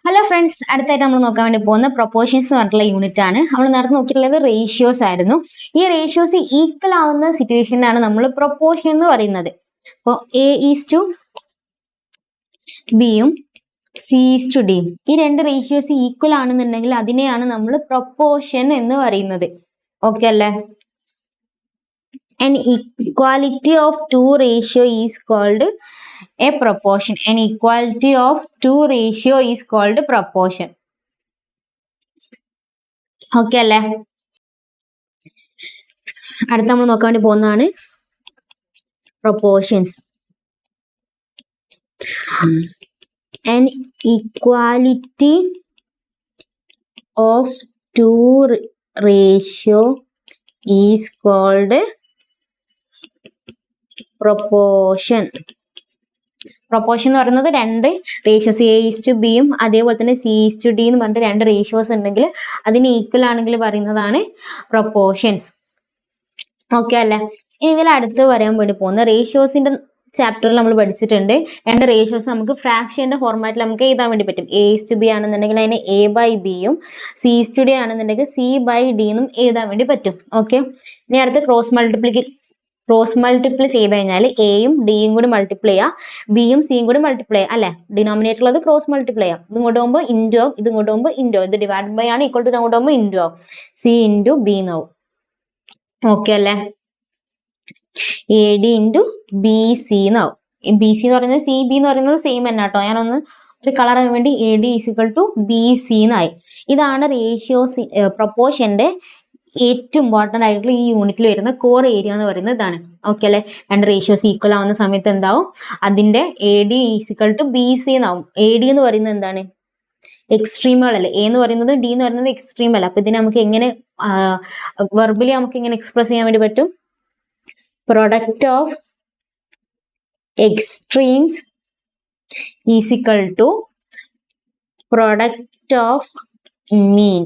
Hello friends, അടുത്തായിട്ട് നമ്മൾ നോക്കാൻ വേണ്ടി പോകുന്ന പ്രൊപ്പോർഷൻസ് എന്ന് പറഞ്ഞിട്ടുള്ള യൂണിറ്റ് ആണ്. നമ്മൾ നേരത്തെ നോക്കിയിട്ടുള്ളത് റേഷ്യോസ് ആയിരുന്നു. ഈ റേഷ്യോസ് ഈക്വൽ ആവുന്ന സിറ്റുവേഷനിലാണ് നമ്മൾ പ്രൊപ്പോർഷൻ എന്ന് പറയുന്നത്. അപ്പോൾ എ ഈസ് ടു ബിയും സി ഈസ് ടു ഡിയും ഈ രണ്ട് റേഷ്യോസ് ഈക്വൽ ആണെന്നുണ്ടെങ്കിൽ അതിനെയാണ് നമ്മൾ പ്രൊപ്പോർഷൻ എന്ന് പറയുന്നത്. ഓക്കെ അല്ലേ? An equality of two ratio is called a proportion. An equality of two ratio is called proportion. Okay അല്ലേ? അടുത്ത നമ്മൾ നോക്കാൻ വേണ്ടി പോകുന്നതാണ് proportions. An equality of two ratio is called proportion. Proportion എന്ന് പറയുന്നത് രണ്ട് റേഷ്യോസ് എ ഈസ് ടു ബിയും അതേപോലെ തന്നെ സി ഈസ് ടു ഡി എന്ന് പറഞ്ഞിട്ട് രണ്ട് റേഷ്യോസ് ഉണ്ടെങ്കിൽ അതിന് ഈക്വൽ ആണെങ്കിൽ പറയുന്നതാണ് പ്രൊപ്പോർഷൻസ്. ഓക്കെ അല്ലേ? ഇനി ഇതിൽ അടുത്ത് പറയാൻ വേണ്ടി പോകുന്ന റേഷ്യോസിന്റെ ചാപ്റ്ററിൽ നമ്മൾ പഠിച്ചിട്ടുണ്ട്. രണ്ട് റേഷ്യോസ് നമുക്ക് ഫ്രാക്ഷന്റെ ഫോർമാറ്റിൽ നമുക്ക് എഴുതാൻ വേണ്ടി പറ്റും. എ ഈസ് ടു ബി ആണെന്നുണ്ടെങ്കിൽ അതിനെ എ ബൈ ബിയും സി ഈസ് ടു ഡി ആണെന്നുണ്ടെങ്കിൽ സി ബൈ ഡി എന്നും എഴുതാൻ വേണ്ടി പറ്റും. ഓക്കെ, ഇനി അടുത്ത് ക്രോസ് മൾട്ടിപ്ലൈ ചെയ്ത് കഴിഞ്ഞാൽ എയും ഡിയും കൂടി മൾട്ടിപ്ലൈ ചെയ്യാം, ബിയും സിയും കൂടി മൾട്ടിപ്ലൈ ചെയ്യാം അല്ലെ. ഡിനോമിനേറ്റർ ഉള്ളത് ക്രോസ് മൾട്ടിപ്ലൈ ചെയ്യാം. ഇത് ഇങ്ങോട്ട് പോകുമ്പോൾ ഇൻറ്റു ആവും, ഇത് ഇങ്ങോട്ട് പോകുമ്പോൾ ഇൻറ്റു ആവും. ഇത് ഡിവൈഡ് ബൈ ആണ്, ഈക്വൽ ടു അങ്ങോട്ട് പോകുമ്പോൾ ഇൻറ്റു ആവും. സി ഇൻറ്റു ബി എന്നാവും. ഓക്കെ അല്ലേ? A D into B C എന്നാവും. ബി സി എന്ന് പറയുന്നത് സി ബി എന്ന് പറയുന്നത് സെയിം തന്നെ കേട്ടോ. ഞാനൊന്ന് ഒരു കളർ ആകാൻ വേണ്ടി A D is equal to B C എന്നായി. ഇതാണ് റേഷ്യോസ് പ്രൊപ്പോർഷന്റെ ഏറ്റവും ഇമ്പോർട്ടൻ്റ് ആയിട്ടുള്ള ഈ യൂണിറ്റിൽ വരുന്ന കോർ ഏരിയ എന്ന് പറയുന്നത് ഇതാണ്. ഓക്കെ അല്ലേ? രണ്ട് റേഷ്യോസ് ഈക്വൽ ആവുന്ന സമയത്ത് എന്താവും? അതിന്റെ A D equal to B C എന്നാവും. എ ഡി എന്ന് പറയുന്നത് എന്താണ്? എക്സ്ട്രീമുകളല്ലേ. എ എന്ന് പറയുന്നത് ഡി എന്ന് പറയുന്നത് എക്സ്ട്രീം അല്ല. അപ്പൊ ഇതിനെ നമുക്ക് എങ്ങനെ വെർബലി നമുക്ക് എങ്ങനെ എക്സ്പ്രസ് ചെയ്യാൻ വേണ്ടി പറ്റും? Product of extremes is equal to product of mean.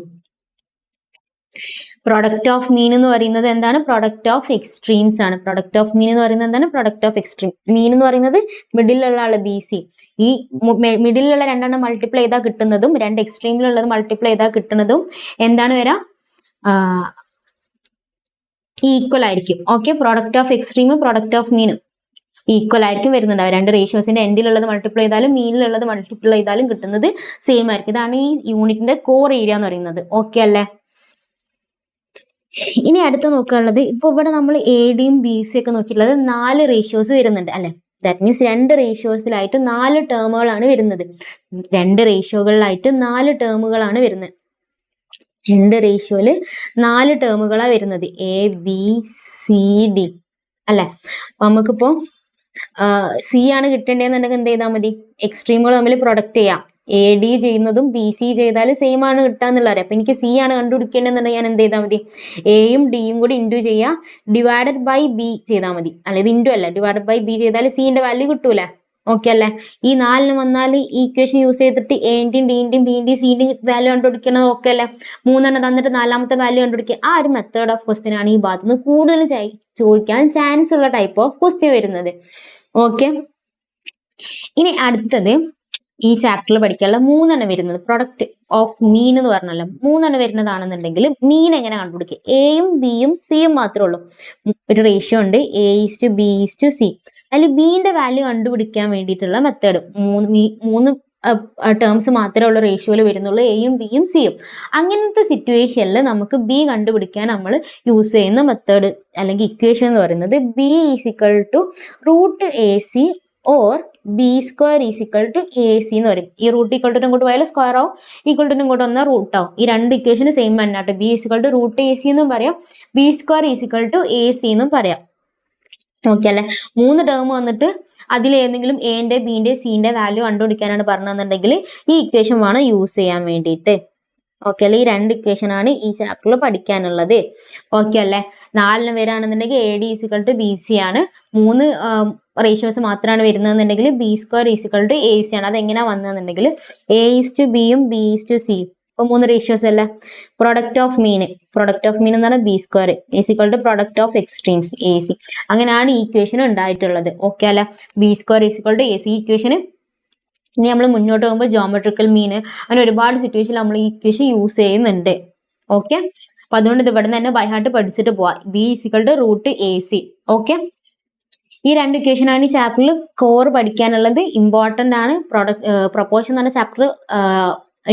Product of mean എന്ന് പറയുന്നത് എന്താണ്? പ്രൊഡക്റ്റ് ഓഫ് എക്സ്ട്രീംസ് ആണ്. പ്രൊഡക്റ്റ് ഓഫ് മീൻ എന്ന് പറയുന്നത് എന്താണ്? Product of extreme. മീൻ എന്ന് പറയുന്നത് മിഡിലുള്ള ആള് ബി സി. ഈ മിഡിലുള്ള രണ്ടെണ്ണം മൾട്ടിപ്ലൈ ചെയ്താൽ കിട്ടുന്നതും രണ്ട് എക്സ്ട്രീമിലുള്ളത് മൾട്ടിപ്ലൈ ചെയ്താൽ കിട്ടുന്നതും എന്താണ് വരാ? ഈക്വൽ ആയിരിക്കും. ഓക്കെ, പ്രൊഡക്റ്റ് ഓഫ് എക്സ്ട്രീമും പ്രൊഡക്റ്റ് ഓഫ് മീനും ഈക്വൽ ആയിരിക്കും വരുന്നുണ്ടാവും. രണ്ട് റേഷ്യോസിന്റെ എൻഡിലുള്ളത് മൾട്ടിപ്ലൈ ചെയ്താലും മീനിലുള്ളത് മൾട്ടിപ്ലൈ ചെയ്താലും കിട്ടുന്നത് സെയിം ആയിരിക്കും. ഇതാണ് ഈ യൂണിറ്റിന്റെ കോർ ഏരിയ എന്ന് പറയുന്നത്. ഓക്കെ അല്ലേ? ഇനി അടുത്ത് നോക്കാനുള്ളത്, ഇപ്പൊ ഇവിടെ നമ്മൾ എ ഡിയും ബി സി ഒക്കെ നോക്കിയിട്ടുള്ളത് 4 റേഷ്യോസ് വരുന്നുണ്ട് അല്ലെ. ദാറ്റ് മീൻസ് രണ്ട് റേഷ്യോസിലായിട്ട് 4 ടേമുകളാണ് വരുന്നത്. രണ്ട് റേഷ്യോകളിലായിട്ട് 4 ടേമുകളാണ് വരുന്നത്. രണ്ട് റേഷ്യോയില് 4 ടേമുകളാണ് വരുന്നത്. എ ബി സി ഡി അല്ലെ. അപ്പൊ നമുക്കിപ്പോ സി ആണ് കിട്ടേണ്ടതെന്നുണ്ടെങ്കിൽ എന്ത് ചെയ്താൽ മതി? എക്സ്ട്രീമുകൾ തമ്മിൽ പ്രൊഡക്റ്റ് ചെയ്യാം. എ ഡി ചെയ്യുന്നതും ബി സി ചെയ്താൽ സെയിം ആണ് കിട്ടാന്നുള്ള അറിയാം. അപ്പൊ എനിക്ക് സി ആണ് കണ്ടുപിടിക്കേണ്ടതെന്നുണ്ടെങ്കിൽ ഞാൻ എന്ത് ചെയ്താൽ മതി? എയും ഡിയും കൂടി ഇൻറ്റു ചെയ്യാം, ഡിവൈഡഡ് ബൈ ബി ചെയ്താൽ മതി. അല്ല, ഇത് ഇൻറ്റു അല്ല, ഡിവൈഡഡ് ബൈ ബി ചെയ്താൽ സിന്റെ വാല്യൂ കിട്ടൂല. ഓക്കെ അല്ലേ? ഈ 4 വന്നാൽ ഈ ഇക്വേഷൻ യൂസ് ചെയ്തിട്ട് എൻ്റെയും ഡിൻ്റെയും ബിൻ്റെയും സിൻ്റെയും വാല്യൂ കണ്ടുപിടിക്കണം. ഓക്കെ അല്ലേ? 3 തന്നിട്ട് 4ാമത്തെ വാല്യൂ കണ്ടുപിടിക്കുക. ആ ഒരു മെത്തേഡ് ഓഫ് ക്വസ്റ്റ്യൻ ആണ് ഈ ഭാഗത്ത് നിന്ന് കൂടുതലും ചോദിക്കാൻ ചാൻസ് ഉള്ള ടൈപ്പ് ഓഫ് ക്വസ്റ്റ്യൻ വരുന്നത്. ഓക്കെ, ഇനി അടുത്തത് ഈ ചാപ്റ്ററിൽ പഠിക്കാനുള്ള 3 വരുന്നത് പ്രൊഡക്റ്റ് ഓഫ് മീൻ എന്ന് പറഞ്ഞല്ലോ. 3 വരുന്നതാണെന്നുണ്ടെങ്കിൽ മീൻ എങ്ങനെ കണ്ടുപിടിക്കുക? എയും ബിയും സിയും മാത്രമേ ഉള്ളൂ. ഒരു റേഷ്യോ ഉണ്ട്, A is to B is to C. അതിൽ ബിന്റെ വാല്യൂ കണ്ടുപിടിക്കാൻ വേണ്ടിയിട്ടുള്ള മെത്തേഡ് 3 ടേംസ് മാത്രമേ ഉള്ള റേഷ്യോയിൽ വരുന്നുള്ളൂ, എയും ബിയും സിയും. അങ്ങനത്തെ സിറ്റുവേഷനിൽ നമുക്ക് ബി കണ്ടുപിടിക്കാൻ നമ്മൾ യൂസ് ചെയ്യുന്ന മെത്തേഡ് അല്ലെങ്കിൽ ഇക്വേഷൻ എന്ന് പറയുന്നത് B is equal to root A C or B square is equal to A C എന്ന് പറയും. ഈ റൂട്ട് ഈക്വൽ ടു ഇങ്ങോട്ട് പോയാൽ സ്ക്വയർ ആവും, ഈക്വൽ ടു ഇങ്ങോട്ട് വന്നാൽ റൂട്ട് ആവും. ഈ രണ്ട് ഇക്വേഷന് സെയിം തന്നെ കേട്ടോ. B is equal to root A C എന്നും പറയാം, B square is equal to A C എന്നും പറയാം. ഓക്കെ അല്ലെ? 3 ടേം വന്നിട്ട് അതിലേതെങ്കിലും എന്റെ ബിന്റെ സിന്റെ വാല്യൂ കണ്ടുപിടിക്കാനാണ് പറഞ്ഞതെന്നുണ്ടെങ്കിൽ ഈ ഇക്വേഷൻ വേണം യൂസ് ചെയ്യാൻ വേണ്ടിയിട്ട്. ഓക്കെ അല്ലെ? ഈ 2 ഇക്വേഷൻ ആണ് ഈ ചാപ്റ്ററിൽ പഠിക്കാനുള്ളത്. ഓക്കെ അല്ലേ? 4 വരാണെന്നുണ്ടെങ്കിൽ A D is equal to B C ആണ്. 3 റേഷ്യോസ് മാത്രമാണ് വരുന്നതെന്നുണ്ടെങ്കിൽ B square is equal to A C ആണ്. അതെങ്ങനെയാ വന്നതെന്നുണ്ടെങ്കിൽ എ ഈസ് ടു ബിയും ബി ഈസ് ടു സി. ഇപ്പൊ 3 റേഷ്യോസ് അല്ലേ? പ്രൊഡക്റ്റ് ഓഫ് മീൻ എന്ന് പറഞ്ഞാൽ B square is equal to product of extremes A C. അങ്ങനെയാണ് ഈ ഇക്വേഷൻ ഉണ്ടായിട്ടുള്ളത്. ഓക്കെ അല്ലെ? B square is equal to A C. ഈ ഇക്വേഷന് ഇനി നമ്മൾ മുന്നോട്ട് പോകുമ്പോൾ ജോമെട്രിക്കൽ മീൻ അങ്ങനെ ഒരുപാട് സിറ്റുവേഷനിൽ നമ്മൾ ഈ ഇക്വേഷൻ യൂസ് ചെയ്യുന്നുണ്ട്. ഓക്കെ, അപ്പൊ അതുകൊണ്ട് ഇത് ഇവിടെ നിന്ന് തന്നെ ബൈ ഹാർട്ട് പഠിച്ചിട്ട് പോവാം. B equal to root A C. Okay, ഈ രണ്ട് ഇക്വേഷൻ ആണ് ഈ ചാപ്റ്ററിൽ കോർ പഠിക്കാനുള്ളത്. ഇമ്പോർട്ടന്റ് ആണ്. പ്രൊപ്പോർഷൻ എന്ന് പറഞ്ഞ ചാപ്റ്റർ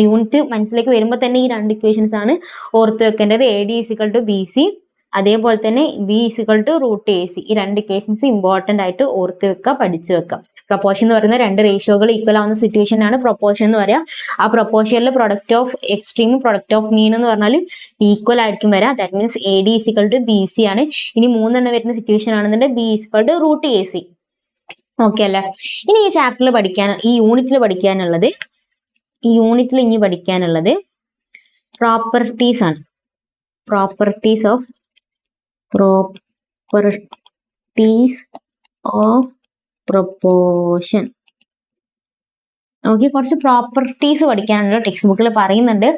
യൂണിറ്റ് മനസ്സിലേക്ക് വരുമ്പോൾ തന്നെ ഈ രണ്ട് ഇക്വേഷൻസ് ആണ് ഓർത്ത് വെക്കേണ്ടത്. A D equal to B C, അതേപോലെ തന്നെ B equal to root A C. ഈ രണ്ട് ഇക്വേഷൻസ് ഇമ്പോർട്ടന്റ് ആയിട്ട് ഓർത്ത് വെക്കുക, പഠിച്ചു വെക്കുക. പ്രൊപ്പോർഷൻ എന്ന് പറയുന്ന രണ്ട് റേഷ്യോകൾ ഈക്വൽ ആവുന്ന സിറ്റുവേഷൻ ആണ് പ്രൊപ്പോർഷൻ എന്ന് പറയാം. ആ പ്രൊപ്പോർഷനിൽ product of extreme product of mean എന്ന് പറഞ്ഞാൽ ഈക്വൽ ആയിരിക്കും വരാം. That means A D equal to B C ആണ്. ഇനി മൂന്നെണ്ണം വരുന്ന സിറ്റുവേഷൻ ആണെന്നുണ്ടെങ്കിൽ B equal to root A C. Okay അല്ലേ? ഇനി ഈ ചാപ്റ്ററിൽ പഠിക്കാൻ ഈ യൂണിറ്റിൽ ഇനി പഠിക്കാനുള്ളത് പ്രോപ്പർട്ടീസ് ആണ്. Properties of proportion. ഓക്കെ, കുറച്ച് പ്രോപ്പർട്ടീസ് പഠിക്കാനുള്ള ടെക്സ്റ്റ് ബുക്കിൽ പറയുന്നുണ്ട്.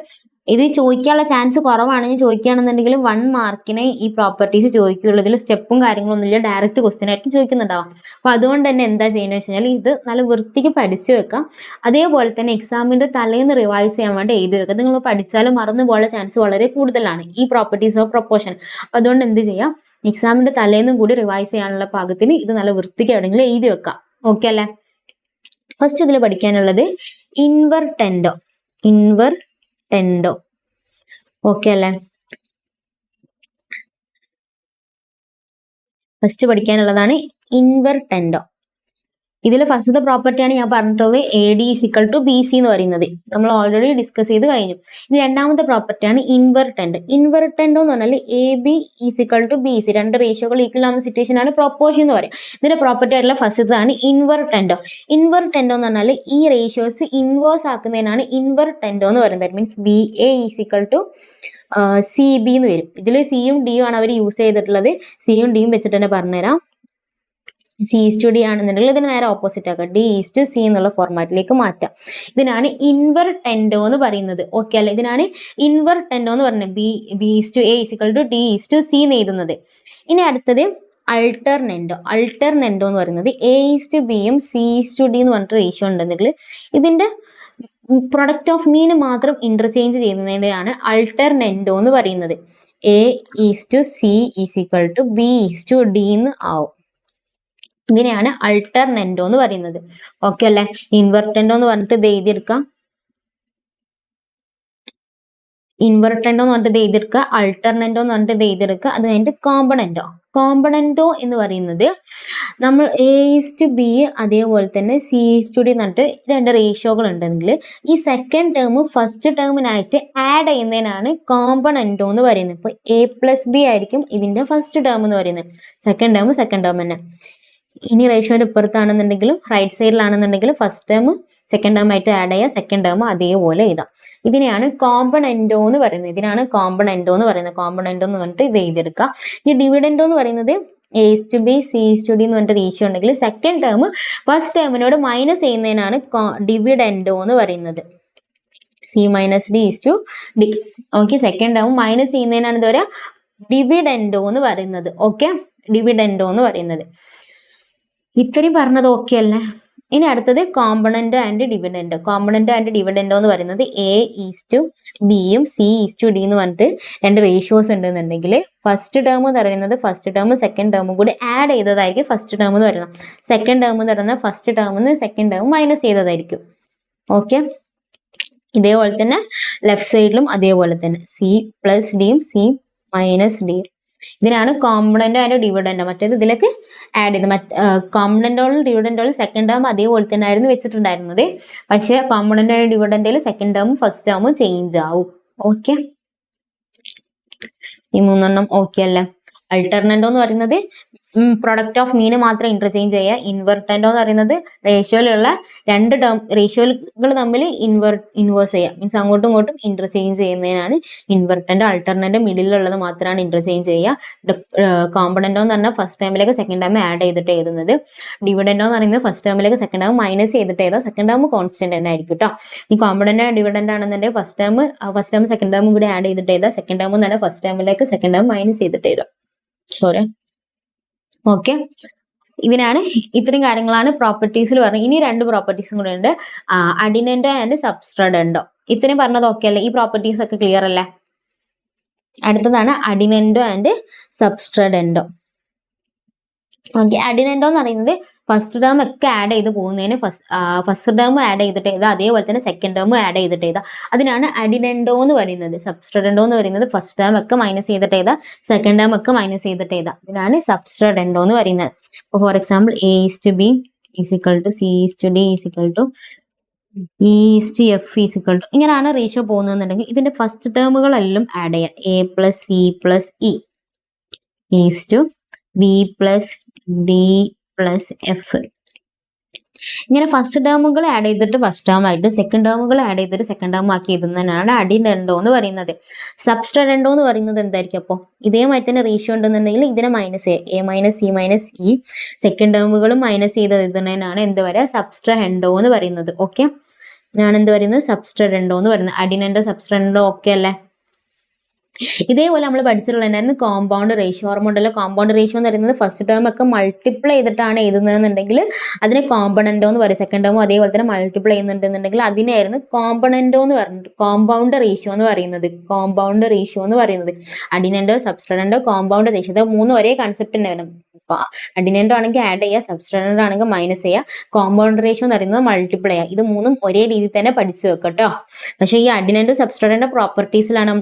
ഇത് ചോദിക്കാനുള്ള ചാൻസ് കുറവാണെങ്കിൽ ചോദിക്കുകയാണെന്നുണ്ടെങ്കിൽ 1 മാർക്കിനെ ഈ പ്രോപ്പർട്ടീസ് ചോദിക്കുള്ളൂ. ഇതിൽ സ്റ്റെപ്പും കാര്യങ്ങളൊന്നും ഇല്ല, ഡയറക്റ്റ് ക്വസ്റ്റ്യൻ ആയിട്ട് ചോദിക്കുന്നുണ്ടാവും. അപ്പൊ അതുകൊണ്ട് തന്നെ എന്താ ചെയ്യുന്നത് വെച്ച് കഴിഞ്ഞാൽ ഇത് നല്ല വൃത്തിക്ക് പഠിച്ചു വെക്കാം. അതേപോലെ തന്നെ എക്സാമിന്റെ തലേന്ന് റിവൈസ് ചെയ്യാൻ വേണ്ടി എഴുതി വെക്കാം. നിങ്ങൾ പഠിച്ചാലും മറന്നു പോകാനുള്ള ചാൻസ് വളരെ കൂടുതലാണ് ഈ പ്രോപ്പർട്ടീസ് ഓഫ് പ്രൊപ്പോർഷൻ. അപ്പൊ അതുകൊണ്ട് എന്ത് ചെയ്യാം, എക്സാമിന്റെ തലേന്നും കൂടി റിവൈസ് ചെയ്യാനുള്ള പാകത്തിന് ഇത് നല്ല വൃത്തിക്ക് എവിടെയെങ്കിലും എഴുതി വെക്കാം. ഓക്കെ അല്ലേ? ഫസ്റ്റ് ഇതിൽ പഠിക്കാനുള്ളത് ഇൻവെർടെൻഡോ. ഓക്കെ അല്ലേ? ഫസ്റ്റ് പഠിക്കാനുള്ളതാണ് ഇൻവെർടെൻഡോ. ഇതിൽ ഫസ്റ്റത്തെ പ്രോപ്പർട്ടിയാണ് ഞാൻ പറഞ്ഞിട്ടുള്ളത്, A D equal to B C എന്ന് പറയുന്നത്. നമ്മൾ ഓൾറെഡി ഡിസ്കസ് ചെയ്ത് കഴിഞ്ഞു. ഇനി രണ്ടാമത്തെ പ്രോപ്പർട്ടിയാണ് ഇൻവെർടെൻഡോ. ഇൻവെർടെൻഡോ എന്ന് പറഞ്ഞാൽ A B equal to B C, രണ്ട് റേഷ്യോകൾ ഈക്വൽ ആവുന്ന സിറ്റുവേഷൻ ആണ് പ്രൊപ്പോർഷൻ എന്ന് പറയും. ഇതിന്റെ പ്രോപ്പർട്ടി ആയിട്ടുള്ള ഫസ്റ്റതാണ് ഇൻവെർടെൻഡോ. ഇൻവെർടെൻഡോ എന്ന് പറഞ്ഞാൽ ഈ റേഷ്യോസ് ഇൻവേഴ്സ് ആക്കുന്നതിനാണ് ഇൻവെർടെൻഡോ എന്ന് പറയുന്നത്. That means B A equal to C B എന്ന് വരും. ഇതിൽ സിയും ഡിയും ആണ് അവർ യൂസ് ചെയ്തിട്ടുള്ളത്. സിയും ഡിയും വെച്ചിട്ട് തന്നെ പറഞ്ഞുതരാം. സി ഈസ് ടു ഡി ആണെന്നുണ്ടെങ്കിൽ ഇതിന് നേരെ ഓപ്പോസിറ്റ് ആക്കാം, ഡി ഈസ് ടു സി എന്നുള്ള ഫോർമാറ്റിലേക്ക് മാറ്റാം. ഇതിനാണ് ഇൻവെർടെൻഡോ എന്ന് പറയുന്നത്. ഓക്കെ അല്ലെ? ഇതിനാണ് ഇൻവെർടെൻഡോ എന്ന് പറയുന്നത്. B is to A equal to D is to C എന്ന് എഴുതുന്നത്. ഇനി അടുത്തത് അൾട്ടർനെൻഡോ. അൾട്ടർനെൻഡോ എന്ന് പറയുന്നത് എ ഈസ് ടു ബിയും സി ഈസ് ടു ഡി എന്ന് പറഞ്ഞിട്ട് റേഷ്യോ ഉണ്ടെങ്കിൽ ഇതിന്റെ പ്രൊഡക്റ്റ് ഓഫ് മീൻ മാത്രം ഇന്റർചേഞ്ച് ചെയ്യുന്നതിനാണ് അൾട്ടർനെൻഡോ എന്ന് പറയുന്നത്. A is to C is equal to B is to D എന്ന് ആവും. ഇതിനെയാണ് അൾട്ടർനെൻഡോ എന്ന് പറയുന്നത്. ഓക്കെ അല്ലെ? ഇൻവെർടെൻഡോ എന്ന് പറഞ്ഞിട്ട് ഇത് എഴുതിയെടുക്കാം. ഇൻവെർടെൻഡോ എന്ന് പറഞ്ഞിട്ട് ഇത് എഴുതിയെടുക്കുക. അൾട്ടർനെൻഡോ എന്ന് പറഞ്ഞിട്ട് ഇത് എഴുതിയെടുക്കുക. അത് കഴിഞ്ഞിട്ട് കോമ്പണന്റോ എന്ന് പറയുന്നത് നമ്മൾ എ ഈസ് ടു ബി അതേപോലെ തന്നെ സി ഈസ് ടു ഡി എന്ന് പറഞ്ഞിട്ട് രണ്ട് റേഷ്യോകൾ ഉണ്ടെങ്കിൽ ഈ സെക്കൻഡ് ടേം ഫസ്റ്റ് ടേമിനായിട്ട് ആഡ് ചെയ്യുന്നതിനാണ് കോമ്പണന്റോ എന്ന് പറയുന്നത്. ഇപ്പോൾ എ പ്ലസ് ബി ആയിരിക്കും ഇതിന്റെ ഫസ്റ്റ് ടേം എന്ന് പറയുന്നത്. സെക്കൻഡ് ടേം തന്നെ. ഇനി റേഷ്യോന്റെ ഇപ്പുറത്താണെന്നുണ്ടെങ്കിലും റൈറ്റ് സൈഡിലാണെന്നുണ്ടെങ്കിലും ഫസ്റ്റ് ടേം സെക്കൻഡ് ടേം ആയിട്ട് ആഡ് ചെയ്യുക, സെക്കൻഡ് ടേം അതേപോലെ എഴുതാം. ഇതിനെയാണ് കോമ്പണന്റോ എന്ന് പറയുന്നത്. കോമ്പണന്റോ എന്ന് പറഞ്ഞിട്ട് ഇത് എഴുതിയെടുക്കുക. ഇനി ഡിവിഡൻഡോ എന്ന് പറയുന്നത് A is to B C is to D എന്ന് പറഞ്ഞിട്ട് റേഷ്യോ ഉണ്ടെങ്കിൽ സെക്കൻഡ് ടേം ഫസ്റ്റ് ടേമിനോട് മൈനസ് ചെയ്യുന്നതിനാണ് ഡിവിഡൻഡോ എന്ന് പറയുന്നത്. C minus D is to D. Okay, second term minus ചെയ്യുന്നതിനാണ് ഇത് പറയുക ഡിവിഡൻഡോ എന്ന് പറയുന്നത്. ഓക്കെ, ഡിവിഡൻഡോ എന്ന് പറയുന്നത്. ഇത്രയും പറഞ്ഞത് ഓക്കെ അല്ലേ? ഇനി അടുത്തത് കോമ്പണന്റ് ആൻഡ് ഡിവിഡൻഡോ എന്ന് പറയുന്നത് എ ഈസ് ടു ബിയും സി ഈസ് ടു ഡി എന്ന് പറഞ്ഞിട്ട് രണ്ട് റേഷ്യോസ് ഉണ്ടെന്നുണ്ടെങ്കിൽ ഫസ്റ്റ് ടേം എന്ന് പറയുന്നത് ഫസ്റ്റ് ടേമും സെക്കൻഡ് ടേമും കൂടി ആഡ് ചെയ്തതായിരിക്കും ഫസ്റ്റ് ടേം എന്ന് പറയുന്നത്. സെക്കൻഡ് ടേം എന്ന് പറയുന്നത് ഫസ്റ്റ് ടേമിന്ന് സെക്കൻഡ് ടേം മൈനസ് ചെയ്തതായിരിക്കും. ഓക്കെ, ഇതേപോലെ തന്നെ ലെഫ്റ്റ് സൈഡിലും അതേപോലെ തന്നെ സി പ്ലസ് ഡിയും സി മൈനസ് ഡിയും. ഇതിനാണ് കോമ്പണന്റ് ആൻഡ് ഡിവിഡൻഡോ. മറ്റേത് ഇതിലേക്ക് ആഡ് ചെയ്ത് കോമ്പണന്റോളും ഡിവിഡൻഡോളും സെക്കൻഡ് ടേം അതേപോലെ തന്നെ ആയിരുന്നു വെച്ചിട്ടുണ്ടായിരുന്നത്. പക്ഷെ കോമ്പണന്റ് ആൻഡ് ഡിവിഡൻഡോയിൽ സെക്കൻഡ് ടേമും ഫസ്റ്റ് ടേമും ചേഞ്ച് ആവും. ഓക്കെ, ഈ മൂന്നെണ്ണം ഓക്കെ അല്ലേ? അൾട്ടർനെൻഡോ എന്ന് പറയുന്നത് പ്രൊഡക്റ്റ് ഓഫ് മീൻ മാത്രം ഇന്റർചേഞ്ച് ചെയ്യുക. ഇൻവെർടെൻഡോ എന്ന് പറയുന്നത് റേഷ്യോയിലുള്ള രണ്ട് റേഷ്യോകൾ തമ്മിൽ ഇൻവേഴ്സ് ചെയ്യുക, മീൻസ് അങ്ങോട്ടും ഇങ്ങോട്ടും ഇന്റർചേഞ്ച് ചെയ്യുന്നതിനാണ് ഇൻവെർടെൻഡോ. അൾട്ടർനെൻഡോ മിഡിലുള്ളത് മാത്രമാണ് ഇന്റർചേഞ്ച് ചെയ്യുക. കോമ്പണന്റോ എന്ന് പറഞ്ഞാൽ ഫസ്റ്റ് ടൈമിലേക്ക് സെക്കൻഡ് ടൈം ആഡ് ചെയ്തിട്ട് എഴുതുന്നത്. ഡിവിഡൻഡോ എന്ന് പറയുന്നത് ഫസ്റ്റ് ടൈമിലേക്ക് സെക്കൻഡ് ടൈം മൈനസ് ചെയ്തിട്ട് എഴുതാം. സെക്കൻഡ് ടൈം കോൺസ്റ്റന്റ് തന്നെ ആയിരിക്കും കേട്ടോ. ഈ കോമ്പണന്റ് ഡിവിഡൻഡ് ആണെന്നുണ്ടെങ്കിൽ ഫസ്റ്റ് ടൈം സെക്കൻഡ് ടൈമും കൂടി ആഡ് ചെയ്തിട്ട് എഴുതാം. സെക്കൻഡ് ടൈം തന്നെ ഫസ്റ്റ് ടൈമിലേക്ക് സെക്കൻഡ് ടൈം മൈനസ് ചെയ്തിട്ട് എഴുതാം. സോറി. ഓക്കെ, ഇതിനാണ് ഇത്രയും കാര്യങ്ങളാണ് പ്രോപ്പർട്ടീസിൽ പറഞ്ഞത്. ഇനി 2 പ്രോപ്പർട്ടീസും കൂടെ ഉണ്ട്, അഡിനൻഡോ ആൻഡ് സബ്സ്ട്രഡൻഡോ. ഇത്രയും പറഞ്ഞത് ഓക്കെ അല്ലേ? ഈ പ്രോപ്പർട്ടീസ് ഒക്കെ ക്ലിയർ അല്ലേ? അടുത്തതാണ് അഡിനൻഡോ ആൻഡ് സബ്സ്ട്രഡൻഡോ. ഓക്കെ, അഡിനൻഡോ എന്ന് പറയുന്നത് ഫസ്റ്റ് ടേം ഒക്കെ ആഡ് ചെയ്ത് പോകുന്നതിന് ഫസ്റ്റ് ടേം ആഡ് ചെയ്തിട്ട് എഴുതാം, അതേപോലെ തന്നെ സെക്കൻഡ് ടേം ആഡ് ചെയ്തിട്ട് എഴുതാം. അതിനാണ് അഡിനൻഡോ എന്ന് പറയുന്നത്. സബ്സ്ട്രഡൻഡോ എന്ന് പറയുന്നത് ഫസ്റ്റ് ടേം ഒക്കെ മൈനസ് ചെയ്തിട്ട് എഴുതാം, സെക്കൻഡ് ടേം ഒക്കെ മൈനസ് ചെയ്തിട്ട് എഴുതാം. ഇതിനാണ് സബ്സ്ട്രഡൻഡോ എന്ന് പറയുന്നത്. ഇപ്പോൾ for example A is to B is equal to C is to D is equal to E is to F is equal to, ഇങ്ങനെയാണ് റേഷ്യോ പോകുന്നതെന്നുണ്ടെങ്കിൽ ഇതിന്റെ ഫസ്റ്റ് ടേമുകളെല്ലാം ആഡ് ചെയ്യാം. A plus C plus E is to B plus D plus F. ഇങ്ങനെ first ടേമുകൾ add ചെയ്തിട്ട് first term ആയിട്ട്, second ടേമുകൾ add ചെയ്തിട്ട് second term ആക്കി എഴുതുന്നതിനാണ് അഡിനൻഡോ എന്ന് പറയുന്നത്. സബ്സ്ട്രഡൻഡോ എന്ന് പറയുന്നത് എന്തായിരിക്കും? അപ്പോൾ ഇതേമാതിരി തന്നെ റേഷ്യോ ഉണ്ടെന്നുണ്ടെങ്കിൽ ഇതിനെ minus A minus C minus E, second ടേമുകളും മൈനസ് ചെയ്ത് എഴുതുന്നതിനാണ് എന്ത് പറയുക? സബ്സ്ട്രഡൻഡോ എന്ന് പറയുന്നത്. ഓക്കെ, ഇതിനാണ് എന്ത് പറയുന്നത്? സബ്സ്ട്രഡൻഡോ എന്ന് പറയുന്നത്. അഡിനൻഡോ സബ്സ്ട്രഡൻഡോ ഓക്കെ അല്ലേ? ഇതേപോലെ നമ്മൾ പഠിച്ചിട്ടുള്ളതായിരുന്നു കോമ്പൗണ്ട് റേഷ്യോ. ഓർമ്മയുണ്ടല്ലോ, കോമ്പൗണ്ട് റേഷ്യോ എന്ന് പറയുന്നത് ഫസ്റ്റ് ടേം ഒക്കെ മൾട്ടിപ്ലൈ ചെയ്തിട്ടാണ് എഴുതുന്നതെന്നുണ്ടെങ്കിൽ അതിനെ കോമ്പണൻഡോ എന്ന് പറയും. സെക്കൻഡ് ടേമും അതേപോലെ തന്നെ മൾട്ടിപ്ലൈ ചെയ്യുന്നുണ്ടെന്നുണ്ടെങ്കിൽ അതിനെയായിരുന്നു കോമ്പണൻഡോ എന്ന് പറഞ്ഞിട്ട് കോമ്പൗണ്ട് റേഷ്യോ എന്ന് പറയുന്നത്. കോമ്പൗണ്ട് റേഷ്യോ എന്ന് പറയുന്നത് അഡിനൻഡോ സബ്സ്ട്രഡൻഡോ കോമ്പൗണ്ട് റേഷ്യോ, ഇത് മൂന്നും ഒരേ കൺസെപ്റ്റ് തന്നെ വരും. അഡിനൻഡോ ആണെങ്കിൽ ആഡ് ചെയ്യുക, സബ്സ്ട്രഡൻഡോ ആണെങ്കിൽ മൈനസ് ചെയ്യുക, കോമ്പൗണ്ട് റേഷ്യോ എന്ന് പറയുന്നത് മൾട്ടിപ്ലൈ ചെയ്യുക. ഇത് മൂന്നും ഒരേ രീതിയിൽ തന്നെ പഠിച്ചു വെക്കുക കേട്ടോ. പക്ഷേ ഈ അഡിനൻഡോ സബ്സ്ട്രഡൻഡോ പ്രോപ്പർട്ടീസിലാണ്,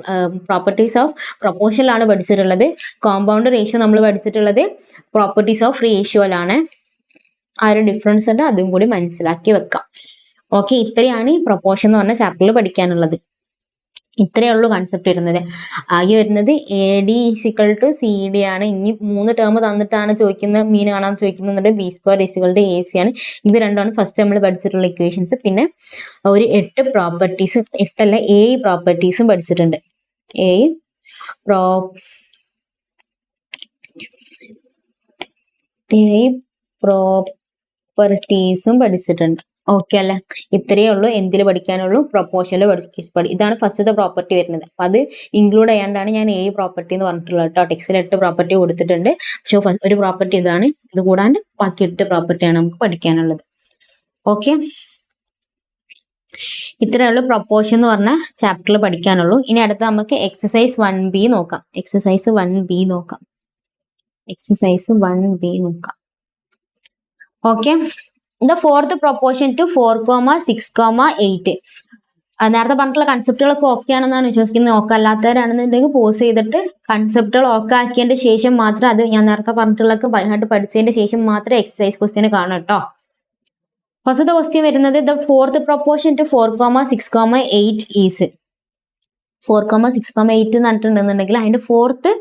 പ്രോപ്പർട്ടീസ് ഓഫ് പ്രൊപ്പോർഷനിലാണ് പഠിച്ചിട്ടുള്ളത്. കോമ്പൗണ്ട് റേഷ്യോ നമ്മൾ പഠിച്ചിട്ടുള്ളത് പ്രോപ്പർട്ടീസ് ഓഫ് റേഷ്യോയിലാണ്. ആ ഒരു ഡിഫറൻസ് ഉണ്ട്, അതും കൂടി മനസ്സിലാക്കി വെക്കാം. ഓക്കെ, ഇത്രയാണ് ഈ പ്രൊപ്പോർഷൻ എന്ന് പറഞ്ഞ ചാപ്റ്ററിൽ പഠിക്കാനുള്ളത്. ഇത്രയേ ഉള്ളൂ കൺസെപ്റ്റ് വരുന്നത്. ആകെ വരുന്നത് AD ഈസിക്വൽ ടു CD ആണ്. ഇനി 3 ടേം തന്നിട്ടാണ് ചോദിക്കുന്നത്, മീൻ കാണാൻ ചോദിക്കുന്നുണ്ട്. B² ഈസിക്വൽ ടു AC ആണ്. ഇത് രണ്ടാണ് ഫസ്റ്റ് നമ്മൾ പഠിച്ചിട്ടുള്ള ഇക്വേഷൻസ്. പിന്നെ ഒരു 8 പ്രോപ്പർട്ടീസ്, 8 അല്ല 7 പ്രോപ്പർട്ടീസും പഠിച്ചിട്ടുണ്ട്. 7 പ്രോപ്പർട്ടീസും പഠിച്ചിട്ടുണ്ട്. ഓക്കെ അല്ലേ? ഇത്രയേ ഉള്ളൂ എന്തിൽ പഠിക്കാനുള്ളൂ? പ്രൊപ്പോർഷനിൽ ഇതാണ് ഫസ്റ്റത്തെ പ്രോപ്പർട്ടി വരുന്നത്. അപ്പൊ അത് ഇൻക്ലൂഡ് ചെയ്യാണ്ടാണ് ഞാൻ 7 പ്രോപ്പർട്ടി എന്ന് പറഞ്ഞിട്ടുള്ളത് കേട്ടോ. ടെക്സ്റ്റിൽ 8 പ്രോപ്പർട്ടി കൊടുത്തിട്ടുണ്ട്, പക്ഷെ ഒരു പ്രോപ്പർട്ടി ഇതാണ്. ഇത് കൂടാണ്ട് ബാക്കി 8 പ്രോപ്പർട്ടിയാണ് നമുക്ക് പഠിക്കാനുള്ളത്. ഓക്കെ, ഇത്രയേ ഉള്ളൂ പ്രൊപ്പോർഷൻ എന്ന് പറഞ്ഞ ചാപ്റ്ററിൽ പഠിക്കാനുള്ളൂ. ഇനി അടുത്ത നമുക്ക് എക്സസൈസ് 1B നോക്കാം. എക്സസൈസ് 1B നോക്കാം. Okay, the fourth proportion to 4, 6, 8. നേരത്തെ പറഞ്ഞിട്ടുള്ള കൺസെപ്റ്റുകളൊക്കെ ഓക്കെ ആണെന്നാണ് വിശ്വസിക്കുന്നത്. ഓക്കെ അല്ലാത്തവരാണെന്നുണ്ടെങ്കിൽ പോസ് ചെയ്തിട്ട് കൺസെപ്റ്റുകൾ ഓക്കെ ആക്കിയതിന്റെ ശേഷം മാത്രം, അത് ഞാൻ നേരത്തെ പറഞ്ഞിട്ടുള്ളതൊക്കെ ബൈഹാർട്ട് പഠിച്ചതിന്റെ ശേഷം മാത്രം എക്സസൈസ് ക്വസ്റ്റ്യൻ കാണാം കേട്ടോ. ഫസ്റ്റത്തെ ക്വസ്റ്റ്യൻ വരുന്നത് the fourth proportion to 4, 6, 8 is. 4, 6, 8 എന്ന് പറഞ്ഞിട്ടുണ്ടെന്നുണ്ടെങ്കിൽ അതിന്റെ ഫോർത്ത്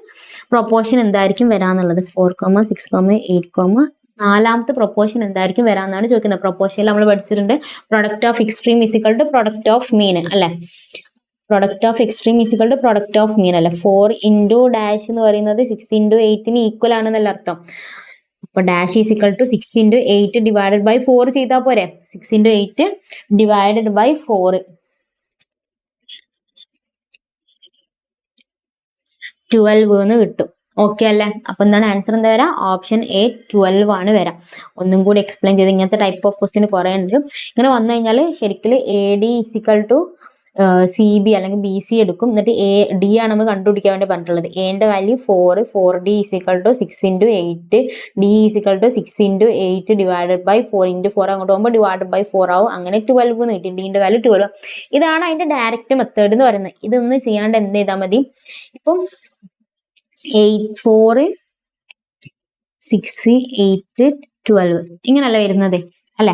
പ്രൊപ്പോർഷൻ എന്തായിരിക്കും വരാന്നുള്ളത്. 4, 6, 8, നാലാമത്തെ പ്രൊപ്പോർഷൻ എന്തായിരിക്കും വരാന്നാണ് ചോദിക്കുന്നത്. പ്രൊപ്പോർഷനിൽ നമ്മൾ പഠിച്ചിട്ടുണ്ട് product of extreme is equal to product of mean അല്ലെ. Product of extreme is equal to product of mean അല്ലെ. 4 ഇൻറ്റു ഡാഷ് എന്ന് പറയുന്നത് 6 ഇൻറ്റു 8 ഈക്വൽ ആണെന്നല്ല അർത്ഥം. അപ്പൊ dash is equal to 6 into 8 divided by 4 ചെയ്താൽ പോരെ. 6 ഇൻറ്റു 8 ഡിവൈഡഡ് ബൈ 4 12 എന്ന് കിട്ടും. ഓക്കെ അല്ലേ? അപ്പൊ എന്താണ് ആൻസർ? എന്താ വരാം? ഓപ്ഷൻ A 12 ആണ് വരാം. ഒന്നും കൂടി എക്സ്പ്ലെയിൻ ചെയ്ത്, ഇങ്ങനത്തെ ടൈപ്പ് ഓഫ് ക്വസ്റ്റ്യൻ കുറെ ഉണ്ട്. ഇങ്ങനെ വന്നു കഴിഞ്ഞാൽ ശരിക്കും AD ഈസിക്വൽ ടു CB അല്ലെങ്കിൽ BC എടുക്കും. എന്നിട്ട് D ആണ് നമ്മൾ കണ്ടുപിടിക്കാൻ വേണ്ടി പറഞ്ഞിട്ടുള്ളത്. Aന്റെ value 4, 4D is equal to 6 into 8, D is equal to 6 into 8 divided by 4 into 4 അങ്ങോട്ട് പോകുമ്പോൾ ഡിവൈഡഡ് ബൈ 4 ആവും. അങ്ങനെ 12 എന്ന് കിട്ടി. Dന്റെ വാല്യൂ 12. ഇതാണ് അതിന്റെ ഡയറക്റ്റ് മെത്തേഡ് എന്ന് പറയുന്നത്. ഇതൊന്നും ചെയ്യാണ്ട് എന്ത് ചെയ്താൽ മതി? ഇപ്പം 8, 4, 6, 8, 12 ഇങ്ങനല്ല വരുന്നത് അല്ലെ.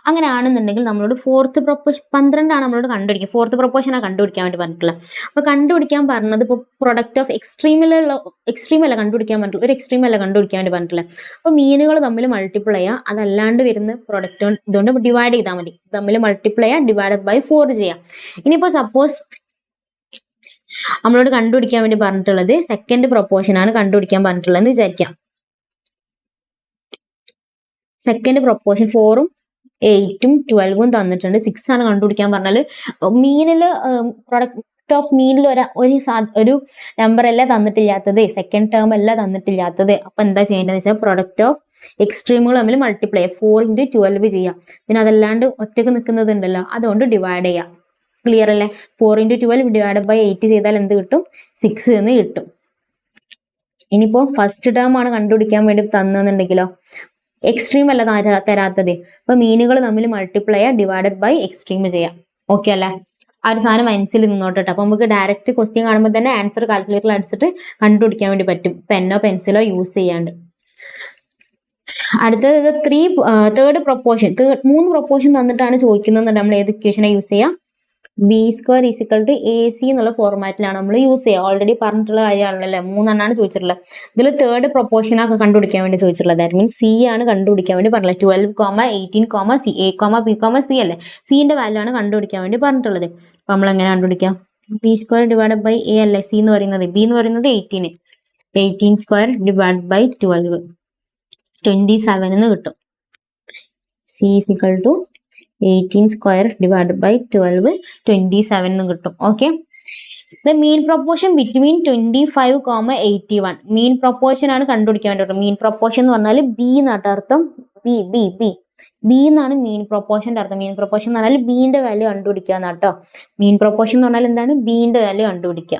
അങ്ങനെ ആണെന്നുണ്ടെങ്കിൽ നമ്മളോട് ഫോർത്ത് പ്രൊപ്പോർഷൻ 12 ആണ് നമ്മളോട് കണ്ടുപിടിക്കുക. ഫോർത്ത് പ്രൊപ്പോർഷനാണ് കണ്ടുപിടിക്കാൻ വേണ്ടി പറഞ്ഞിട്ടുള്ളത്. അപ്പൊ കണ്ടുപിടിക്കാൻ പറഞ്ഞത് ഇപ്പോൾ പ്രൊഡക്റ്റ് ഓഫ് എക്സ്ട്രീമല്ല കണ്ടുപിടിക്കാൻ പറഞ്ഞിട്ടുള്ളത്, ഒരു എക്സ്ട്രീം അല്ല കണ്ടുപിടിക്കാൻ വേണ്ടി പറഞ്ഞിട്ടുള്ളത്. അപ്പൊ മീനുകൾ തമ്മിൽ മൾട്ടിപ്ലൈ ചെയ്യുക, അതല്ലാണ്ട് വരുന്ന പ്രൊഡക്റ്റ് ഇതുകൊണ്ട് ഡിവൈഡ് ചെയ്താൽ മതി. തമ്മിൽ മൾട്ടിപ്ലൈ ചെയ്യുക, ഡിവൈഡ് ബൈ 4 ചെയ്യാം. ഇനിയിപ്പോൾ സപ്പോസ് നമ്മളോട് കണ്ടുപിടിക്കാൻ വേണ്ടി പറഞ്ഞിട്ടുള്ളത് സെക്കൻഡ് പ്രൊപ്പോർഷൻ ആണ് കണ്ടുപിടിക്കാൻ പറഞ്ഞിട്ടുള്ളത് എന്ന് വിചാരിക്കാം. സെക്കൻഡ് പ്രൊപ്പോർഷൻ 4ഉം 8ഉം 12ഉം തന്നിട്ടുണ്ട്. 6 ആണ് കണ്ടുപിടിക്കാൻ പറഞ്ഞാൽ മീനിൽ പ്രൊഡക്റ്റ് ഓഫ് മീനിൽ ഒരു നമ്പർ അല്ല തന്നിട്ടില്ലാത്തത്, സെക്കൻഡ് ടേം അല്ല തന്നിട്ടില്ലാത്തത്. അപ്പൊ എന്താ ചെയ്യേണ്ടതെന്ന് വെച്ചാൽ പ്രൊഡക്റ്റ് ഓഫ് എക്സ്ട്രീമുകൾ തമ്മിൽ മൾട്ടിപ്ലൈ ചെയ്യുക, 4 into 12 ചെയ്യാം. പിന്നെ അതല്ലാണ്ട് ഒറ്റക്ക് നിൽക്കുന്നതുണ്ടല്ലോ, അതുകൊണ്ട് ഡിവൈഡ് ചെയ്യാം. ക്ലിയർ അല്ലേ? 4 into 12 ഡിവൈഡ് ബൈ 8 ചെയ്താൽ എന്ത് കിട്ടും? 6 എന്ന് കിട്ടും. ഇനിയിപ്പോൾ ഫസ്റ്റ് ടേം ആണ് കണ്ടുപിടിക്കാൻ വേണ്ടി തന്നെന്നുണ്ടെങ്കിലോ, എക്സ്ട്രീം അല്ല തരാത്തത്, അപ്പൊ മീനുകൾ തമ്മിൽ മൾട്ടിപ്ലൈ ചെയ്യാം, ഡിവൈഡഡ് ബൈ എക്സ്ട്രീം ചെയ്യാം. ഓക്കെ അല്ലേ? ആ ഒരു സാധനം മനസ്സിൽ നിന്നോട്ടെ. അപ്പൊ നമുക്ക് ഡയറക്റ്റ് ക്വസ്റ്റ്യൻ കാണുമ്പോൾ തന്നെ ആൻസർ കാൽക്കുലേറ്ററിൽ അടിച്ചിട്ട് കണ്ടുപിടിക്കാൻ വേണ്ടി പറ്റും, പെന്നോ പെൻസിലോ യൂസ് ചെയ്യാണ്ട്. അടുത്തത് തേർഡ് പ്രൊപ്പോർഷൻ, 3 പ്രൊപ്പോർഷൻ തന്നിട്ടാണ് ചോദിക്കുന്നത്. നമ്മൾ ഏത് ഇക്വേഷനെ യൂസ് ചെയ്യാം? B square is equal to A C എന്നുള്ള ഫോർമാറ്റിലാണ് നമ്മൾ യൂസ് ചെയ്യുക. ഓൾറെഡി പറഞ്ഞിട്ടുള്ള കാര്യമാണല്ലോ, 3 ചോദിച്ചിട്ടുള്ളത്. ഇതിൽ തേർഡ് പ്രൊപ്പോർഷനൊക്കെ കണ്ടുപിടിക്കാൻ വേണ്ടി ചോദിച്ചിട്ടുള്ളത്. ദാറ്റ് മീൻസ് സി ആണ് കണ്ടുപിടിക്കാൻ വേണ്ടി പറഞ്ഞത്. 12, 18, സി, എ, ബി, സി അല്ലേ? സിന്റെ വാല്യൂ ആണ് കണ്ടുപിടിക്കാൻ വേണ്ടി പറഞ്ഞിട്ടുള്ളത്. അപ്പൊ നമ്മൾ എങ്ങനെ കണ്ടുപിടിക്കാം? B square divide by A അല്ലേ സി എന്ന് പറയുന്നത്, ബി എന്ന് പറയുന്നത് 18 സ്ക്വയർ ഡിവൈഡ് ബൈ 12 27 എന്ന് കിട്ടും. C is equal to 18 square divide by 12 27 എന്ന് കിട്ടും. Okay, the mean proportion between 25, 81. Mean proportion ആണ് കണ്ടുപിടിക്കാൻ വേണ്ടി. മീൻ പ്രൊപ്പോർഷൻ എന്ന് പറഞ്ഞാൽ ബി എന്നാണ് അർത്ഥം. ബി എന്നാണ് മീൻ പ്രൊപ്പോർഷന്റെ അർത്ഥം. മീൻ പ്രൊപ്പോർഷൻ എന്ന് പറഞ്ഞാൽ ബിന്റെ വാല്യൂ കണ്ടുപിടിക്കുക എന്നാട്ടോ. മീൻ പ്രൊപ്പോർഷൻ എന്ന് പറഞ്ഞാൽ എന്താണ്? ബിന്റെ വാല്യൂ കണ്ടുപിടിക്കുക.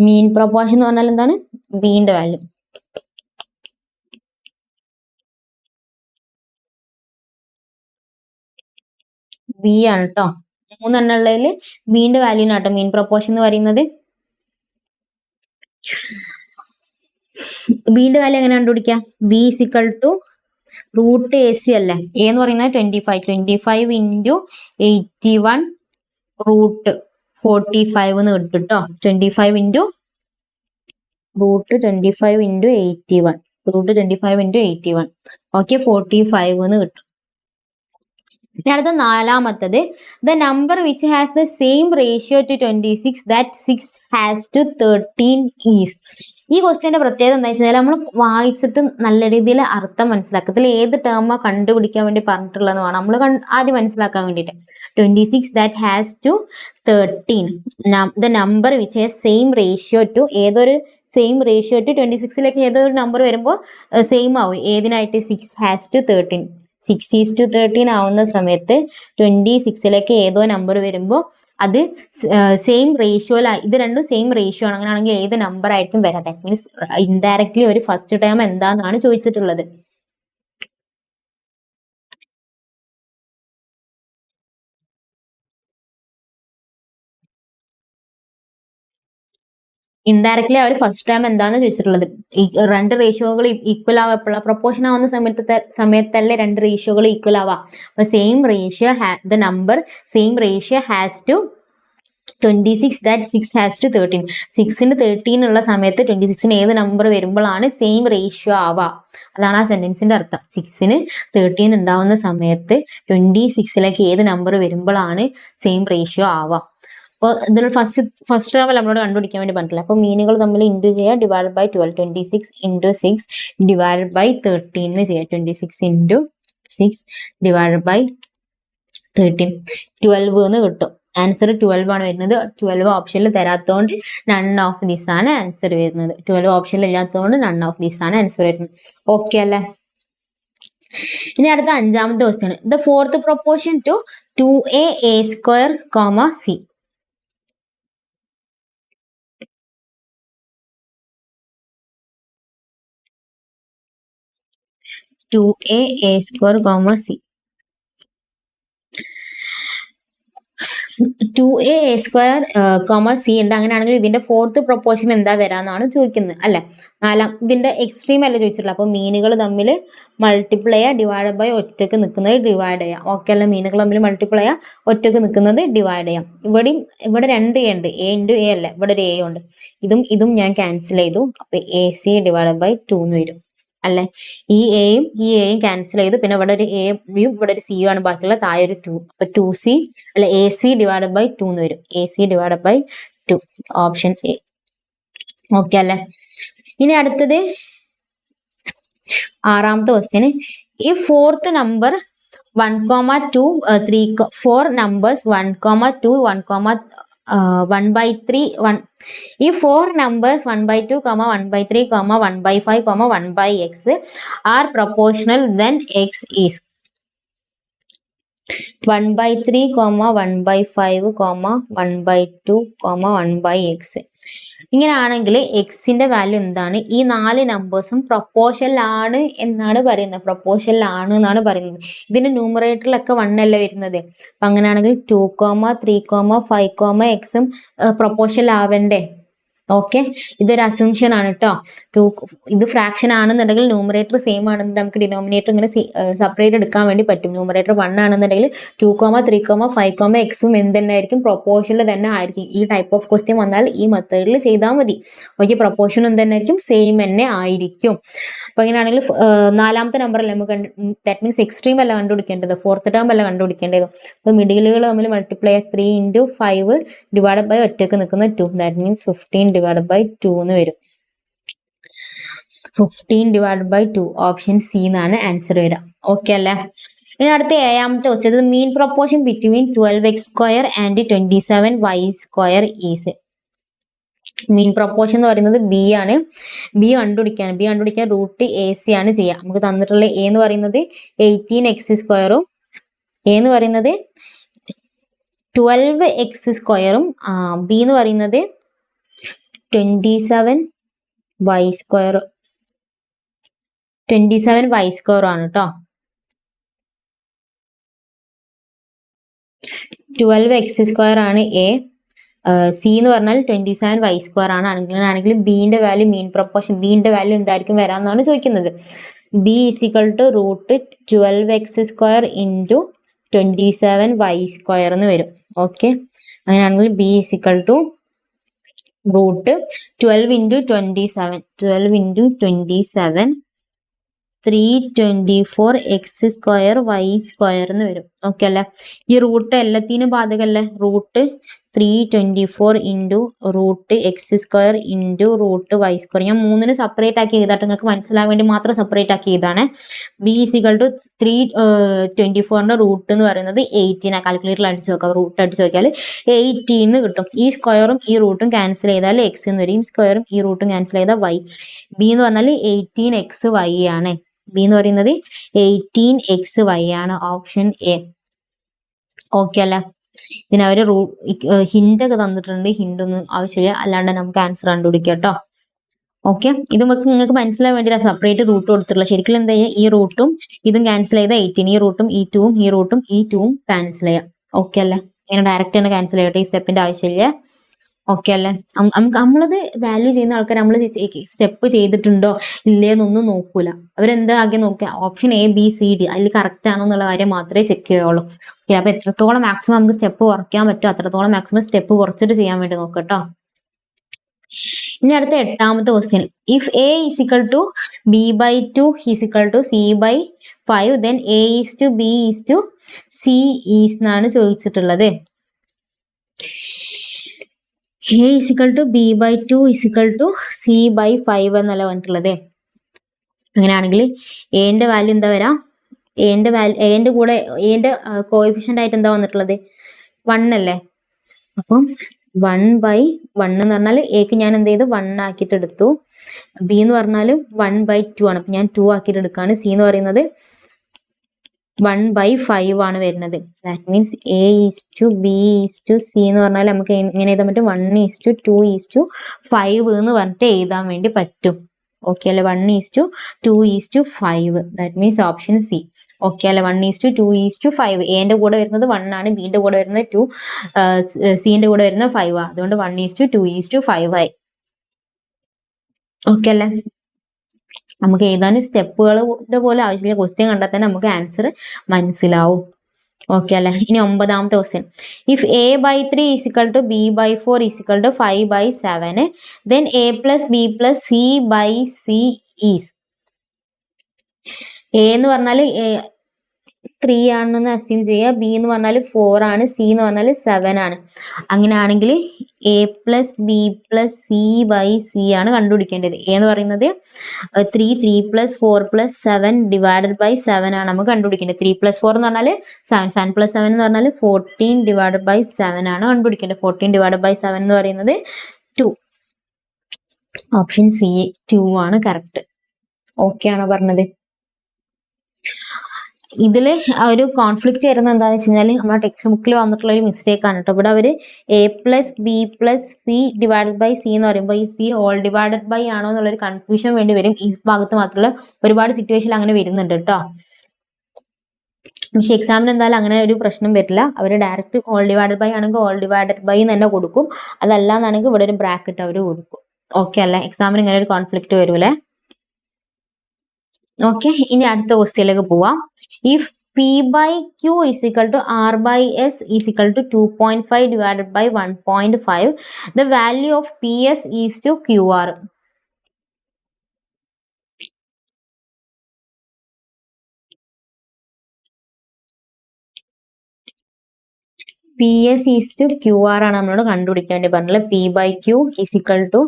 മീൻ പ്രൊപ്പോർഷൻ എന്ന് പറഞ്ഞാൽ എന്താണ്? ബിന്റെ വാല്യൂ. ബി ആണ് കേട്ടോ. 3 ഉള്ളതിൽ ബിന്റെ വാല്യൂ ആണ് കേട്ടോ മീൻ പ്രൊപ്പോർഷൻ എന്ന് പറയുന്നത്. ബിന്റെ വാല്യൂ എങ്ങനെ കണ്ടുപിടിക്കാം? B is equal to root A C അല്ലേ? എ എന്ന് പറയുന്നത് 25 into 81 റൂട്ട് 45 എന്ന് കിട്ടും കേട്ടോ. 25 into root 25 into 81 root 25 into 81. Okay, 45 എന്ന് കിട്ടും. ഇനി അടുത്ത 4ാമത്തത്, the number which has the same ratio to 26 that 6 has to 13 is. ഈ ക്വസ്റ്റ്യന്റെ പ്രത്യേകത എന്താ വെച്ചാൽ നമ്മൾ വായിച്ചിട്ട് നല്ല രീതിയിൽ അർത്ഥം മനസ്സിലാക്കത്തില്ല. ഏത് ടേമാ കണ്ടുപിടിക്കാൻ വേണ്ടി പറഞ്ഞിട്ടുള്ളതെന്ന് വേണം നമ്മൾ ആദ്യം മനസ്സിലാക്കാൻ വേണ്ടിയിട്ട്. 26 that has to 13, the number which has same ratio to, ഏതൊരു സെയിം റേഷ്യോ ടു 26ലേക്ക് ഏതൊരു നമ്പർ വരുമ്പോൾ സെയിം ആവും. ഏതിനായിട്ട്? 6 ഹാസ് ടു 13. 6:13 ആവുന്ന സമയത്ത് 26ലേക്ക് ഏതോ നമ്പർ വരുമ്പോൾ അത് സെയിം റേഷ്യോയിലായി. ഇത് രണ്ടും സെയിം റേഷ്യോ ആണ്. അങ്ങനെയാണെങ്കിൽ ഏത് നമ്പർ ആയിരിക്കും വരാം? ദാറ്റ് മീൻസ് ഇൻഡയറക്ട്ലി ഒരു ഫസ്റ്റ് ടേം എന്താണെന്നാണ് ചോദിച്ചിട്ടുള്ളത്. ഇൻഡയറക്ട്ലി അവർ ഫസ്റ്റ് ടൈം എന്താന്ന് ചോദിച്ചിട്ടുള്ളത്. രണ്ട് റേഷ്യോകൾ ഈക്വൽ ആവുക, പ്രൊപ്പോർഷൻ ആവുന്ന സമയത്തല്ലേ രണ്ട് റേഷ്യോകൾ ഈക്വൽ ആവാം. അപ്പൊ same ratio the number same ratio has to 26 that 6 has to 13. 6ന് 13 ഉള്ള സമയത്ത് 26ന് ഏത് നമ്പർ വരുമ്പോഴാണ് സെയിം റേഷ്യോ ആവുക. അതാണ് ആ സെന്റൻസിന്റെ അർത്ഥം. 6ന് 13 ഉണ്ടാവുന്ന സമയത്ത് 26ലേക്ക് ഏത് നമ്പർ വരുമ്പോഴാണ് സെയിം റേഷ്യോ ആവുക. അപ്പോൾ ഇതിൽ ഫസ്റ്റ് ലെവൽ നമ്മളോട് കണ്ടുപിടിക്കാൻ വേണ്ടി പറഞ്ഞിട്ടില്ല. അപ്പോൾ മീനുകൾ തമ്മിൽ ഇൻറ്റു ചെയ്യുക, divide by 12. 26 into 6 divide by 13 ചെയ്യുക. 26 into 6 ഡിവൈഡ് ബൈ 13 12 എന്ന് കിട്ടും. ആൻസർ 12 ആണ് വരുന്നത്. 12 ഓപ്ഷനിൽ തരാത്തതുകൊണ്ട് നൺ ഓഫ് ദിസ് ആണ് ആൻസർ വരുന്നത്. 12 ഓപ്ഷനിൽ ഇല്ലാത്തതുകൊണ്ട് നൺ ഓഫ് ദിസ് ആണ് ആൻസർ വരുന്നത്. ഓക്കെ അല്ലേ? ഇനി അടുത്ത 5ാമത്തെ question. The fourth proportion to 2a square, c. 2a square, c. 2a square, c ഉണ്ട്. അങ്ങനെയാണെങ്കിൽ ഇതിന്റെ ഫോർത്ത് പ്രൊപ്പോർഷൻ എന്താ വരാന്നാണ് ചോദിക്കുന്നത് അല്ലെ? ഇതിന്റെ എക്സ്ട്രീം അല്ല ചോദിച്ചിട്ടുള്ളത്. അപ്പൊ മീനുകൾ തമ്മിൽ മൾട്ടിപ്ലൈ ചെയ്യുക, ഡിവൈഡ് ബൈ ഒറ്റക്ക് നിൽക്കുന്നത് ഡിവൈഡ് ചെയ്യാം. ഓക്കെ അല്ല? മീനുകൾ തമ്മിൽ മൾട്ടിപ്ലൈ ചെയ്യുക, ഒറ്റക്ക് നിൽക്കുന്നത് ഡിവൈഡ് ചെയ്യാം. ഇവിടെ 2a ഉണ്ട്, a into a അല്ല, ഇവിടെ ഒരു a ഉണ്ട്. ഇതും ഞാൻ ക്യാൻസൽ ചെയ്തു. അപ്പൊ ac ഡിവൈഡ് ബൈ 2 എന്ന് വരും അല്ലെ? ഈ എയും ക്യാൻസൽ ചെയ്തു. പിന്നെ ഇവിടെ ഒരു എയും ഇവിടെ ഒരു സിയും ആണ് ബാക്കിയുള്ള, താഴെ ഒരു 2. അപ്പൊ 2c അല്ലെ, ac ഡിവൈഡ് ബൈ 2 എന്ന് വരും. ac divide by 2, option A. Okay അല്ലെ? ഇനി അടുത്തത് 6ാമത്തെ ക്വസ്റ്റ്യൻ. ഈ ഫോർത്ത് നമ്പർ 1, 2, 3, 4 നമ്പേഴ്സ് 1, 2, 1, 1/3 1 ഈ 4 numbers 1/2, 1/3, 1/5, 1/x are proportional, then x is 1/3, 1/5, 1/2, 1/x. ഇങ്ങനെയാണെങ്കിൽ എക്സിന്റെ വാല്യൂ എന്താണ്? ഈ 4 നമ്പേഴ്സും പ്രൊപ്പോർഷനിൽ ആണ് എന്നാണ് പറയുന്നത്. പ്രൊപ്പോർഷനിൽ ആണ് എന്നാണ് പറയുന്നത്. ഇതിന്റെ ന്യൂമറേറ്ററിലൊക്കെ 1 അല്ലേ വരുന്നത്. അപ്പൊ അങ്ങനെയാണെങ്കിൽ 2, 3, 5, എക്സും പ്രൊപ്പോർഷനിൽ ആവണ്ടേ? ഓക്കെ, ഇതൊരു അസംഷൻ ആണ് കേട്ടോ. ഇത് ഫ്രാക്ഷൻ ആണെന്നുണ്ടെങ്കിൽ ന്യൂമറേറ്റർ സെയിം ആണെന്നുണ്ടെങ്കിൽ നമുക്ക് ഡിനോമിനേറ്റർ ഇങ്ങനെ സെപ്പറേറ്റ് എടുക്കാൻ വേണ്ടി പറ്റും. ന്യൂമറേറ്റർ 1 ആണെന്നുണ്ടെങ്കിൽ 2, 3, 5, എക്സും എന്ത് തന്നെ ആയിരിക്കും? പ്രൊപ്പോർഷനിൽ തന്നെ ആയിരിക്കും. ഈ ടൈപ്പ് ഓഫ് ക്വസ്റ്റ്യൻ വന്നാൽ ഈ മെത്തേഡിൽ ചെയ്താൽ മതി. ഓക്കെ, പ്രൊപ്പോർഷൻ എന്ത് തന്നെ ആയിരിക്കും? സെയിം തന്നെ ആയിരിക്കും. അപ്പൊ അങ്ങനെയാണെങ്കിൽ 4ാമത്തെ നമ്പറല്ലേ നമുക്ക് ദാറ്റ് മീൻസ് എക്സ്ട്രീം അല്ല കണ്ടുപിടിക്കേണ്ടത്, 4th ടേം അല്ല കണ്ടുപിടിക്കേണ്ടത്. അപ്പൊ മിഡിലുകൾ തമ്മിൽ മൾട്ടിപ്ലൈ 3 × 5 ഡിവൈഡ് ബൈ ഒറ്റക്ക് നിൽക്കുന്ന 2, ദാറ്റ് മീൻസ് 15 ഡിവൈഡ് ബൈ 2 എന്ന് വരും. 15 ഡിവൈഡ് ബൈ 2 ഓപ്ഷൻ സി എന്നാണ് ആൻസർ വരിക. ഓക്കെ അല്ലേ? ഇനി അടുത്ത 7ാമത്തെ question, mean proportion between 12x² and 27y² is. Mean proportion എന്ന് പറയുന്നത് ബി ആണ്. ബി കണ്ടുപിടിക്കാൻ റൂട്ട് AC ആണ് ചെയ്യുക. നമുക്ക് തന്നിട്ടുള്ള എ എന്ന് പറയുന്നത് 18x², എ എന്ന് പറയുന്നത് 12x², ബി എന്ന് പറയുന്നത് 27y² ആണ് കേട്ടോ. 12x² ആണ് എ, സി എന്ന് പറഞ്ഞാൽ 27y² ആണ്. അങ്ങനെയാണെങ്കിൽ ബിന്റെ വാല്യൂ, മീൻ പ്രൊപ്പോർഷൻ ബിന്റെ വാല്യൂ എന്തായിരിക്കും വരാമെന്നാണ് ചോദിക്കുന്നത്. B = root 12x² into 27y² എന്ന് വരും. ഓക്കെ, അങ്ങനെയാണെങ്കിൽ ബി = റൂട്ട് 12 × 27 324x² എന്ന് വരും. ഓക്കെ അല്ലേ? ഈ റൂട്ട് എല്ലാത്തിനും ബാധകല്ലേ? Root 324 into root x² into root y². ഞാൻ 3ന് സെപ്പറേറ്റ് ആക്കി എഴുതാട്ടെ, നിങ്ങൾക്ക് മനസ്സിലാൻ വേണ്ടി മാത്രം സെപ്പറേറ്റ് ആക്കി എഴുതാണ്. ബി = 324ന്റെ റൂട്ട് എന്ന് പറയുന്നത് 18. കാൽക്കുലേറ്ററിൽ അടിച്ച് നോക്കാം, റൂട്ട് അടിച്ച് നോക്കിയാൽ 18 കിട്ടും. ഈ സ്ക്വയറും ഈ റൂട്ടും ക്യാൻസൽ ചെയ്താൽ എക്സ് എന്ന് വരും. സ്ക്വയറും ഈ റൂട്ടും ക്യാൻസൽ ചെയ്താൽ y. ബി എന്ന് പറഞ്ഞാൽ 18xy ആണ്. ബി എന്ന് പറയുന്നത് 18xy ആണ്. Option A. ഓക്കെ അല്ലേ? ഇതിന് അവര് ഹിന്റ് ഒക്കെ തന്നിട്ടുണ്ട്. ഹിന്റ് ഒന്നും ആവശ്യമില്ല, അല്ലാണ്ട് നമുക്ക് ആൻസർ കണ്ടുപിടിക്കാം കേട്ടോ. ഓക്കെ, ഇത് നിങ്ങൾക്ക് മനസ്സിലാൻ വേണ്ടി സെപ്പറേറ്റ് റൂട്ട് കൊടുത്തിട്ടുള്ള. ശരിക്കും എന്താ ചെയ്യുക? ഈ റൂട്ടും ഇതും ക്യാൻസൽ ചെയ്താൽ 18, ഈ റൂട്ടും ഈ 2ഉം ഈ റൂട്ടും ഈ 2ഉം ക്യാൻസൽ ചെയ്യാം. ഓക്കെ അല്ലേ? ഇങ്ങനെ ഡയറക്റ്റ് തന്നെ ക്യാൻസൽ ചെയ്യട്ടെ, ഈ സ്റ്റെപ്പിന്റെ ആവശ്യമില്ല. ഓക്കെ അല്ലേ? നമ്മളത് വാല്യൂ ചെയ്യുന്ന ആൾക്കാർ നമ്മൾ സ്റ്റെപ്പ് ചെയ്തിട്ടുണ്ടോ ഇല്ലേന്നൊന്നും നോക്കൂല. അവരെന്താ ആകെ നോക്കുക? Option A, B, C, D അതിൽ കറക്റ്റ് ആണോ എന്നുള്ള കാര്യം മാത്രമേ ചെക്ക് ചെയ്യുള്ളൂ. ഓക്കെ, അപ്പൊ എത്രത്തോളം മാക്സിമം നമുക്ക് സ്റ്റെപ്പ് കുറയ്ക്കാൻ പറ്റുമോ അത്രത്തോളം മാക്സിമം സ്റ്റെപ്പ് കുറച്ചിട്ട് ചെയ്യാൻ വേണ്ടി നോക്കട്ടോ. ഇനി അടുത്ത 8ാമത്തെ question, if A = B/2 = C/5 then A = B = C is എന്നാണ് ചോദിച്ചിട്ടുള്ളത്. A = B/2 = C/5 എന്നല്ല പറഞ്ഞിട്ടുള്ളത്. അങ്ങനെയാണെങ്കിൽ എന്റെ വാല്യൂ എന്താ വരാം? എന്റെ കൂടെ എന്റെ കോഎഫിഷ്യന്റ് ആയിട്ട് എന്താ വന്നിട്ടുള്ളത്? 1 അല്ലേ? അപ്പം 1/1 എന്ന് പറഞ്ഞാൽ എക്ക് ഞാൻ എന്ത് ചെയ്തു? 1 ആക്കിയിട്ട് എടുത്തു. ബി എന്ന് പറഞ്ഞാൽ 1/2 ആണ്. അപ്പം ഞാൻ 2 ആക്കിയിട്ട് എടുക്കുകയാണ്. സി എന്ന് പറയുന്നത് 1/5 ആണ് വരുന്നത്. That means A = B = C എന്ന് പറഞ്ഞാൽ നമുക്ക് എങ്ങനെ എഴുതാൻ പറ്റും? 1:2:5 എന്ന് പറഞ്ഞിട്ട് എഴുതാൻ വേണ്ടി പറ്റും. ഓക്കെ അല്ലെ? 1:2:5 that means option C. Okay അല്ലെ? 1:2:5. എന്റെ കൂടെ വരുന്നത് 1 ആണ്, ബിന്റെ കൂടെ വരുന്നത് 2, സിന്റെ കൂടെ വരുന്നത് 5 ആണ്. അതുകൊണ്ട് 1:2:5 ആയി. ഓക്കെ അല്ലേ? നമുക്ക് ഏതാനും സ്റ്റെപ്പുകളുടെ പോലെ ആവശ്യമില്ല, ക്വസ്റ്റ്യൻ കണ്ടാൽ തന്നെ നമുക്ക് ആൻസർ മനസ്സിലാവും. ഓക്കെ അല്ലേ? ഇനി 9ാമത്തെ question, if A/3 = B/4 = 5/7 then A + B + C/C is. A എന്ന് പറഞ്ഞാൽ 3 ആണെന്ന് അസ്യൂം ചെയ്യുക. ബി എന്ന് പറഞ്ഞാൽ 4 ആണ്. സി എന്ന് പറഞ്ഞാൽ 7 ആണ്. അങ്ങനെയാണെങ്കിൽ A plus B plus C by C ആണ് കണ്ടുപിടിക്കേണ്ടത്. എ എന്ന് പറയുന്നത് 3 പ്ലസ് 4 പ്ലസ് 7 ഡിവൈഡഡ് ബൈ 7 ആണ് നമുക്ക് കണ്ടുപിടിക്കേണ്ടത്. 3 പ്ലസ് 4 എന്ന് പറഞ്ഞാൽ 7, 7 പ്ലസ് 7 എന്ന് പറഞ്ഞാൽ 14 ഡിവൈഡഡ് ബൈ 7 ആണ് കണ്ടുപിടിക്കേണ്ടത്. 14 ഡിവൈഡഡ് ബൈ 7 എന്ന് പറയുന്നത് 2. ഓപ്ഷൻ സി 2 ആണ് കറക്റ്റ്. ഓക്കെ ആണോ പറഞ്ഞത്? ഇതിൽ ഒരു കോൺഫ്ലിക്റ്റ് വരുന്നത് എന്താണെന്ന് വെച്ച് കഴിഞ്ഞാൽ നമ്മുടെ ടെക്സ്റ്റ് ബുക്കിൽ വന്നിട്ടുള്ള ഒരു മിസ്റ്റേക്ക് ആണ് കേട്ടോ. ഇവിടെ അവർ A plus B plus C divided by C എന്ന് പറയുമ്പോൾ ഈ സി ഓൾ ഡിവൈഡഡ് ബൈ ആണോ എന്നുള്ളൊരു കൺഫ്യൂഷൻ വേണ്ടി വരും. ഈ ഭാഗത്ത് മാത്രമല്ല ഒരുപാട് സിറ്റുവേഷൻ അങ്ങനെ വരുന്നുണ്ട് കേട്ടോ. പക്ഷെ എക്സാമിന് എന്തായാലും അങ്ങനെ ഒരു പ്രശ്നം വരില്ല. അവർ ഡയറക്റ്റ് ഓൾ ഡിവൈഡഡ് ബൈ ആണെങ്കിൽ ഓൾ ഡിവൈഡഡ് ബൈ എന്ന് തന്നെ കൊടുക്കും. അതല്ല എന്നാണെങ്കിൽ ഇവിടെ ഒരു ബ്രാക്കറ്റ് അവർ കൊടുക്കും. ഓക്കെ അല്ലേ? എക്സാമിന് ഇങ്ങനെ ഒരു കോൺഫ്ലിക്റ്റ് വരൂലേ? ഓക്കെ, ഇനി അടുത്ത ക്വസ്റ്റ്യനിലേക്ക് പോവാം. If P by Q is equal to R by S is equal to 2.5 divided by 1.5 the value of P S is to Q R. P S is to Q R ആണ് നമ്മളോട് കണ്ടുപിടിക്കാൻ വേണ്ടി പറഞ്ഞത്. P by Q is equal to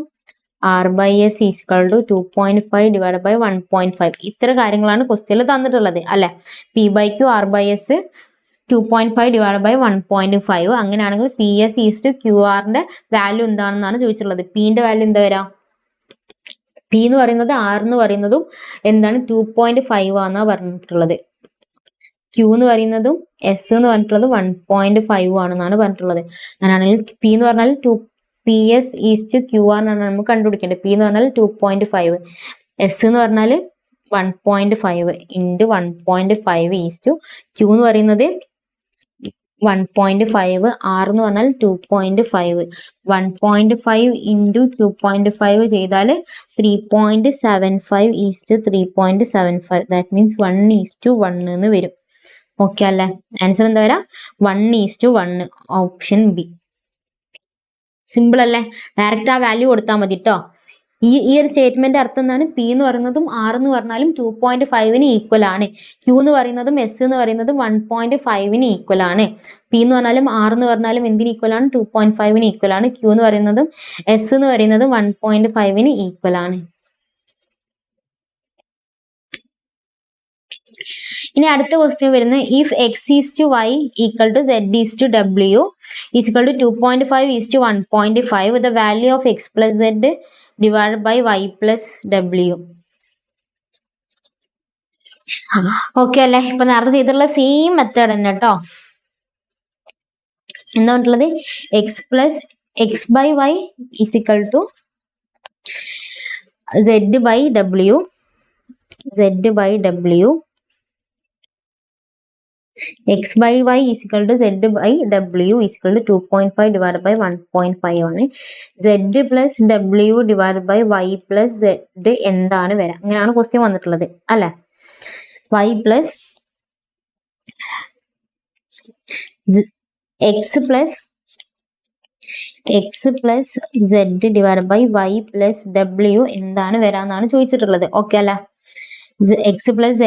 R by S equal to 2.5 divide by 1.5. ഇത്ര കാര്യങ്ങളാണ് ക്വസ്റ്റ്യനിൽ തന്നിട്ടുള്ളത് അല്ലെ. P by Q R by S 2.5 divide by 1.5. അങ്ങനെയാണെങ്കിൽ P S is to Q ആറിന്റെ വാല്യൂ എന്താണെന്നാണ് ചോദിച്ചിട്ടുള്ളത്. പിന്റെ വാല്യൂ എന്താ വരാ? പി എന്ന് പറയുന്നത് ആർ എന്ന് പറയുന്നതും എന്താണ് 2.5 ആണെന്നാണ് പറഞ്ഞിട്ടുള്ളത്. ക്യൂ എന്ന് പറയുന്നതും എസ് എന്ന് പറഞ്ഞിട്ടുള്ളത് 1.5 ആണെന്നാണ് പറഞ്ഞിട്ടുള്ളത്. അങ്ങനെയാണെങ്കിൽ പി എന്ന് പറഞ്ഞാൽ P S is to Q R എന്നാണ് നമുക്ക് കണ്ടുപിടിക്കേണ്ടത്. പി എന്ന് പറഞ്ഞാൽ 2.5, എസ് എന്ന് പറഞ്ഞാൽ 1.5 ഇൻറ്റു 1.5 ഈസ് ടു ക്യൂ എന്ന് പറയുന്നത് 1.5, ആർ എന്ന് പറഞ്ഞാൽ 2.5. 1.5 ഇൻറ്റു 2.5 ചെയ്താൽ 3.75 is to 3.75. That means 1 is to 1 എന്ന് വരും. ഓക്കെ അല്ലേ? ആൻസർ എന്താ വരാ? 1 is to 1. Option B. Simple അല്ലേ? ഡയറക്റ്റ് ആ വാല്യൂ കൊടുത്താൽ മതി കേട്ടോ. ഈ ഒരു സ്റ്റേറ്റ്മെന്റ് അർത്ഥം എന്താണ്? പി എന്ന് പറയുന്നതും ആർ എന്ന് പറഞ്ഞാലും 2.5ന് ഈക്വൽ ആണ്. ക്യൂ എന്ന് പറയുന്നതും എസ് എന്ന് പറയുന്നതും 1.5ന് ഈക്വൽ ആണ്. പി എന്ന് പറഞ്ഞാലും ആർ എന്ന് പറഞ്ഞാലും എന്തിന് ഈക്വൽ ആണ്? 2.5ന് ഈക്വൽ ആണ്. ക്യൂ എന്ന് പറയുന്നതും എസ് എന്ന് പറയുന്നതും 1.5ന് ഈക്വൽ ആണ്. ഇനി അടുത്ത ക്വസ്റ്റ്യൻ വരുന്നത് if x is to y equal to z is to ഡബ്ല്യു is equal to 2.5 is to 1.5 the value of x plus z divide by y plus ഡബ്ല്യു. ഓക്കെ അല്ലേ? ഇപ്പൊ നേരത്തെ ചെയ്തിട്ടുള്ള സെയിം മെത്തേഡ് തന്നെ കേട്ടോ. എന്താ പറഞ്ഞിട്ടുള്ളത്? X plus X by Y is equal to Z by W, Z by W. x by y is equal to z by w is equal to 2.5 divided by 1.5 ആണ്. z plus w divided by y plus z എന്താണ് വരാ? അങ്ങനെയാണ് question വന്നിട്ടുള്ളത് അല്ലെ. y plus x plus z divided by y plus w എന്താണ് വരാന്നാണ് ചോദിച്ചിട്ടുള്ളത്. Okay അല്ല. x plus z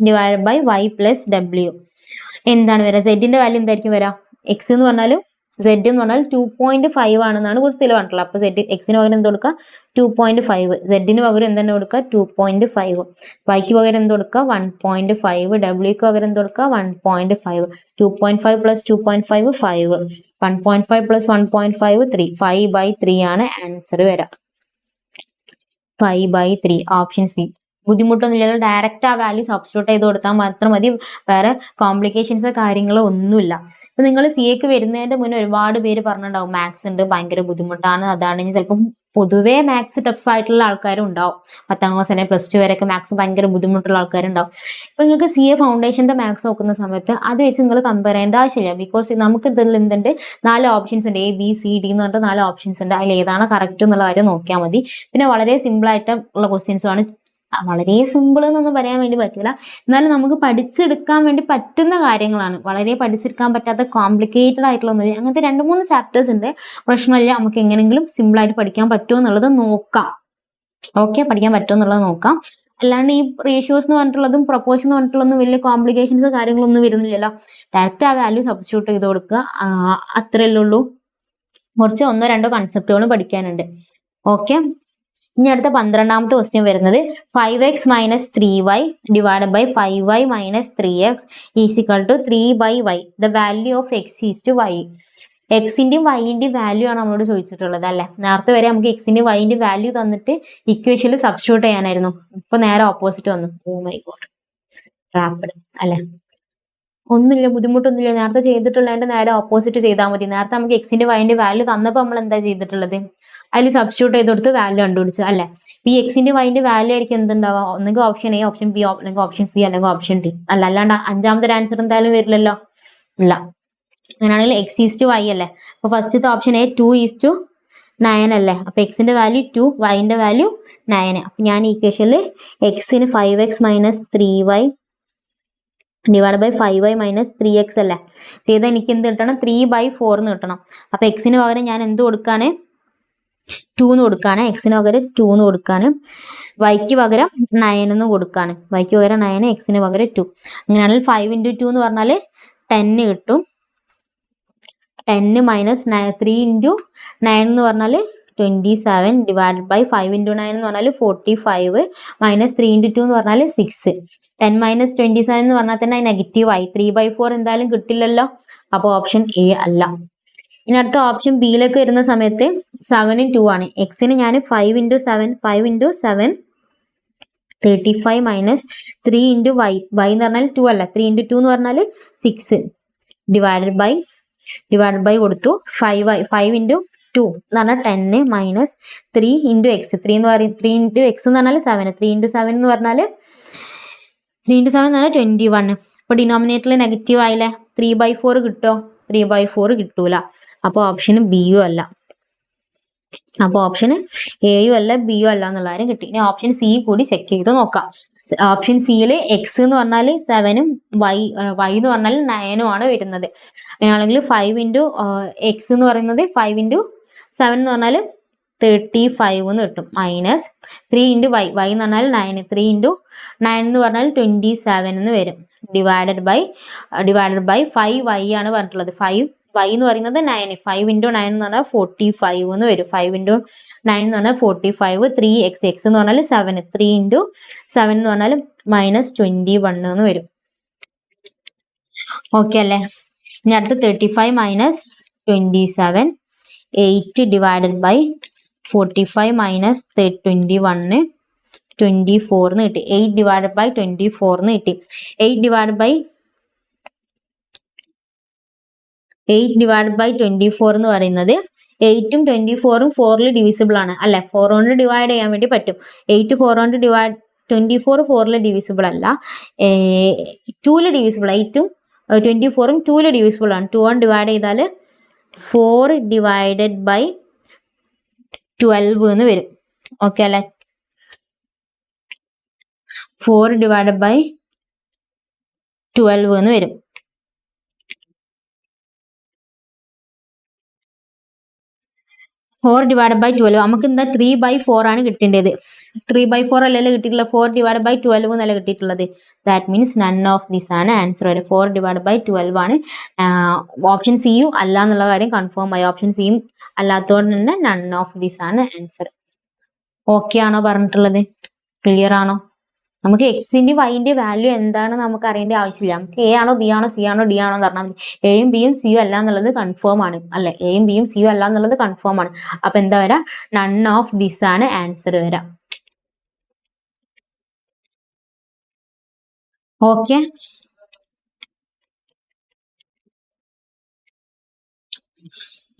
divided by y plus w എന്താണ് വരാ? സെഡിന്റെ വാല്യൂ എന്തായിരിക്കും വരാ? എക്സ് എന്ന് പറഞ്ഞാലും സെഡ് എന്ന് പറഞ്ഞാൽ 2.5 ആണെന്നാണ് ക്വസ്റ്റ്യൻ പറഞ്ഞിട്ടുള്ളത്. അപ്പൊ സെഡ് എക്സിന് പകരം എന്ത് കൊടുക്കുക? 2.5. സെഡിന് പകരം എന്താണ് കൊടുക്കുക? 2.5. വൈക്ക് പകരം എന്ത് കൊടുക്കുക? 1.5. ഡബ്ല്യൂക്ക് പകരം എന്ത് കൊടുക്കുക? 1.5. 2.5 പ്ലസ് 2.5 5. 1.5 പ്ലസ് 1.5 3. 5/3 ആണ് ആൻസർ വരാം. 5/3 ഓപ്ഷൻ സി. ബുദ്ധിമുട്ടൊന്നുമില്ല. ഡയറക്റ്റ് ആ വാല്യൂ സബ്സ്റ്റിറ്റ്യൂട്ട് ചെയ്ത് കൊടുത്താൽ മാത്രം മതി. വേറെ കോംപ്ലിക്കേഷൻസ് കാര്യങ്ങളോ ഒന്നുമില്ല. ഇപ്പൊ നിങ്ങൾ സി എക്ക് വരുന്നതിന്റെ മുന്നേ ഒരുപാട് പേര് പറഞ്ഞിട്ടുണ്ടാവും മാത്സ് ഉണ്ട്, ഭയങ്കര ബുദ്ധിമുട്ടാണ്, അതാണ്. ചിലപ്പം പൊതുവേ മാത്സ് ടഫ് ആയിട്ടുള്ള ആൾക്കാരും ഉണ്ടാവും. 10ാം ക്ലാസ് അല്ലെങ്കിൽ പ്ലസ് 2 വരെയൊക്കെ മാത്സ് ഭയങ്കര ബുദ്ധിമുട്ടുള്ള ആൾക്കാരുണ്ടാവും. ഇപ്പൊ നിങ്ങൾക്ക് സി എ ഫൗണ്ടേഷന്റെ മാത്സ് നോക്കുന്ന സമയത്ത് അത് വെച്ച് നിങ്ങൾ കമ്പയർ ചെയ്യേണ്ട ആവശ്യമില്ല. ബിക്കോസ് നമുക്ക് ഇതിൽ എന്തുണ്ട്? 4 ഓപ്ഷൻസ് ഉണ്ട്. എ ബി സി ഡി എന്ന് പറഞ്ഞിട്ട് 4 ഓപ്ഷൻസ് ഉണ്ട്. അതിൽ ഏതാണ് കറക്റ്റ് എന്നുള്ള കാര്യം നോക്കിയാൽ മതി. പിന്നെ വളരെ സിമ്പിൾ ആയിട്ടുള്ള ക്വസ്റ്റ്യൻസും ആണ്. വളരെ സിമ്പിൾ എന്നൊന്നും പറയാൻ വേണ്ടി പറ്റില്ല, എന്നാലും നമുക്ക് പഠിച്ചെടുക്കാൻ വേണ്ടി പറ്റുന്ന കാര്യങ്ങളാണ്. വളരെ പഠിച്ചെടുക്കാൻ പറ്റാത്ത കോംപ്ലിക്കേറ്റഡ് ആയിട്ടുള്ള ഒന്നും അങ്ങനത്തെ 2-3 ചാപ്റ്റേഴ്സ് ഉണ്ട്. പ്രശ്നമില്ല, നമുക്ക് എങ്ങനെയെങ്കിലും സിമ്പിൾ ആയിട്ട് പഠിക്കാൻ പറ്റുമോ എന്നുള്ളത് നോക്കാം. ഓക്കെ, പഠിക്കാൻ പറ്റുമോ എന്നുള്ളത് നോക്കാം. അല്ലാണ്ട് ഈ റേഷ്യോസ് എന്ന് പറഞ്ഞിട്ടുള്ളതും പ്രൊപ്പോർഷൻ എന്ന് പറഞ്ഞിട്ടുള്ളതും വലിയ കോംപ്ലിക്കേഷൻസ് കാര്യങ്ങളൊന്നും വരുന്നില്ലല്ലോ. ഡയറക്റ്റ് ആ വാല്യൂ സബ്സ്റ്റിറ്റ്യൂട്ട് ചെയ്ത് കൊടുക്കുക, അത്രയല്ലേ ഉള്ളൂ. കുറച്ച് 1-2 കൺസെപ്റ്റുകളും പഠിക്കാനുണ്ട്. ഓക്കെ, ഇനി അടുത്ത 12ാമത്തെ ക്വസ്റ്റ്യൻ വരുന്നത് 5x - 3y divided by 5y - 3x is equal to 3/y. The value of x is to y. എക്സിന്റെയും വൈന്റെയും വാല്യൂ ആണ് നമ്മളോട് ചോദിച്ചിട്ടുള്ളത് അല്ലെ. നേരത്തെ വരെ നമുക്ക് എക്സിന്റെയും വൈന്റെയും വാല്യൂ തന്നിട്ട് ഇക്വേഷനിൽ സബ്സ്റ്റിറ്റ്യൂട്ട് ചെയ്യാനായിരുന്നു. ഇപ്പൊ നേരെ ഓപ്പോസിറ്റ് വന്നു. ഓ മൈ ഗോഡ്, റാപ്പിഡ് അല്ലെ. ഒന്നുമില്ല, ബുദ്ധിമുട്ടൊന്നുമില്ല. നേരത്തെ ചെയ്തിട്ടുള്ളതിന്റെ നേരെ ഓപ്പോസിറ്റ് ചെയ്താൽ മതി. നേരത്തെ നമുക്ക് എക്സിന്റെ വൈന്റെ വാല്യൂ തന്നപ്പോൾ നമ്മൾ എന്താ ചെയ്തിട്ടുള്ളത്, അതിൽ സബ്സ്റ്റിറ്റ്യൂട്ട് ചെയ്ത് കൊടുത്ത് വാല്യൂ കണ്ടുപിടിച്ചു അല്ലെ. ഈ എക്സിന്റെ വൈന്റെ വാല്യൂ ആയിരിക്കും എന്തുണ്ടാവുക, ഒന്നെങ്കിൽ ഓപ്ഷൻ എ, ഓപ്ഷൻ ബി, അല്ലെങ്കിൽ ഓപ്ഷൻ സി, അല്ലെങ്കിൽ ഓപ്ഷൻ ഡി അല്ല. അല്ലാണ്ട് അഞ്ചാമത്തെ ആൻസർ എന്തായാലും വരില്ലല്ലോ, ഇല്ല. അങ്ങനെയാണെങ്കിൽ x ഈസ് ടു y അല്ലേ. അപ്പൊ ഫസ്റ്റത്തെ ഓപ്ഷൻ എ 2:9 അല്ലേ. അപ്പൊ എക്സിന്റെ വാല്യൂ 2, വൈന്റെ വാല്യൂ 9. അപ്പൊ ഞാൻ ഈ ഇക്വേഷനിൽ എക്സിന് 5x - 3y divide by 5y - 3x അല്ലേ ചെയ്താൽ എനിക്ക് എന്ത് കിട്ടണം, 3/4 എന്ന് കിട്ടണം. അപ്പൊ എക്സിന് പകരം ഞാൻ എന്ത് കൊടുക്കാണ്, 2 എന്ന് കൊടുക്കാണ്. എക്സിന് പകരം 2 എന്ന് കൊടുക്കാണ്. വൈക്ക് പകരം 9 എന്ന് കൊടുക്കാണ്. വൈക്ക് പകരം 9, എക്സിന് പകരം 2. അങ്ങനെയാണെങ്കിൽ 5 × 2 എന്ന് പറഞ്ഞാൽ 10 കിട്ടും. 10 - 3 × 9 എന്ന് പറഞ്ഞാൽ 27 ഡിവൈഡ് ബൈ 5 × 9 എന്ന് പറഞ്ഞാൽ 45 - 3 × 2 എന്ന് പറഞ്ഞാൽ 6. 10 - 27 എന്ന് പറഞ്ഞാൽ തന്നെ നെഗറ്റീവ് ആയി. 3/4 എന്തായാലും കിട്ടില്ലല്ലോ. അപ്പോൾ ഓപ്ഷൻ എ അല്ല. ഇനി അടുത്ത ഓപ്ഷൻ ബിയിലേക്ക് വരുന്ന സമയത്ത് 7 × 2 ആണ്. എക്സിന് ഞാൻ 5 × 7 35 - 3 × y. y എന്ന് പറഞ്ഞാൽ 2 അല്ല. 3 × 2 എന്ന് പറഞ്ഞാൽ 6 ഡിവൈഡ് ബൈ കൊടുത്തു 5 × 2 എന്ന് പറഞ്ഞാൽ 10 മൈനസ് 3 × x. 3 എന്ന് പറയും 3 × x എന്ന് പറഞ്ഞാൽ 7. 3 × 7 എന്ന് പറഞ്ഞാൽ 21. അപ്പോൾ ഡിനോമിനേറ്ററിൽ നെഗറ്റീവ് ആയില്ലേ. 3/4 കിട്ടോ, 3/4 കിട്ടൂല. അപ്പോൾ ഓപ്ഷന് ബിയും അല്ല. അപ്പോൾ ഓപ്ഷന് എയും അല്ല ബിയും അല്ല എന്നുള്ള കാര്യം കിട്ടി. ഇനി ഓപ്ഷൻ സി കൂടി ചെക്ക് ചെയ്ത് നോക്കാം. ഓപ്ഷൻ സിയിൽ എക്സ് എന്ന് പറഞ്ഞാൽ 7ഉം വൈ എന്ന് പറഞ്ഞാൽ 9ഉം ആണ് വരുന്നത്. അങ്ങനെയാണെങ്കിൽ 5 × x എന്ന് പറയുന്നത് 5 × 7 എന്ന് പറഞ്ഞാൽ 35 എന്ന് കിട്ടും. മൈനസ് 3 × y എന്ന് പറഞ്ഞാൽ 9. 3 × 9 എന്ന് പറഞ്ഞാൽ 27 എന്ന് വരും. ഡിവൈഡഡ് ബൈ 5y ആണ് പറഞ്ഞിട്ടുള്ളത്. 5y എന്ന് പറയുന്നത് 9. 5 × 9 എന്ന് പറഞ്ഞാൽ 45 എന്ന് വരും. 5 × 9 എന്ന് പറഞ്ഞാൽ 45. 3x എന്ന് പറഞ്ഞാൽ 7. 3 × 7 എന്ന് പറഞ്ഞാൽ -21 എന്ന് വരും. ഓക്കെ അല്ലേ. ഇനി അടുത്ത് 35 - 27 8 ഡിവൈഡഡ് ബൈ 45 - 21 24 എന്ന് കിട്ടി. 8 ഡിവൈഡഡ് ബൈ 24 എന്ന് കിട്ടി. 8 ഡിവൈഡഡ് ബൈ 24 എന്ന് പറയുന്നത് 8ഉം 24ഉം 4ൽ ഡിവിസിബിൾ ആണ് അല്ലെ. 4 കൊണ്ട് ഡിവൈഡ് ചെയ്യാൻ വേണ്ടി പറ്റും. 8 4 കൊണ്ട് 24 4ൽ ഡിവിസിബിൾ അല്ല, 2ൽ ഡിവിസിബിൾ. 8ഉം 24ഉം 2ൽ ഡിവിസിബിൾ ആണ്. 2 കൊണ്ട് ഡിവൈഡ് ചെയ്താൽ 4 ഡിവൈഡഡ് ബൈ 12 എന്ന് വരും. ഓക്കെ അല്ലെ. 4 ഡിവൈഡഡ് ബൈ 12 എന്ന് വരും. ഫോർ ഡിവൈഡഡ് ബൈ 12 നമുക്ക് എന്താ 3/4 ആണ് കിട്ടേണ്ടത്. 3/4 അല്ലല്ലോ കിട്ടിയിട്ടുള്ളത്. 4 ഡിവൈഡഡ് ബൈ 12 എന്നല്ല കിട്ടിയിട്ടുള്ളത്. That means none of this ആണ് ആൻസർ. 4 ഡിവൈഡഡ് ബൈ 12 ആണ്. ഓപ്ഷൻ സിയും അല്ല എന്നുള്ള കാര്യം കൺഫേം ആയി. ഓപ്ഷൻ സിയും അല്ലാത്തതുകൊണ്ട് തന്നെ നൺ ഓഫ് ദിസ് ആണ് ആൻസർ. ഓക്കെ ആണോ പറഞ്ഞിട്ടുള്ളത്? ക്ലിയർ ആണോ? നമുക്ക് എക്സിന്റെ വൈന്റെ വാല്യൂ എന്താണ് നമുക്ക് അറിയേണ്ട ആവശ്യമില്ല. നമുക്ക് എ ആണോ ബി ആണോ സി ആണോ ഡി ആണോ എന്ന് പറഞ്ഞാൽ മതി. എയും ബിയും സിയും അല്ല എന്നുള്ളത് കൺഫേം ആണ് അല്ലെ. എയും ബിയും സിയും അല്ല എന്നുള്ളത് കൺഫേം ആണ്. അപ്പൊ എന്താ വരാ, നൺ ഓഫ് ദിസ് ആണ് ആൻസർ വരാം. ഓക്കെ,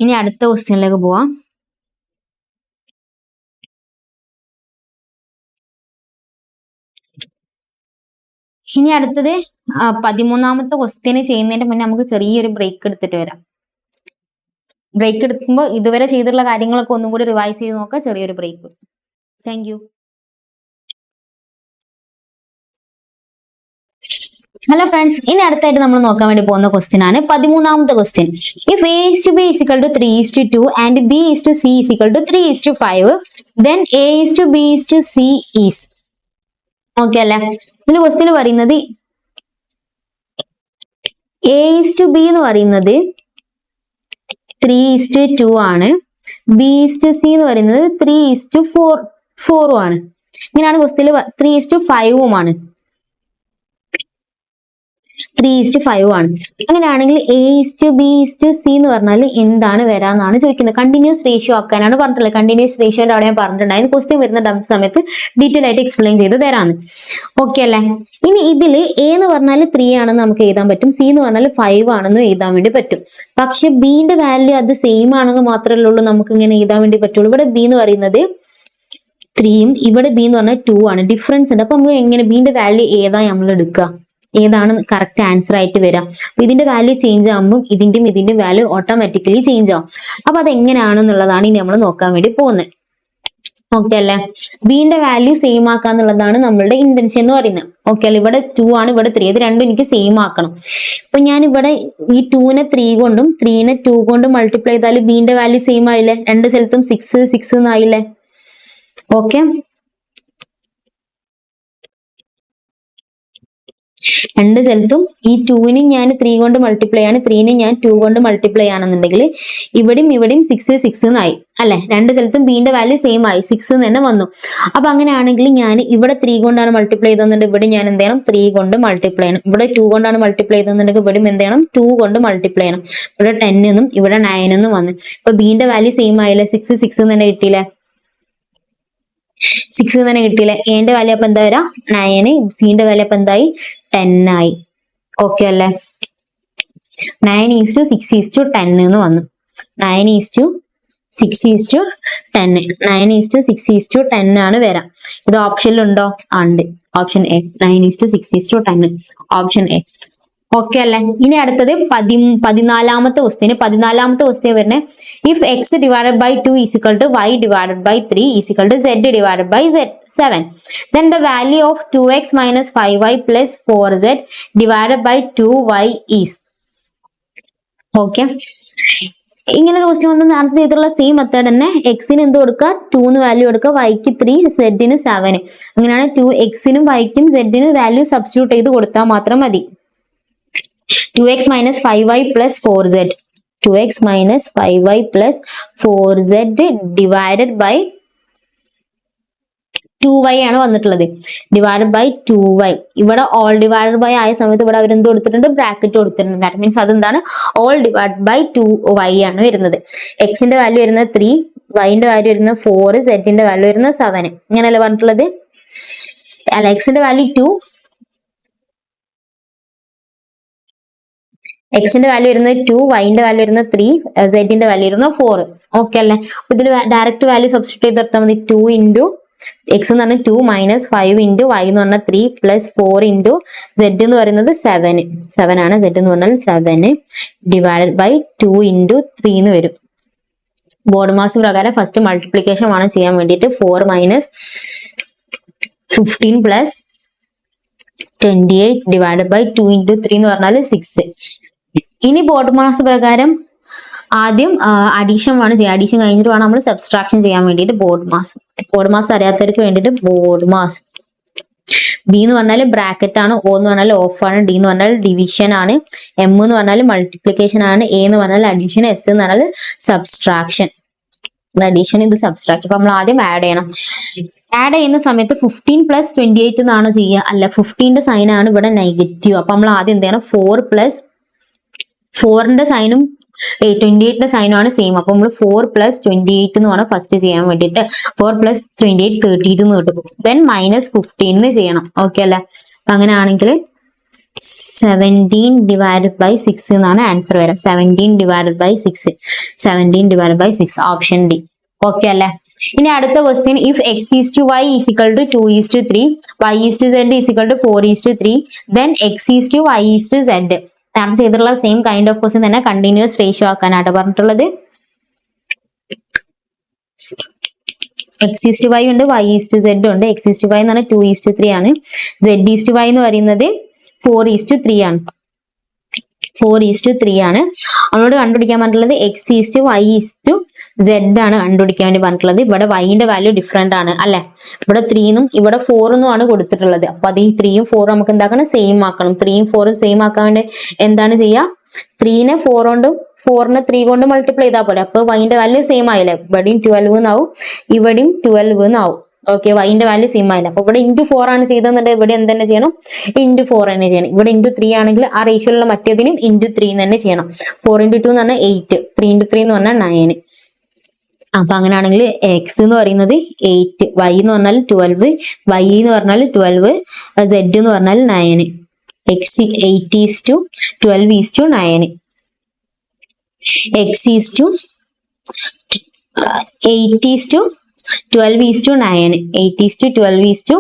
ഇനി അടുത്ത ക്വസ്റ്റ്യനിലേക്ക് പോവാം. ഇനി അടുത്തത് 13ാമത്തെ ക്വസ്റ്റ്യന് ചെയ്യുന്നതിന്റെ മുന്നേ നമുക്ക് ചെറിയൊരു ബ്രേക്ക് എടുത്തിട്ട് വരാം. ബ്രേക്ക് എടുക്കുമ്പോൾ ഇതുവരെ ചെയ്തിട്ടുള്ള കാര്യങ്ങളൊക്കെ ഒന്നും കൂടി റിവൈസ് ചെയ്ത് നോക്കാം. ചെറിയൊരു break. Thank you. Hello friends, ഇനി അടുത്തായിട്ട് നമ്മൾ നോക്കാൻ വേണ്ടി പോകുന്ന ക്വസ്റ്റ്യൻ ആണ് 13ാമത്തെ question. If A is to B is equal to 3 is to 2 and B is to C is equal to 3 is to 5, then A is to B is to C is. Okay അല്ലെ. ഇതിൽ question പറയുന്നത് A:B എന്ന് പറയുന്നത് 3:2 ആണ്. B:C എന്ന് പറയുന്നത് 3:4 ആണ്. ഇങ്ങനെയാണ് ക്വസ്റ്റ്യൻ 3:5 ആണ്. 3:5 ആണ്. അങ്ങനെയാണെങ്കിൽ A:B:C എന്ന് പറഞ്ഞാൽ എന്താണ് വരാന്നാണ് ചോദിക്കുന്നത്. കണ്ടിന്യൂസ് റേഷ്യോ ആക്കാനാണ് പറഞ്ഞിട്ടുള്ളത്. കണ്ടിന്യൂസ് റേഷ്യോന്റെ അവിടെ ഞാൻ പറഞ്ഞിട്ടുണ്ടായിരുന്നു. ക്വസ്റ്റ്യൻ വരുന്ന സമയത്ത് ഡീറ്റെയിൽ ആയിട്ട് എക്സ്പ്ലെയിൻ ചെയ്ത് തരാന്ന്. ഓക്കെ അല്ലെ. ഇനി ഇതിൽ A എന്ന് പറഞ്ഞാൽ 3 ആണെന്ന് നമുക്ക് എഴുതാൻ പറ്റും. C എന്ന് പറഞ്ഞാൽ 5 ആണെന്ന് എഴുതാൻ വേണ്ടി പറ്റും. പക്ഷെ ബിന്റെ വാല്യൂ അത് സെയിം ആണെന്ന് മാത്രമേ ഉള്ളൂ നമുക്ക് ഇങ്ങനെ എഴുതാൻ വേണ്ടി പറ്റുള്ളൂ. ഇവിടെ B എന്ന് പറയുന്നത് 3യും ഇവിടെ B എന്ന് പറഞ്ഞാൽ 2 ആണ്. ഡിഫറൻസ് ഉണ്ട്. അപ്പൊ നമുക്ക് എങ്ങനെ ബിന്റെ വാല്യൂ ഏതാ നമ്മൾ എടുക്കുക, ഏതാണ് കറക്റ്റ് ആൻസർ ആയിട്ട് വരിക? അപ്പൊ ഇതിന്റെ വാല്യൂ ചേഞ്ച് ആകുമ്പോൾ ഇതിന്റെ വാല്യൂ ഓട്ടോമാറ്റിക്കലി ചേഞ്ച് ആവും. അപ്പൊ അത് എങ്ങനെയാണെന്നുള്ളതാണ് ഇനി നമ്മൾ നോക്കാൻ വേണ്ടി പോകുന്നത്. ഓക്കെ അല്ലെ. ബിന്റെ വാല്യൂ സെയിം ആക്കാന്നുള്ളതാണ് നമ്മളുടെ ഇന്റൻഷൻ എന്ന് പറയുന്നത്. ഓക്കെ അല്ലെ. ഇവിടെ 2 ആണ്, ഇവിടെ 3. ഇത് രണ്ടും എനിക്ക് സെയിം ആക്കണം. അപ്പൊ ഞാൻ ഇവിടെ ഈ 2നെ 3 കൊണ്ടും 3നെ 2 കൊണ്ടും മൾട്ടിപ്ലൈ ചെയ്താൽ ബിന്റെ വാല്യൂ സെയിം ആയില്ലേ? രണ്ട് സ്ഥലത്തും 6 എന്നായില്ലേ? ഓക്കെ. രണ്ട് സ്ഥലത്തും ഈ 2നെ ഞാൻ 3 കൊണ്ട് മൾട്ടിപ്ലൈ ആണ്, 3നെ ഞാൻ 2 കൊണ്ട് മൾട്ടിപ്ലൈ ആണെന്നുണ്ടെങ്കിൽ ഇവിടെയും 6 എന്നായി അല്ലെ? രണ്ട് സ്ഥലത്തും ബിന്റെ വാല്യൂ സെയിം ആയി, 6 തന്നെ വന്നു. അപ്പൊ അങ്ങനെയാണെങ്കിൽ ഞാൻ ഇവിടെ 3 കൊണ്ടാണ് മൾട്ടിപ്ലൈ ചെയ്തെന്നുണ്ടെങ്കിൽ ഇവിടെ ഞാൻ എന്ത് ചെയ്യണം? 3 കൊണ്ട് മൾട്ടിപ്ലൈ ചെയ്യണം. ഇവിടെ 2 കൊണ്ടാണ് മൾട്ടിപ്ലൈ ചെയ്തെന്നുണ്ടെങ്കിൽ ഇവിടെ എന്ത് ചെയ്യണം? 2 കൊണ്ട് മൾട്ടിപ്ലൈ ചെയ്യണം. ഇവിടെ 10 എന്നും ഇവിടെ 9 എന്നും വന്നു. ഇപ്പൊ ബിന്റെ വാല്യൂ സെയിം ആയില്ലേ? 6 തന്നെ കിട്ടിയില്ലേ? 6 തന്നെ കിട്ടിയില്ലേ? എന്റെ വാല്യൂ അപ്പൊ എന്താ വരാ? 9. സിന്റെ വാല്യൂ അപ്പൊ എന്തായി? 10 ആയി. ഓക്കെ അല്ലെ. 9:6:10 എന്ന് വന്നു. 9:6:10. 9:6:10 ആണ് വരാം. ഇത് ഓപ്ഷനിലുണ്ടോ? ഉണ്ട്. Option A 9:6:10. Option A. Okay അല്ലെ. ഇനി അടുത്തത് 14ാമത്തെ ക്വസ്റ്റ്യൻ. 14ാമത്തെ ക്വസ്റ്റ്യൻ വരുന്നത് if x divided by 2 is equal to y divided by 3 is equal to z divided by 7, then the value of 2x minus 5y plus 4z divided by 2y is. Okay. ഇങ്ങനെ ഒരു question വന്ന് നേരത്തെ ചെയ്തിട്ടുള്ള same method തന്നെ. എക്സിന് എന്ത് കൊടുക്കുക? 2 ന് വാല്യൂ കൊടുക്കുക, വൈക്ക് 3, സെഡിന് 7. അങ്ങനെയാണ് 2x-നും y-ക്കും z-നും വാല്യൂ സബ്സ്റ്റിറ്റ്യൂട്ട് ചെയ്ത് കൊടുത്താൽ മാത്രം മതി. 2x minus 5y plus 4z. 2x minus 5y plus 4z divided by 2y ആണ് വന്നിട്ടുള്ളത്. Divided by 2y. ഇവിടെ ഓൾ ഡിവൈഡഡ് ബൈ ആയ സമയത്ത് ഇവിടെ അവരെന്ത് കൊടുത്തിട്ടുണ്ട്? ബ്രാക്കറ്റ് കൊടുത്തിട്ടുണ്ട്. ദാറ്റ് മീൻസ് അതെന്താണ്? ഓൾ ഡിവൈഡഡ് ബൈ 2y ആണ് വരുന്നത്. എക്സിന്റെ വാല്യൂ വരുന്നത് 3, വൈന്റെ വാല്യൂ വരുന്നത് 4, സെഡിന്റെ വാല്യൂ വരുന്നത് 7. ഇങ്ങനെയല്ലേ പറഞ്ഞിട്ടുള്ളത്? അല്ല, എക്സിന്റെ വാല്യൂ 2, എക്സിന്റെ വാല്യൂ വരുന്നത് 2, വൈന്റെ വാല്യൂ വരുന്നത് 3, സെഡിന്റെ വാല്യൂ വരുന്നത് 4. ഓക്കെ അല്ലെ. അപ്പൊ ഇതിൽ ഡയറക്റ്റ് വാല്യൂ സബ്സ്റ്റിറ്റ്യൂട്ട് ചെയ്ത് എടുത്താൽ മതി. 2 ഇൻറ്റു എക്സ് എന്ന് പറഞ്ഞാൽ 2 മൈനസ് 5 ഇൻറ്റു വൈ എന്ന് പറഞ്ഞാൽ 3 പ്ലസ് 4 ഇൻറ്റു സെഡ് എന്ന് പറയുന്നത് 7 ആണ്. സെഡ് എന്ന് പറഞ്ഞാൽ 7 ഡിവൈഡഡ് ബൈ 2 ഇൻറ്റു 3 എന്ന് വരും. ബോർഡ് മാസ് പ്രകാരം ഫസ്റ്റ് മൾട്ടിപ്ലിക്കേഷൻ ആണ് ചെയ്യാൻ വേണ്ടിയിട്ട്. 4 minus 15 plus 28 divided by 2 into 3 എന്ന് പറഞ്ഞാൽ 6. ഇനി ബോർഡ് മാസ് പ്രകാരം ആദ്യം അഡീഷൻ ആണ് ചെയ്യുക. അഡീഷൻ കഴിഞ്ഞിട്ട് വേണം നമ്മൾ സബ്സ്ട്രാക്ഷൻ ചെയ്യാൻ വേണ്ടിയിട്ട്. ബോർഡ് മാസ് അറിയാത്തവർക്ക് വേണ്ടിയിട്ട് ബോർഡ് മാസ്. ബി എന്ന് പറഞ്ഞാൽ ബ്രാക്കറ്റ് ആണ്, ഒ എന്ന് പറഞ്ഞാൽ ഓഫ് ആണ്, ഡി എന്ന് പറഞ്ഞാൽ ഡിവിഷൻ ആണ്, എം എന്ന് പറഞ്ഞാൽ മൾട്ടിപ്ലിക്കേഷൻ ആണ്, എ എന്ന് പറഞ്ഞാൽ അഡീഷൻ, എസ് എന്ന് പറഞ്ഞാൽ സബ്സ്ട്രാക്ഷൻ. അഡീഷൻ, ഇത് സബ്സ്ട്രാക്ഷൻ. അപ്പൊ നമ്മൾ ആദ്യം ആഡ് ചെയ്യണം. ആഡ് ചെയ്യുന്ന സമയത്ത് 15 പ്ലസ് 28 എന്നാണ് ചെയ്യുക. അല്ല, 15ന്റെ സൈൻ ആണ് ഇവിടെ നെഗറ്റീവ്. അപ്പൊ നമ്മൾ ആദ്യം എന്ത് ചെയ്യണം? 4 പ്ലസ് 4ന്റെ സൈനും 28ന്റെ സൈനും ആണ് സെയിം. അപ്പൊ നമ്മൾ 4 പ്ലസ് 28 എന്ന് വേണം ഫസ്റ്റ് ചെയ്യാൻ വേണ്ടിയിട്ട്. 4 പ്ലസ് 28 32 എന്ന് കിട്ടും. ദെൻ മൈനസ് 15 ചെയ്യണം. ഓക്കെ അല്ലെ. അപ്പൊ അങ്ങനെയാണെങ്കിൽ 17 ഡിവൈഡഡ് ബൈ 6 എന്നാണ് ആൻസർ വരാം. 17 divided by 6. 17 divided by 6. Option D. Okay അല്ലെ. ഇനി അടുത്ത question if x is to y is equal to 2:3, y is to z is equal to 4:3, then x is to y is to z. നേരത്തെ ചെയ്തിട്ടുള്ള same kind of question തന്നെ continuous ratio ആക്കാനായിട്ട് പറഞ്ഞിട്ടുള്ളത്. X is to y ഉണ്ട്, y is to z ഉണ്ട്. X is to Y എന്ന് പറഞ്ഞാൽ 2:3 ആണ്. സെഡ് ഈസ് ടു വൈ എന്ന് പറയുന്നത് 4:3 ആണ്. 4:3 ആണ്. നമ്മളോട് കണ്ടുപിടിക്കാൻ പറഞ്ഞിട്ടുള്ളത് x is to y is to Z ആണ് കണ്ടുപിടിക്കാൻ വേണ്ടി പറഞ്ഞിട്ടുള്ളത്. ഇവിടെ വൈന്റെ വാല്യൂ ഡിഫറെന്റ് ആണ് അല്ലെ. ഇവിടെ 3 എന്നും ഇവിടെ 4 എന്നും ആണ് കൊടുത്തിട്ടുള്ളത്. അപ്പൊ അത് ഈ 3 ഉം 4 നമുക്ക് എന്താക്കണം, സെയിം ആക്കണം. 3 ഉം 4 ഉം സെയിം ആക്കാൻ വേണ്ടി എന്താണ് ചെയ്യുക, 3നെ 4 കൊണ്ടും 4നെ 3 കൊണ്ട് മൾട്ടിപ്ലൈ ചെയ്താൽ പോലെ. അപ്പൊ വൈന്റെ വാല്യൂ സെയിം ആയില്ലേ, ഇവിടെയും 12 എന്നാവും ഇവിടെയും 12 എന്നാവും. ഓക്കെ, വൈന്റെ വാല്യൂ സെയിം ആയില്ല. അപ്പൊ ഇവിടെ ഇൻറ്റു 4 ആണ് ചെയ്തെന്നുണ്ടെങ്കിൽ ഇവിടെ എന്ത് തന്നെ ചെയ്യണം, ഇൻറ്റു 4 തന്നെ ചെയ്യണം. ഇവിടെ ഇൻറ്റു 3 ആണെങ്കിൽ ആ റേഷ്യോയിലുള്ള മറ്റേതിനും ഇൻറ്റു 3 തന്നെ ചെയ്യണം. 4 × 2 എന്ന് പറഞ്ഞാൽ 8, 3 × 3 എന്ന് പറഞ്ഞാൽ 9. അപ്പൊ അങ്ങനെയാണെങ്കിൽ എക്സ് എന്ന് പറയുന്നത് 8, വൈ എന്ന് പറഞ്ഞാൽ 12, വൈ എന്ന് പറഞ്ഞാൽ 12, സെഡ് എന്ന് പറഞ്ഞാൽ 9. എക്സ് 8:12:9. എക്സ് 8:12:9. 8:12.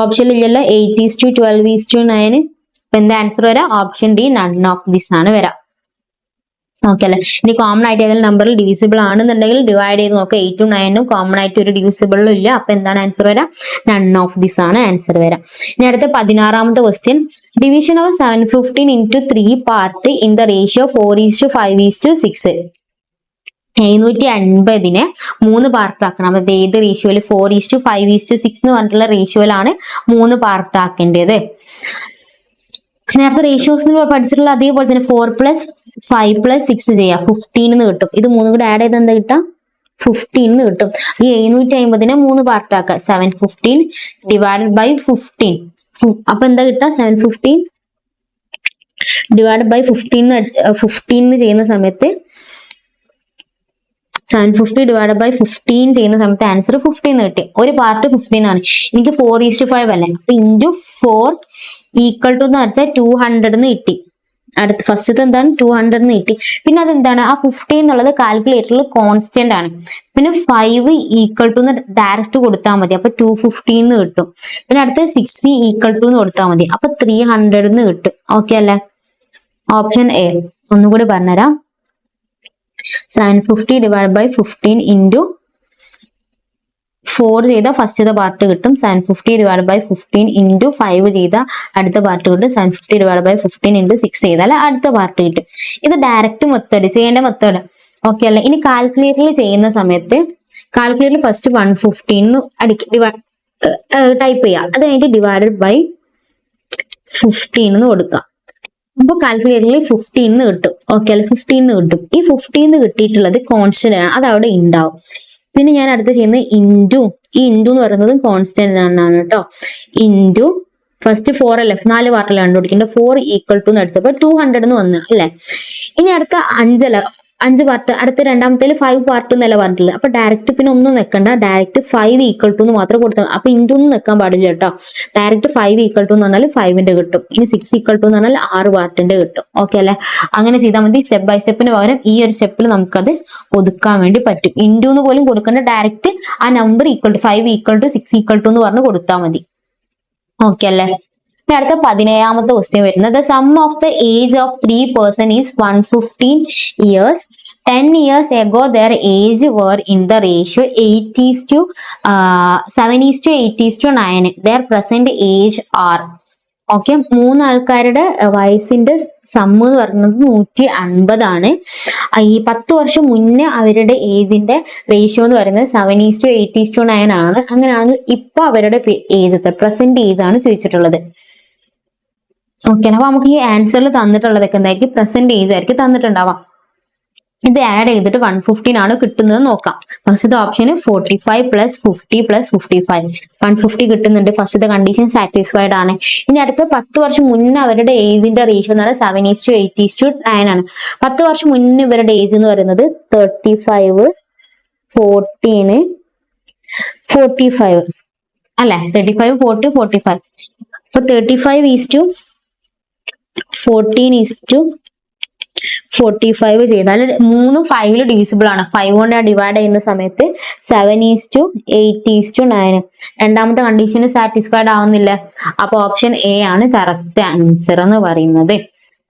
ഓപ്ഷൻ ഇല്ലല്ലോ, 8:12:9. അപ്പൊ എന്താ ആൻസർ വരാം, option D, none of this ആണ് വരാം. ഓക്കെ അല്ലെ. ഇനി കോമൺ ആയിട്ട് ഏതെങ്കിലും നമ്പറിൽ ഡിവിസിബിൾ ആണെന്നുണ്ടെങ്കിൽ ഡിവൈഡ് ചെയ്ത് നോക്കാം. 8 ഉം 9 ഉം കോമൺ ആയിട്ട് ഒരു ഡിവിസിബിളും ഇല്ല. അപ്പൊ എന്താണ് ആൻസർ വരാം, നൺ ഓഫ് ദിസ് ആണ് ആൻസർ വരാം. ഇനി അടുത്ത 16ാമത്തെ question, division of 715 into 3 part in the ratio 4:5:6. 750നെ 3 പാർട്ടാക്കണം. അത് ഏത് റേഷ്യോയിൽ, 4:5:6 എന്ന് പറഞ്ഞിട്ടുള്ള റേഷ്യോയിലാണ് 3 പാർട്ടാക്കേണ്ടത്. നേരത്തെ റേഷ്യോസ് പഠിച്ചിട്ടുള്ള അതേപോലെ തന്നെ 4 + 5 + 6 ചെയ്യാം, 15 എന്ന് കിട്ടും. ഇത് 3 കൂടെ ആഡ് ചെയ്ത് എന്താ കിട്ടാം, 15 എന്ന് കിട്ടും. ഈ 750നെ 3 പാർട്ടാക്കുക, 715 ഡിവൈഡഡ് ബൈ 15. അപ്പൊ എന്താ കിട്ടുക, 715 ഡിവൈഡഡ് ബൈ 15 ചെയ്യുന്ന സമയത്ത് 750 ഡിവൈഡഡ് ബൈ 15 ചെയ്യുന്ന സമയത്ത് ആൻസർ 15 കിട്ടി. ഒരു പാർട്ട് 15 ആണ്. എനിക്ക് 4:5 അല്ലേ, അപ്പൊ ഇൻറ്റു 4 ഈക്വൽ ടു എന്ന് വെച്ചാൽ 200 എന്ന് കിട്ടി. അടുത്ത ഫസ്റ്റത്തെ എന്താണ്, 200 എന്ന് കിട്ടി. പിന്നെ അതെന്താണ്, ആ 15 എന്നുള്ളത് കാൽക്കുലേറ്ററിൽ കോൺസ്റ്റന്റ് ആണ്. പിന്നെ 5 ഈക്വൽ ടു എന്ന് ഡയറക്റ്റ് കൊടുത്താൽ മതി, അപ്പൊ 215 എന്ന് കിട്ടും. പിന്നെ അടുത്ത 6 ഈക്വൽ ടു എന്ന് കൊടുത്താൽ മതി, അപ്പൊ 300 എന്ന് കിട്ടും. ഓക്കെ അല്ലേ. ഓപ്ഷൻ എ ഒന്നുകൂടി പറഞ്ഞുതരാം. 750 ഡിവൈഡ് ബൈ 15 ഇൻറ്റു 4 ചെയ്ത ഫസ്റ്റത്തെ പാർട്ട് കിട്ടും. 750 ഡിവൈഡ് ബൈ 15 ഇൻറ്റു 5 ചെയ്ത അടുത്ത പാർട്ട് കിട്ടും. 750 ഡിവൈഡ് ബൈ 15 ഇൻറ്റു 6 ചെയ്താൽ അടുത്ത പാർട്ട് കിട്ടും. ഇത് ഡയറക്റ്റ് മെത്തേഡ്, ചെയ്യേണ്ട മെത്തേഡ്. ഓക്കെ അല്ലേ. ഇനി കാൽക്കുലേറ്ററിൽ ചെയ്യുന്ന സമയത്ത് കാൽക്കുലേറ്ററിൽ ഫസ്റ്റ് 115 ടൈപ്പ് ചെയ്യാം. അത് കഴിഞ്ഞിട്ട് ഡിവൈഡഡ് ബൈ 15 എന്ന് കൊടുക്കാം. അപ്പൊ കാൽക്കുലേറ്ററിൽ 15 കിട്ടും. ഓക്കെ അല്ലെ, 15 കിട്ടും. ഈ 15 കിട്ടിയിട്ടുള്ളത് കോൺസ്റ്റന്റ് ആണ്, അത് അവിടെ ഉണ്ടാവും. പിന്നെ ഞാൻ അടുത്ത് ചെയ്യുന്നത് ഇൻറ്റു, ഈ ഇൻറ്റു എന്ന് പറയുന്നത് കോൺസ്റ്റന്റ് ആണ് കേട്ടോ. ഇൻറ്റു ഫസ്റ്റ് 4 അല്ലേ, 4 പാർട്ടിലാണ് കണ്ടുപിടിക്കേണ്ടത്. 4 ഈക്വൽ ടു എന്ന് അടിച്ചപ്പോൾ 200 എന്ന് വന്നു അല്ലെ. ഇനി അടുത്ത 5 പാർട്ട്, അടുത്ത രണ്ടാമത്തേൽ 5 പാർട്ട് എന്നല്ല പറഞ്ഞിട്ടില്ല. അപ്പൊ ഡയറക്റ്റ് പിന്നെ ഒന്നും നിൽക്കണ്ട, ഡയറക്റ്റ് 5 ഈക്വൽ ടു എന്ന് മാത്രം കൊടുത്താൽ. അപ്പൊ ഇൻറ്റു ഒന്നും നിൽക്കാൻ പാടില്ല കേട്ടോ. ഡയറക്റ്റ് 5 ഈക്വൽ ടു എന്ന് പറഞ്ഞാൽ 5ന്റെ കിട്ടും. ഇനി 6 ഈക്വൽ ടു എന്ന് പറഞ്ഞാൽ 6 പാർട്ടിന്റെ കിട്ടും. ഓക്കെ അല്ലെ. അങ്ങനെ ചെയ്താൽ മതി. സ്റ്റെപ്പ് ബൈ സ്റ്റെപ്പിന് പകരം ഈ ഒരു സ്റ്റെപ്പിൽ നമുക്കത് ഒതുക്കാൻ വേണ്ടി പറ്റും. ഇൻറ്റു എന്ന് പോലും കൊടുക്കേണ്ട, ഡയറക്റ്റ് ആ number equal to 5 equal to 6 equal to എന്ന് പറഞ്ഞ് കൊടുത്താൽ മതി. ഓക്കെ അല്ലെ. അടുത്ത 17ാമത്തെ ക്വസ്റ്റ്യൻ വരുന്നത്, the sum of the age of 3 person is 115 years. 10 years ago their age were in the ratio 7:8:9. Their present age are. Okay, 3 ആൾക്കാരുടെ വയസ്സിന്റെ സമ്മ് എന്ന് പറയുന്നത് 150 ആണ്. ഈ 10 വർഷം മുന്നേ അവരുടെ ഏജിന്റെ റേഷ്യോ എന്ന് പറയുന്നത് 7:8:9 ആണ്. അങ്ങനെയാണെങ്കിൽ ഇപ്പൊ അവരുടെ ഏജ് എത്ര, പ്രസന്റ് ഏജ് ആണ് ചോദിച്ചിട്ടുള്ളത്. ഓക്കെ, അപ്പൊ നമുക്ക് ഈ ആൻസറിൽ തന്നിട്ടുള്ളതൊക്കെ എന്തായിരിക്കും, പ്രസന്റ് ഏജ് ആയിരിക്കും തന്നിട്ടുണ്ടാവാം. ഇത് ആഡ് ചെയ്തിട്ട് 115 ആണ് കിട്ടുന്നത് നോക്കാം. ഫസ്റ്റത്തെ ഓപ്ഷന് 45 + 50 + 55, 150 കിട്ടുന്നുണ്ട്. ഫസ്റ്റത്തെ കണ്ടീഷൻ സാറ്റിസ്ഫൈഡ് ആണ്. ഇനി അടുത്ത 10 വർഷം മുന്നേ അവരുടെ ഏജിന്റെ റേഷ്യോ എന്ന് പറയുന്നത് 7:8:9 ആണ്. 10 വർഷം മുന്നേ ഇവരുടെ ഏജ് എന്ന് പറയുന്നത് 35, 14, 45 അല്ലെ. 35, 40, 45. അപ്പൊ 35:14:45 ചെയ്താൽ 3ഉം 5ൽ ഡിവിസിബിൾ ആണ്. 5 കൊണ്ട് ഡിവൈഡ് ചെയ്യുന്ന സമയത്ത് 7:8:9. രണ്ടാമത്തെ കണ്ടീഷന് സാറ്റിസ്ഫൈഡ് ആവുന്നില്ല. അപ്പൊ ഓപ്ഷൻ എ ആണ് കറക്റ്റ് ആൻസർ എന്ന് പറയുന്നത്.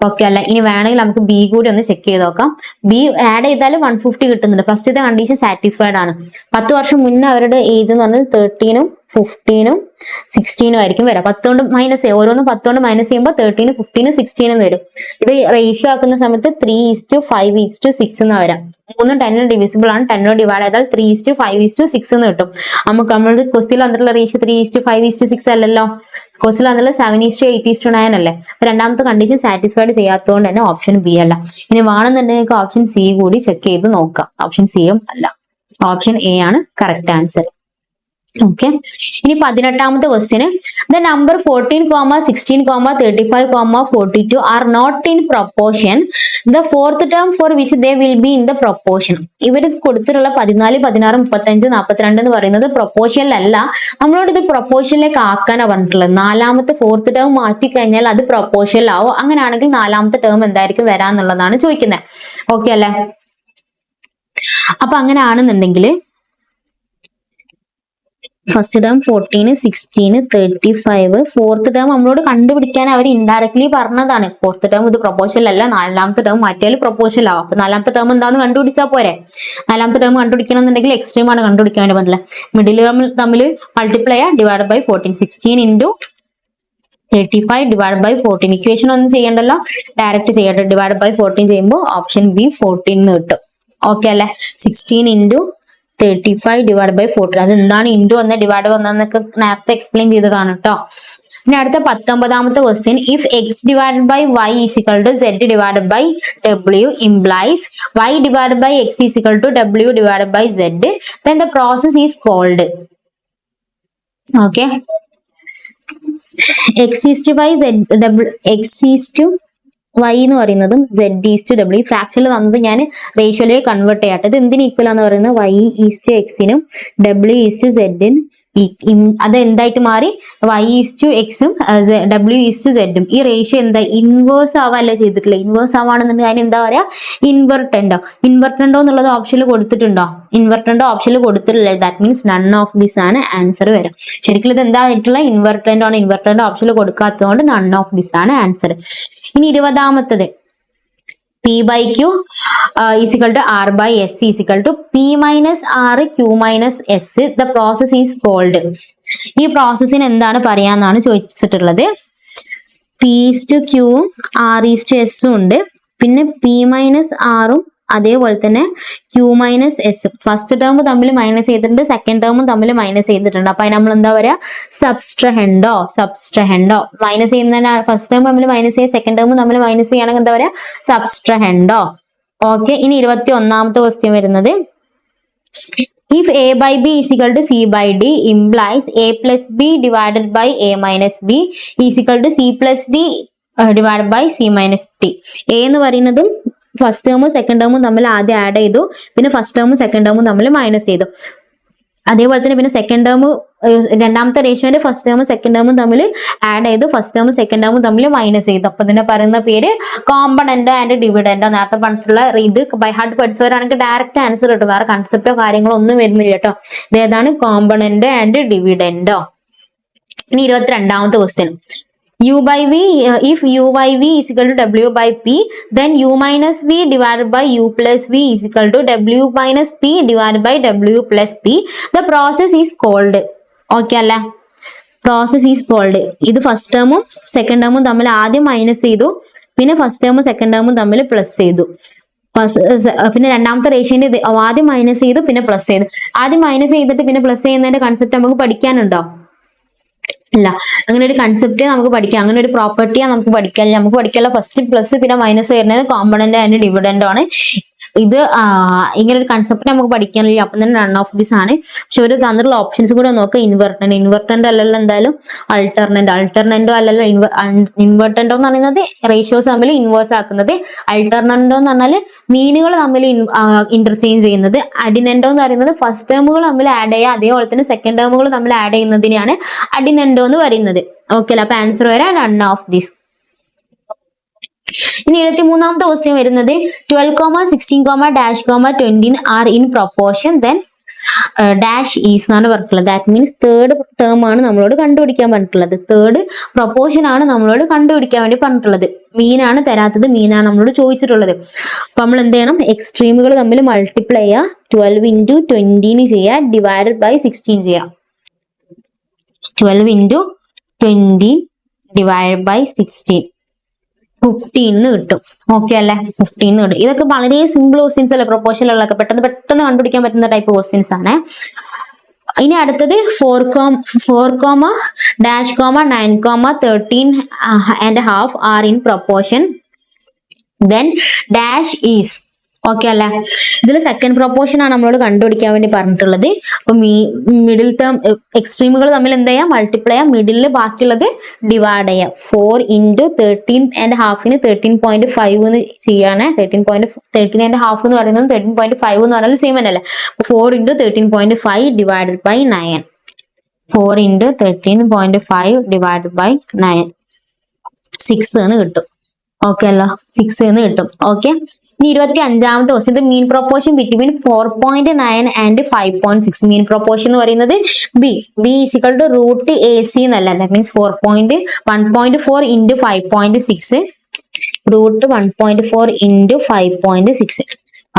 ഓക്കെ അല്ലെ. ഇനി വേണമെങ്കിൽ നമുക്ക് ബി കൂടി ഒന്ന് ചെക്ക് ചെയ്ത് നോക്കാം. ബി ആഡ് ചെയ്താൽ 150 കിട്ടുന്നുണ്ട്. ഫസ്റ്റത്തെ കണ്ടീഷൻ സാറ്റിസ്ഫൈഡ് ആണ്. 10 വർഷം മുന്നേ അവരുടെ ഏജ് എന്ന് പറഞ്ഞാൽ 13ഉം 15ഉം 16ഉം ആയിരിക്കും വരാം. 10 കൊണ്ട് മൈനസ് ചെയ്യുക, ഓരോന്നും 10 കൊണ്ട് മൈനസ് ചെയ്യുമ്പോൾ 13, 15, 16 എന്ന് വരും. ഇത് റേഷ്യോ ആക്കുന്ന സമയത്ത് 3:5:6 എന്നാ വരാം. മൂന്നും 10 ഡിവിസിബിൾ ആണ്. 10 ഡിവൈഡ് ചെയ്താൽ 3:5:6 എന്ന് കിട്ടും. നമ്മുടെ ക്വസ്റ്റിൽ വന്നിട്ടുള്ള റേഷ്യോ 3:5:6 അല്ലല്ലോ. ക്വസ്റ്റിൽ വന്നിട്ടുള്ള 7:8:9 അല്ലേ. അപ്പൊ രണ്ടാമത്തെ കണ്ടീഷൻ സാറ്റിസ്ഫൈഡ് ചെയ്യാത്തതുകൊണ്ട് തന്നെ ഓപ്ഷൻ ബി അല്ല. ഇനി വേണമെന്നുണ്ടെങ്കിൽ ഓപ്ഷൻ സി കൂടി ചെക്ക് ചെയ്ത് നോക്കാം. ഓപ്ഷൻ സിയും അല്ല, ഓപ്ഷൻ എ ആണ് കറക്റ്റ് ആൻസർ. ഓക്കെ, ഇനി 18ാമത്തെ ക്വസ്റ്റ്യന് the number 14, 16, 35, 42 are not in proportion the fourth term for which they will be in the proportion. ഇവർ കൊടുത്തിട്ടുള്ള 14, 16, 35, 42 എന്ന് പറയുന്നത് പ്രൊപ്പോർഷനിലല്ല, നമ്മളോട് ഇത് പ്രൊപ്പോർഷനിലേക്ക് ആക്കാനാണ് പറഞ്ഞിട്ടുള്ളത്. നാലാമത്തെ ഫോർത്ത് ടേം മാറ്റി കഴിഞ്ഞാൽ അത് പ്രൊപ്പോർഷനിലാവും. അങ്ങനെയാണെങ്കിൽ നാലാമത്തെ ടേം എന്തായിരിക്കും വരാന്നുള്ളതാണ് ചോദിക്കുന്നത്. ഓക്കെ അല്ലേ? അപ്പൊ അങ്ങനെ ആണെന്നുണ്ടെങ്കിൽ ഫസ്റ്റ് ടേം 14, 16, 35, ഫോർത്ത് ടേം നമ്മളോട് കണ്ടുപിടിക്കാൻ അവർ ഇൻഡയറക്ട്ലി പറഞ്ഞതാണ്. ഫോർത്ത് ടേം ഇത് പ്രൊപ്പോർഷനിലല്ല, നാലാമത്തെ ടേം മാറ്റിയാൽ പ്രൊപ്പോർഷനിലാവും. അപ്പൊ നാലാമത്തെ ടേം എന്താന്ന് കണ്ടുപിടിച്ചാൽ പോരെ. നാലാമത്തെ ടേം കണ്ടുപിടിക്കണം എന്നുണ്ടെങ്കിൽ എക്സ്ട്രീം ആണ് കണ്ടുപിടിക്കാൻ വേണ്ടി പറ്റില്ല. മിഡിൽ തമ്മിൽ multiply divide by 14, 16 into 35 divide by 14. Equation ഒന്നും ചെയ്യണ്ടല്ലോ, ഡയറക്റ്റ് ചെയ്യട്ടെ. ഡിവൈഡ് ബൈ 14 ചെയ്യുമ്പോൾ ഓപ്ഷൻ ബി 14 എന്ന് കിട്ടും. ഓക്കെ അല്ലെ? 16 into 35 ഡിവൈഡ് ബൈ 14. അത് എന്താണ് ഇൻറ്റു വന്ന് ഡിവൈഡ് വന്നതൊക്കെ നേരത്തെ എക്സ്പ്ലെയിൻ ചെയ്തതാണ് കേട്ടോ. ഇനി അടുത്ത 19ാമത്തെ question, if X divide by Y is equal to Z divide by W implies Y divide by X is equal to W divide by Z, then the process is called. Okay, X is to Y Z W, X is to Y എന്ന് പറയുന്നതും Z is to W ഫ്രാക്ഷനിൽ തന്നത് ഞാൻ റേഷ്യോയിലേക്ക് convert ചെയ്യട്ടെ. ഇത് എന്തിന് equal ആണെന്ന് പറയുന്നത് വൈ ഈസ് ടു എക്സിനും ഡബ്ല്യു ഈസ് ടു സെഡിനും അത് എന്തായിട്ട് മാറി വൈ ഈസ് ടു എക്സും ഡബ്ല്യു ഈസ് ടു സെഡും. ഈ റേഷ്യോ എന്താ ഇൻവേഴ്സ് ആവാല്ലേ ചെയ്തിട്ടില്ല. ഇൻവേഴ്സ് ആവാണെന്നുണ്ടെങ്കിൽ അതിന് എന്താ പറയാ ഇൻവെർട്ടൻഡോ. ഇൻവെർട്ടൻഡോ എന്നുള്ളത് ഓപ്ഷനിൽ കൊടുത്തിട്ടുണ്ടോ? ഇൻവെർട്ടൻഡോ ഓപ്ഷനിൽ കൊടുത്തിട്ടില്ല. That means none of this ആണ് ആൻസർ വരും. ശരിക്കും ഇത് എന്തായിട്ടുള്ള ഇൻവെർട്ടൻഡോ ആണ്. ഇൻവെർട്ടൻഡോ ഓപ്ഷനിൽ കൊടുക്കാത്തതുകൊണ്ട് നൺ ഓഫ് ദിസ് ആണ് ആൻസർ. ഇനി 20ാമത്തത് P by Q is equal to R by S is equal to P minus R Q minus S. The process is called. ഈ പ്രോസസ്സിന് എന്താണ് പറയാന്നാണ് ചോദിച്ചിട്ടുള്ളത്. P is to Q ഉം R is to S ഉം ഉണ്ട്. പിന്നെ P minus R ഉം അതേപോലെ തന്നെ Q minus S. First term തമ്മിൽ മൈനസ് ചെയ്തിട്ടുണ്ട്, സെക്കൻഡ് ടേമും തമ്മിൽ മൈനസ് ചെയ്തിട്ടുണ്ട്. അപ്പൊ നമ്മൾ എന്താ പറയാ സബ്സ്ട്രഹെൻഡോ. മൈനസ് ചെയ്യുന്ന ഫസ്റ്റ് ടേം തമ്മിൽ മൈനസ് ചെയ്യുക, സെക്കൻഡ് ടേമും തമ്മിൽ മൈനസ് ചെയ്യുകയാണെങ്കിൽ എന്താ പറയാ സബ്സ്ട്രഹെൻഡോ. ഓക്കെ, ഇനി 21ാമത്തെ ക്വസ്റ്റ്യൻ വരുന്നത്, if a by b is equal to c by d implies a plus b divided by a minus b is equal to c plus d divided by c minus d. a എന്ന് പറയുന്നതും first ടേമും second ടേമും തമ്മിൽ ആദ്യം add ചെയ്തു, പിന്നെ first ടേമും second ടേമും തമ്മിൽ മൈനസ് ചെയ്തു. അതേപോലെ തന്നെ പിന്നെ സെക്കൻഡ് ടേം രണ്ടാമത്തെ റേഷ്യോന്റെ ഫസ്റ്റ് ടേമും സെക്കൻഡ് ടേമും തമ്മിൽ ആഡ് ചെയ്തു, ഫസ്റ്റ് ടേമും സെക്കൻഡ് ടേമും തമ്മിൽ മൈനസ് ചെയ്തു. അപ്പൊ ഇതിനെ പറയുന്ന പേര് കോമ്പണന്റ് ആൻഡ് ഡിവിഡൻഡോ. നേരത്തെ പറഞ്ഞിട്ടുള്ള ഇത് ബൈ ഹാർട്ട് പഠിച്ചവരാണെങ്കിൽ ഡയറക്റ്റ് ആൻസർ കിട്ടും, വേറെ കൺസെപ്റ്റോ കാര്യങ്ങളോ ഒന്നും വരുന്നില്ല കേട്ടോ. ഇതേതാണ് കോമ്പണന്റ് ആൻഡ് ഡിവിഡൻഡോ. ഇനി 22ാമത്തെ question, u by v, if u by v is equal to w by p, then u minus v divided by u plus v is equal to w minus p divided by w plus p. The process is called. Okay അല്ലേ? Process is called. ഇത് first ടേമും second ടേമും തമ്മിൽ ആദ്യം minus ചെയ്തു, പിന്നെ first ടേമും second ടേമും തമ്മിൽ പ്ലസ് ചെയ്തു. പിന്നെ രണ്ടാമത്തെ റേഷ്യോന്റെ ആദ്യം മൈനസ് ചെയ്തു പിന്നെ പ്ലസ് ചെയ്തു. ആദ്യം മൈനസ് ചെയ്തിട്ട് പിന്നെ പ്ലസ് ചെയ്യുന്നതിന്റെ കൺസെപ്റ്റ് നമുക്ക് പഠിക്കാനുണ്ടോ? ഇല്ല. അങ്ങനെ ഒരു കൺസെപ്റ്റ് നമുക്ക് പഠിക്കാം, അങ്ങനെ ഒരു പ്രോപ്പർട്ടിയാണ് നമുക്ക് പഠിക്കാൻ. നമുക്ക് പഠിക്കാനുള്ള ഫസ്റ്റ് പ്ലസ് പിന്നെ മൈനസ് വരുന്നത് കോമ്പണന്റ് ആൻഡ് ഡിവിഡൻഡോ ആണ്. ഇത് ഇങ്ങനെ ഒരു കൺസെപ്റ്റ് നമുക്ക് പഠിക്കാനില്ല. അപ്പം തന്നെ റൺ ഓഫ് ദിസ് ആണ്. പക്ഷെ ഒരു തന്നിട്ടുള്ള ഓപ്ഷൻസ് കൂടെ നോക്കുക. ഇൻവെർട്ടന്റ് അല്ലല്ലോ എന്തായാലും അൾട്ടർനന്റോ അല്ലല്ലോ ഇൻവെർട്ടന്റോ എന്ന് പറയുന്നത് റേഷ്യോസ് തമ്മിൽ ഇൻവേഴ്സ് ആക്കുന്നത്. അൾട്ടർനന്റോ എന്ന് പറഞ്ഞാൽ മീനുകൾ തമ്മിൽ ഇന്റർചേഞ്ച് ചെയ്യുന്നത്. അഡിനന്റോ എന്ന് പറയുന്നത് ഫസ്റ്റ് ടേമുകൾ തമ്മിൽ ആഡ് ചെയ്യുക, അതേപോലെ തന്നെ സെക്കൻഡ് ടേമുകൾ തമ്മിൽ ആഡ് ചെയ്യുന്നതിനെയാണ് അഡിനന്റോ എന്ന് പറയുന്നത്. ഓക്കെ അല്ലേ? അപ്പൊ ആൻസർ വരാൻ റൺ ഓഫ് ദിസ്. ഇനി 23ാമത്തെ ക്വസ്റ്റ്യൻ വരുന്നത് 12, 16, dash, 20 are in proportion then dash is എന്നാണ് പറഞ്ഞിട്ടുള്ളത്. ദാറ്റ് മീൻസ് തേർഡ് ടേം ആണ് നമ്മളോട് കണ്ടുപിടിക്കാൻ പറഞ്ഞിട്ടുള്ളത്. തേർഡ് പ്രൊപ്പോർഷൻ ആണ് നമ്മളോട് കണ്ടുപിടിക്കാൻ വേണ്ടി പറഞ്ഞിട്ടുള്ളത്. മീനാണ് തരാത്തത്, മീനാണ് നമ്മളോട് ചോദിച്ചിട്ടുള്ളത്. അപ്പൊ നമ്മൾ എന്ത് ചെയ്യണം? എക്സ്ട്രീമുകൾ തമ്മിൽ മൾട്ടിപ്ലൈ ചെയ്യുക, 12 into 20 ചെയ്യുക, ഡിവൈഡഡ് ബൈ 16 ചെയ്യുക. 12 into 20 divided by 16. 15 കിട്ടും. ഓക്കെ അല്ലെ? 15 കിട്ടും. ഇതൊക്കെ വളരെ സിമ്പിൾ ക്വസ്റ്റ്യൻസ് അല്ലേ? പ്രൊപ്പോർഷനിലുള്ളതൊക്കെ പെട്ടെന്ന് കണ്ടുപിടിക്കാൻ പറ്റുന്ന ടൈപ്പ് ക്വസ്റ്റ്യൻസ് ആണ്. ഇനി അടുത്തത് 4, dash, 9, 13 and half are in proportion. Then dash is. Okay അല്ലെ? ഇതിൽ സെക്കൻഡ് പ്രൊപ്പോർഷൻ ആണ് നമ്മളോട് കണ്ടുപിടിക്കാൻ വേണ്ടി പറഞ്ഞിട്ടുള്ളത്. അപ്പൊ മിഡിൽ ടേം എക്സ്ട്രീമുകൾ തമ്മിൽ എന്ത് ചെയ്യാം? മൾട്ടിപ്ലൈ ചെയ്യാം. മിഡിലിൽ ബാക്കിയുള്ളത് ഡിവൈഡ് ചെയ്യാം. 4 into 13.5 13.5 എന്ന് ചെയ്യാണ്. 13.5 എന്ന് പറയുന്നത് 13.5 എന്ന് പറഞ്ഞാൽ സെയിം തന്നെയല്ലേ? 4 into 13.5 divided by 9. 4 into 13.5 divided by 9. 6 എന്ന് കിട്ടും. ഓക്കെ അല്ലോ? 6 എന്ന് കിട്ടും. ഓക്കെ. ഇനി 25ാമത്തെ ക്വസ്റ്റ്യൻ, ഇത് mean proportion between 4.9 and 5.6. Mean proportion എന്ന് പറയുന്നത് b equal to root AC എന്നല്ല. That means 1.4 into 5.6. Root 1.4 into 5.6.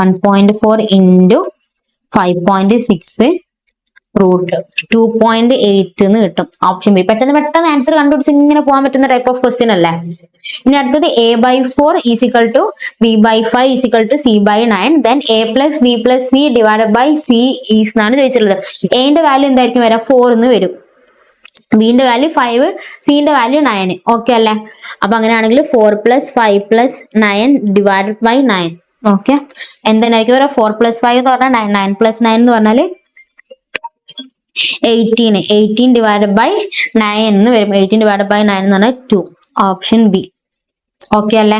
1.4 into 5.6 root 2.8 എന്ന് കിട്ടും. Option B. പെട്ടെന്ന് ആൻസർ കണ്ടുപിടിച്ച് ഇങ്ങനെ പോകാൻ പറ്റുന്ന ടൈപ്പ് ഓഫ് ക്വസ്റ്റ്യൻ അല്ലേ? ഇനി അടുത്തത് A/4 is equal to B/5 is equal to C/9. Then A plus B plus C divided by C is എന്നാണ് ചോദിച്ചിട്ടുള്ളത്. എന്റെ വാല്യൂ എന്തായിരിക്കും വരാം? 4 എന്ന് വരും. ബിന്റെ വാല്യൂ 5, സിന്റെ വാല്യൂ 9. ഓക്കെ അല്ലേ? അപ്പൊ അങ്ങനെയാണെങ്കിൽ 4 plus 5 plus 9 divided by 9. Okay. എന്തായിരിക്കും വരാം? 4 plus 5 എന്ന് പറഞ്ഞാൽ 9, 9 plus 9 എന്ന് പറഞ്ഞാൽ 18 divided by 9 എന്ന് വരും. 18 divided by 9 എന്ന് പറഞ്ഞാൽ 2. Option B. ഓക്കെ അല്ലേ?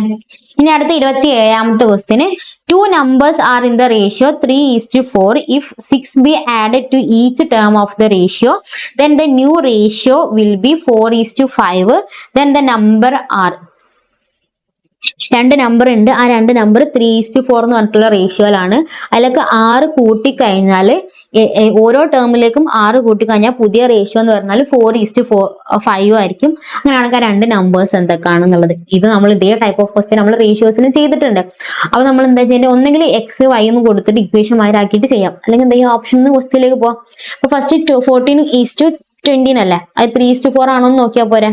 ഇനി അടുത്ത 27ാമത്തെ question, 2 numbers are in the ratio 3:4. If 6 be added to each term of the ratio, then the new ratio will be 4:5. Then the number are. രണ്ട് number ഉണ്ട്. ആ രണ്ട് number 3:4 എന്ന് പറഞ്ഞിട്ടുള്ള റേഷ്യോയിലാണ്. അതിലൊക്കെ 6 കൂട്ടിക്കഴിഞ്ഞാൽ ഓരോ ടേമിലേക്കും 6 കൂട്ടിക്കഴിഞ്ഞാൽ പുതിയ റേഷ്യോ എന്ന് പറഞ്ഞാൽ 4:5 ആയിരിക്കും. അങ്ങനെയാണെങ്കിൽ ആ രണ്ട് നമ്പേഴ്സ് എന്തൊക്കെയാണെന്നുള്ളത്. ഇത് നമ്മൾ ഇതേ ടൈപ്പ് ഓഫ് ക്വസ്റ്റ്യൻ നമ്മൾ റേഷ്യോസിന് ചെയ്തിട്ടുണ്ട്. അപ്പോൾ നമ്മൾ എന്താ ചെയ്യേണ്ടത്? ഒന്നെങ്കിൽ X, Y എന്ന് കൊടുത്തിട്ട് ഇക്വേഷൻ മാരാക്കിയിട്ട് ചെയ്യാം. അല്ലെങ്കിൽ എന്താ ചെയ്യുക? ഓപ്ഷൻ ക്വസ്റ്റ്യനിലേക്ക് പോവാം. അപ്പോൾ ഫസ്റ്റ് 14:20 അല്ലേ? അത് 3:4 ആണോ എന്ന് നോക്കിയാൽ പോരെ.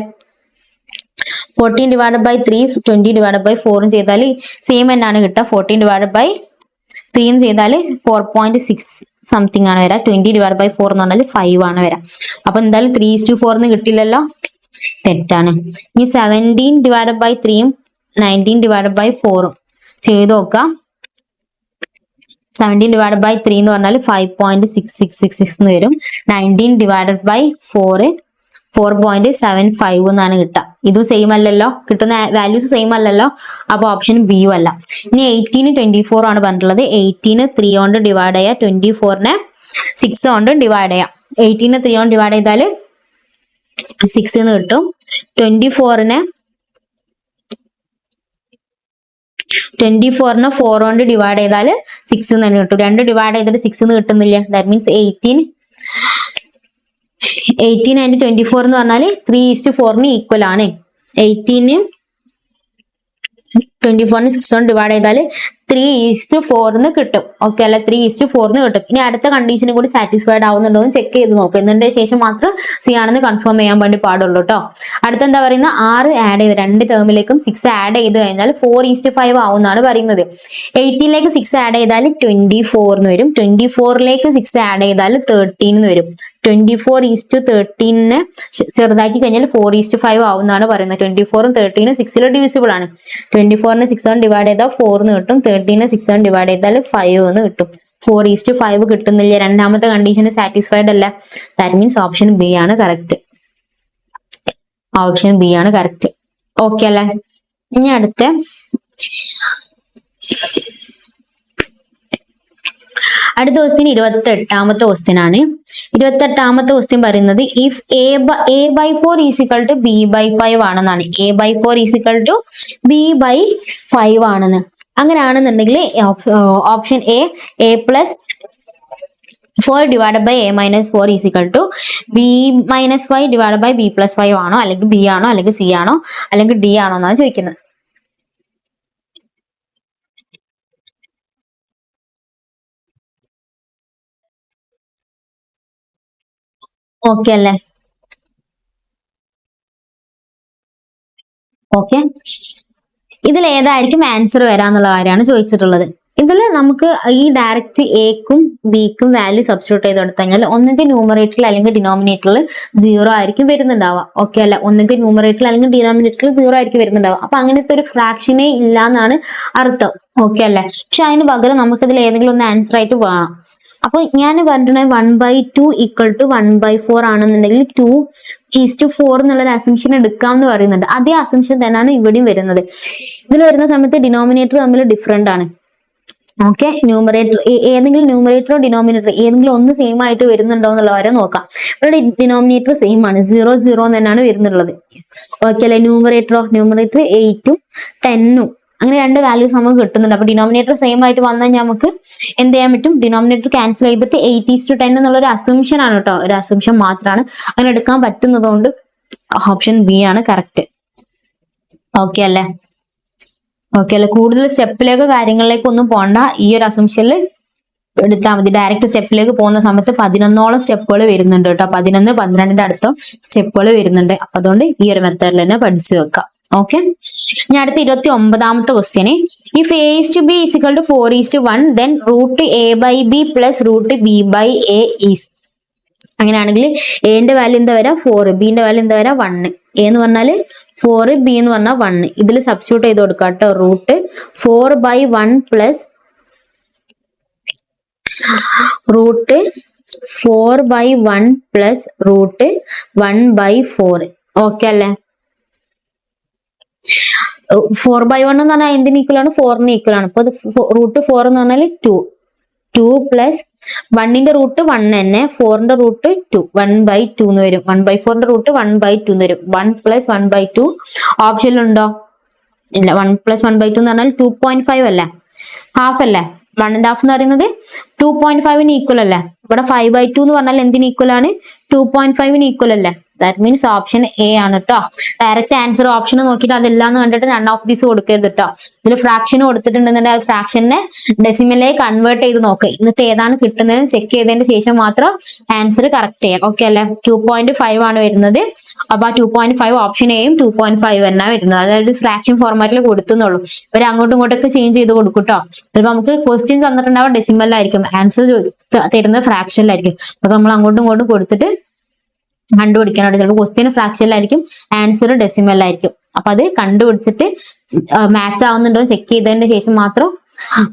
14 divided by 3, 20 divided by 4 ചെയ്താൽ സെയിം തന്നെയാണ് കിട്ടുക. 14 divided by 3 ചെയ്താൽ 4.6 സംതിങ് ആണ് വരാം. 20 divided by 4 എന്ന് പറഞ്ഞാൽ 5 ആണ് വരാം. അപ്പൊ എന്തായാലും 3:4 എന്ന് കിട്ടില്ലല്ലോ, തെറ്റാണ്. ഇനി 17 divided by 3 19 divided by 4 ചെയ്ത് നോക്കാം. 17 divided by 3 എന്ന് പറഞ്ഞാൽ 5.6666 എന്ന് വരും. 19 divided by 4 4.75 എന്നാണ് കിട്ടുക. ഇതും സെയിം അല്ലല്ലോ, കിട്ടുന്ന വാല്യൂസ് സെയിം അല്ലല്ലോ. അപ്പൊ ഓപ്ഷൻ ബിയും അല്ല. ഇനി 18 24 ആണ് പറഞ്ഞിട്ടുള്ളത്. 18 3 കൊണ്ട് ഡിവൈഡ് ചെയ്യാം, 24 6 കൊണ്ട് ഡിവൈഡ് ചെയ്യാം. 18 3 കൊണ്ട് ഡിവൈഡ് ചെയ്താൽ 6 എന്ന് കിട്ടും. 24 4 കൊണ്ട് ഡിവൈഡ് ചെയ്താൽ 6 എന്ന് തന്നെ കിട്ടും. 2 ഡിവൈഡ് ചെയ്തിട്ട് 6 എന്ന് കിട്ടുന്നില്ല. ദാറ്റ് മീൻസ് 18 and 24 എന്ന് പറഞ്ഞാൽ 3:4 ഈക്വൽ ആണ്. 18 24 6 കൊണ്ട് ഡിവൈഡ് ചെയ്താൽ 3:4 എന്ന് കിട്ടും. ഓക്കെ അല്ല, 3:4 എന്ന് കിട്ടും. ഇനി അടുത്ത കണ്ടീഷനും കൂടി സാറ്റിസ്ഫൈഡ് ആവുന്നുണ്ടോ എന്ന് ചെക്ക് ചെയ്ത് നോക്കുക. എന്നിട്ട് ശേഷം മാത്രം സി ആണെന്ന് കൺഫേം ചെയ്യാൻ വേണ്ടി പാടുള്ളൂ കേട്ടോ. അടുത്ത എന്താ പറയുന്നത്? 6 ആഡ് ചെയ്ത് രണ്ട് ടേമിലേക്കും 6 ആഡ് ചെയ്ത് കഴിഞ്ഞാൽ 4:5 ആവുമെന്നാണ് പറയുന്നത്. 18ലേക്ക് 6 ആഡ് ചെയ്താൽ 24 എന്ന് വരും. 24ലേക്ക് 6 ആഡ് ചെയ്താൽ 13 എന്ന് വരും. 24:13 ചെറുതാക്കി കഴിഞ്ഞാൽ 4:5 ആവുമെന്നാണ് പറയുന്നത്. 24ഉം 13ഉം 6 ഡിവിസിബിൾ ആണ്. 24 6 കൊണ്ട് ഡിവൈഡ് ചെയ്താൽ 4 എന്ന് കിട്ടും. 13 6 കൊണ്ട് ഡിവൈഡ് ചെയ്താൽ 5 എന്ന് കിട്ടും. 4:5 കിട്ടുന്നില്ല. രണ്ടാമത്തെ കണ്ടീഷൻ സാറ്റിസ്ഫൈഡ് അല്ല. ദാറ്റ് മീൻസ് ഓപ്ഷൻ ബി ആണ് കറക്റ്റ്. ഓപ്ഷൻ ബി ആണ് കറക്റ്റ്. ഓക്കെ അല്ലേ? ഇനി അടുത്ത ക്വസ്റ്റ്യൻ 28ാമത്തെ ക്വസ്റ്റ്യൻ ആണ്. 28ാമത്തെ ക്വസ്റ്റ്യൻ പറയുന്നത് if A/4 is equal to B/5 ആണെന്നാണ്. A/4 is equal to B/5 ആണെന്ന്. അങ്ങനെയാണെന്നുണ്ടെങ്കിൽ option A+4 divided by A-4 is equal to B-5 divided by B+5 ആണോ, അല്ലെങ്കിൽ B ആണോ, അല്ലെങ്കിൽ C ആണോ, അല്ലെങ്കിൽ D ആണോ എന്നാണ് ചോദിക്കുന്നത്. ഓക്കെ അല്ലേ? ഓക്കെ, ഇതിൽ ഏതായിരിക്കും ആൻസർ വരാന്നുള്ള കാര്യമാണ് ചോദിച്ചിട്ടുള്ളത്. ഇതിൽ നമുക്ക് ഈ ഡയറക്റ്റ് എക്കും ബിക്കും വാല്യൂ സബ്സ്റ്റിറ്റ്യൂട്ട് ചെയ്ത് കൊടുത്തു കഴിഞ്ഞാൽ ഒന്നുകിൽ ന്യൂമറേറ്ററിൽ അല്ലെങ്കിൽ ഡിനോമിനേറ്ററിൽ 0 ആയിരിക്കും വരുന്നുണ്ടാവുക. ഓക്കെ അല്ല, ഒന്നുകിൽ ന്യൂമറേറ്ററിൽ അല്ലെങ്കിൽ ഡിനോമിനേറ്ററിൽ 0 ആയിരിക്കും വരുന്നുണ്ടാവുക. അപ്പൊ അങ്ങനത്തെ ഒരു ഫ്രാക്ഷനേ ഇല്ല എന്നാണ് അർത്ഥം. ഓക്കെ അല്ലേ? പക്ഷെ അതിന് പകരം നമുക്കിതിൽ ഏതെങ്കിലും ഒന്ന് ആൻസർ ആയിട്ട് വേണം. അപ്പൊ ഞാൻ പറഞ്ഞിട്ടുണ്ടെങ്കിൽ 1/2 = 1/4 ആണെന്നുണ്ടെങ്കിൽ 2:4 എന്നുള്ള അസംഷൻ എടുക്കാം എന്ന് പറയുന്നുണ്ട്. അതേ അസംഷൻ തന്നെയാണ് ഇവിടെയും വരുന്നത്. ഇതിൽ വരുന്ന സമയത്ത് ഡിനോമിനേറ്റർ തമ്മിൽ ഡിഫറെന്റ് ആണ്. ഓക്കെ, ന്യൂമറേറ്റർ ഏതെങ്കിലും ന്യൂമറേറ്ററോ ഡിനോമിനേറ്റർ ഏതെങ്കിലും ഒന്ന് സെയിം ആയിട്ട് വരുന്നുണ്ടോ എന്നുള്ള വരെ നോക്കാം. ഇവിടെ ഡിനോമിനേറ്റർ സെയിം ആണ്, 0 0 തന്നെയാണ് വരുന്നുള്ളത്. ഓക്കെ അല്ലെ? ന്യൂമറേറ്റർ 8ഉം 10ഉം അങ്ങനെ രണ്ട് വാല്യൂസ് നമുക്ക് കിട്ടുന്നുണ്ട്. അപ്പൊ ഡിനോമിനേറ്റർ സെയിം ആയിട്ട് വന്നു കഴിഞ്ഞാൽ നമുക്ക് എന്ത് ചെയ്യാൻ പറ്റും? ഡിനോമിനേറ്റർ ക്യാൻസൽ ചെയ്തിട്ട് 8:10 എന്നുള്ള ഒരു അസംഷൻ ആണ് കേട്ടോ, ഒരു അസംഷൻ മാത്രമാണ്. അങ്ങനെ എടുക്കാൻ പറ്റുന്നതുകൊണ്ട് ഓപ്ഷൻ ബി ആണ് കറക്റ്റ്. ഓക്കെ അല്ലേ? ഓക്കെ അല്ലെ? കൂടുതൽ സ്റ്റെപ്പിലേക്ക് കാര്യങ്ങളിലേക്ക് ഒന്നും പോണ്ട, ഈ ഒരു അസംഷനിൽ എടുത്താൽ മതി. ഡയറക്റ്റ് സ്റ്റെപ്പിലേക്ക് പോകുന്ന സമയത്ത് 11ഓളം സ്റ്റെപ്പുകൾ വരുന്നുണ്ട് കേട്ടോ. 11, 12ന്റെ അടുത്ത സ്റ്റെപ്പുകൾ വരുന്നുണ്ട്. അപ്പൊ അതുകൊണ്ട് ഈ ഒരു മെത്തേഡിൽ തന്നെ പഠിച്ചു വെക്കാം. ഓക്കെ, ഇനി അടുത്ത 29ാമത്തെ ക്വസ്റ്റ്യന്, if a/b = 4:1 then √a/b plus √b/a is. അങ്ങനെയാണെങ്കിൽ എന്റെ വാല്യൂ എന്താ വരാ? 4, ബിന്റെ വാല്യൂ എന്താ വരാ? 1. എ എന്ന് പറഞ്ഞാല് 4, ബി എന്ന് പറഞ്ഞാൽ 1. ഇതിൽ സബ്സ്റ്റിറ്റ്യൂട്ട് ചെയ്ത് കൊടുക്കാം കേട്ടോ. √4/1 plus √4/1 plus √1/4. ഓക്കെ അല്ലേ? 4/1 എന്ന് പറഞ്ഞാൽ എന്തിന് ഈക്വൽ ആണ്? 4ന് ഈക്വൽ ആണ്. അപ്പൊ √4 എന്ന് പറഞ്ഞാൽ 2 പ്ലസ് 1ന്റെ റൂട്ട് 1 തന്നെ, 4ന്റെ റൂട്ട് 2, 1/2 എന്ന് വരും. 1/4ന്റെ റൂട്ട് 1/2 എന്ന് വരും. 1 + 1/2 ഓപ്ഷനിലുണ്ടോ? ഇല്ല. 1 + 1/2 എന്ന് പറഞ്ഞാൽ 2.5 അല്ലേ? ഹാഫ് അല്ലേ? 1.5 എന്ന് പറയുന്നത് 2.5ന് ഈക്വൽ അല്ലേ? ഇവിടെ 5/2 എന്ന് പറഞ്ഞാൽ എന്തിന് ഈക്വൽ ആണ്? 2.5ന് ഈക്വൽ അല്ലേ? ദാറ്റ് മീൻസ് ഓപ്ഷൻ എ ആണ് കേട്ടോ. ഡയറക്റ്റ് ആൻസർ ഓപ്ഷൻ നോക്കിയിട്ട് അതെല്ലാന്ന് കണ്ടിട്ട് നൺ ഓഫ് ദീസ് കൊടുക്കരുത് കേട്ടോ. ഇതിൽ ഫ്രാക്ഷൻ കൊടുത്തിട്ടുണ്ടെന്നുണ്ടെങ്കിൽ ആ ഫ്രാക്ഷനെ ഡെസിമലിലേക്ക് കൺവേർട്ട് ചെയ്ത് നോക്കുക. എന്നിട്ട് ഏതാണ് കിട്ടുന്നത് ചെക്ക് ചെയ്തതിന് ശേഷം മാത്രം ആൻസർ കറക്റ്റ് ചെയ്യാം. ഓക്കെ അല്ലെ? 2.5 ആണ് വരുന്നത്. അപ്പൊ ആ 2.5 ഓപ്ഷൻ എയും 2.5 തന്നെ വരുന്നത്. അതായത് ഫ്രാക്ഷൻ ഫോർമാറ്റിൽ കൊടുത്തുന്നുള്ളൂ. ഇവർ അങ്ങോട്ടും ഇങ്ങോട്ടൊക്കെ ചേഞ്ച് ചെയ്ത് കൊടുക്കും കേട്ടോ. ചിലപ്പോൾ നമുക്ക് ക്വസ്റ്റ്യൻ തന്നിട്ടുണ്ടാവുക ഡെസിമലിലായിരിക്കും, ആൻസർ തരുന്നത് ഫ്രാക്ഷനിലായിരിക്കും. അപ്പൊ നമ്മൾ അങ്ങോട്ടും ഇങ്ങോട്ടും കൊടുത്തിട്ട് കണ്ടുപിടിക്കാനായിട്ട് ചിലപ്പോൾ ക്വസ്റ്റ്യൻ ഫ്രാക്ഷനിലായിരിക്കും, ആൻസർ ഡെസിമലിലായിരിക്കും. അപ്പൊ അത് കണ്ടുപിടിച്ചിട്ട് മാച്ച് ആവുന്നുണ്ടോ ചെക്ക് ചെയ്തതിന് ശേഷം മാത്രം